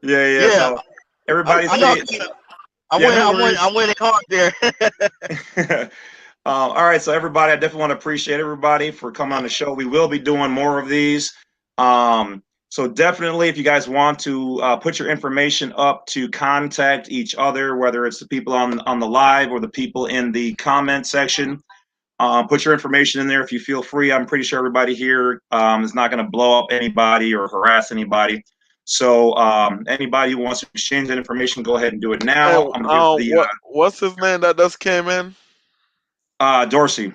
Yeah. So everybody, I went in hard there. all right, so everybody, I definitely want to appreciate everybody for coming on the show. We will be doing more of these. So definitely, if you guys want to put your information up to contact each other, whether it's the people on the live or the people in the comment section. Put your information in there if you feel free. I'm pretty sure everybody here is not going to blow up anybody or harass anybody. So anybody who wants to exchange that information, go ahead and do it now. What's his name that just came in? Dorsey.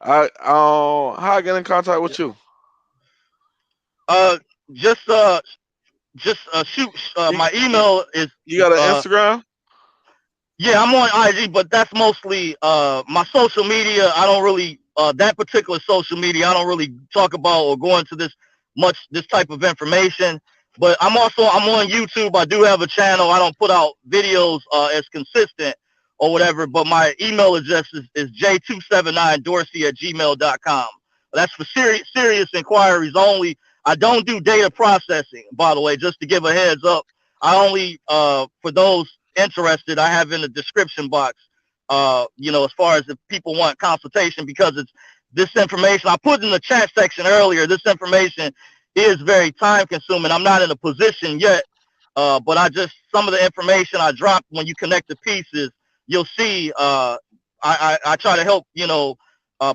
How I get in contact with you? Just shoot. My email is. You got an Instagram? Yeah, I'm on IG, but that's mostly my social media. I don't really that particular social media. I don't really talk about or go into this type of information. But I'm on YouTube. I do have a channel. I don't put out videos as consistent or whatever. But my email address is j279dorsey@gmail.com. That's for serious inquiries only. I don't do data processing, by the way, just to give a heads up. I only for those interested, I have in the description box, as far as if people want consultation, because it's this information I put in the chat section earlier. This information is very time consuming. I'm not in a position yet, but some of the information I dropped, when you connect the pieces, you'll see. I try to help,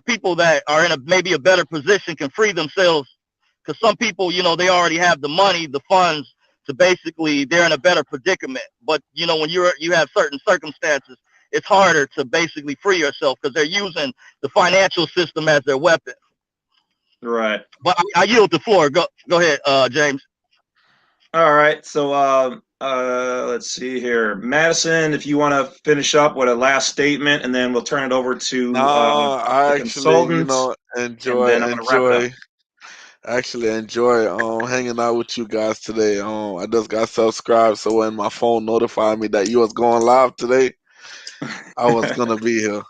people that are in maybe a better position can free themselves, because some people, they already have the money, the funds, to basically, they're in a better predicament. But when you have certain circumstances, it's harder to basically free yourself, because they're using the financial system as their weapon. Right. But I yield the floor. Go ahead, James. All right. So let's see here, Madison, if you want to finish up with a last statement, and then we'll turn it over to I actually, enjoy hanging out with you guys today. I just got subscribed, so when my phone notified me that you was going live today, I was gonna be here.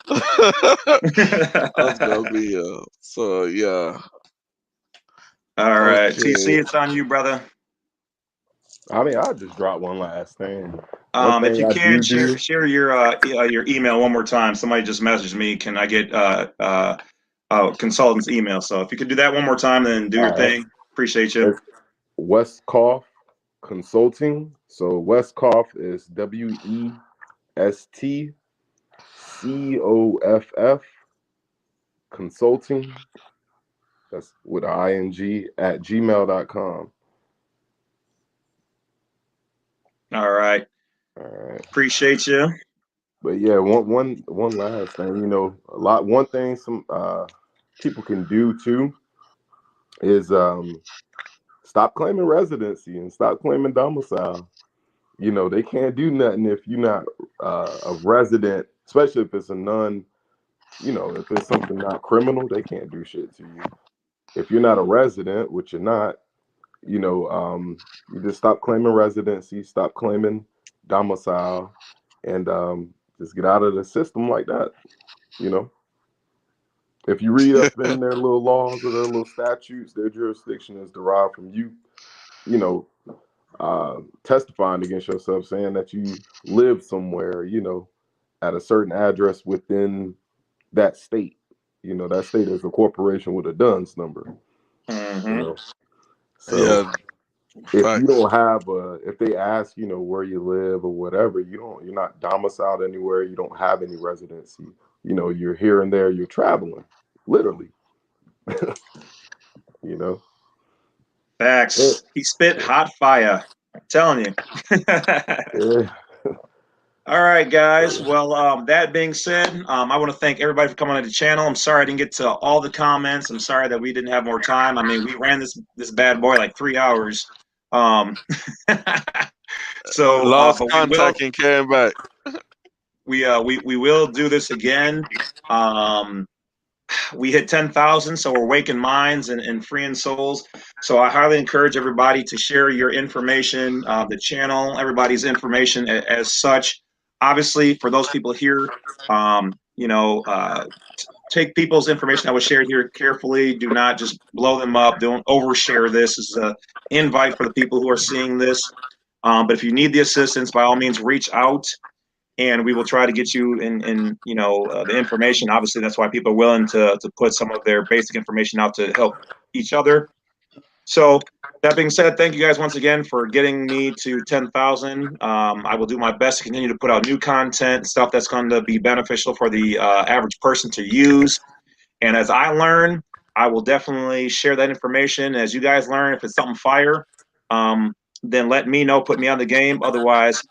So yeah. All right, Okay. TC, it's on you, brother. I mean, I'll just drop one last thing. One If thing you I can do. share your email one more time. Somebody just messaged me. Can I get consultant's email? So if you could do that one more time, then do your All right. thing. Appreciate you. It's Westcoff Consulting. So Westcoff is WESTCOFF Consulting. That's with an ING at gmail.com. All right. All right. Appreciate you. But yeah, one last thing, one thing some people can do too is stop claiming residency and stop claiming domicile. They can't do nothing if you're not a resident, especially if it's a if it's something not criminal, they can't do shit to you. If you're not a resident, which you're not, you just stop claiming residency, stop claiming domicile, and just get out of the system like that. If you read up in their little laws or their little statutes, their jurisdiction is derived from you, testifying against yourself, saying that you live somewhere, at a certain address within that state. That state is a corporation with a DUNS number. Mm-hmm. So Yeah, if you facts. don't have if they ask, where you live or whatever, you're not domiciled anywhere, you don't have any residency, you're here and there, you're traveling, literally. Facts. He spit hot fire. I'm telling you. Yeah. All right, guys. Well, that being said, I want to thank everybody for coming on the channel. I'm sorry I didn't get to all the comments. I'm sorry that we didn't have more time. I mean, we ran this bad boy like 3 hours. So, Lost but contact and came back. we will do this again. We hit 10,000, so we're waking minds and freeing souls. So I highly encourage everybody to share your information, the channel, everybody's information as such. Obviously, for those people here, take people's information that was shared here carefully. Do not just blow them up. Don't overshare this. This is an invite for the people who are seeing this. But if you need the assistance, by all means, reach out. And we will try to get you in the information. Obviously, that's why people are willing to put some of their basic information out to help each other. So that being said, thank you guys once again for getting me to 10,000. I will do my best to continue to put out new content, stuff that's going to be beneficial for the average person to use. And as I learn, I will definitely share that information. As you guys learn, if it's something fire, then let me know, put me on the game. Otherwise,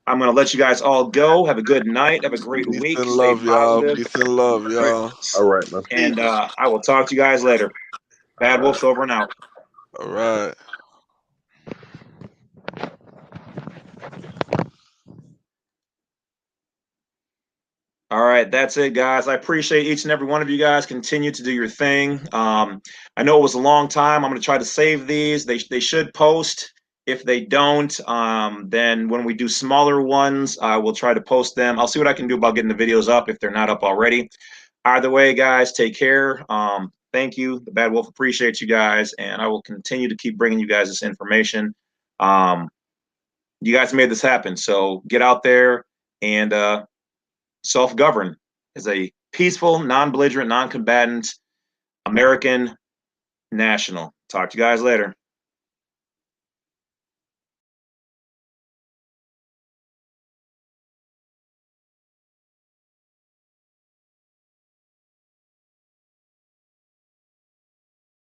I'm going to let you guys all go. Have a good night. Have a great Peace week. and Stay love, y'all. positive. Peace and love, y'all. All right, man. And I will talk to you guys later. Bad Wolf's over and out. All right. All right, that's it, guys. I appreciate each and every one of you guys. Continue to do your thing. I know it was a long time. I'm going to try to save these. They should post. If they don't, then when we do smaller ones, I will try to post them. I'll see what I can do about getting the videos up if they're not up already. Either way, guys, take care. Thank you. The Bad Wolf appreciates you guys, and I will continue to keep bringing you guys this information. You guys made this happen, so get out there and self-govern as a peaceful, non-belligerent, non-combatant American national. Talk to you guys later.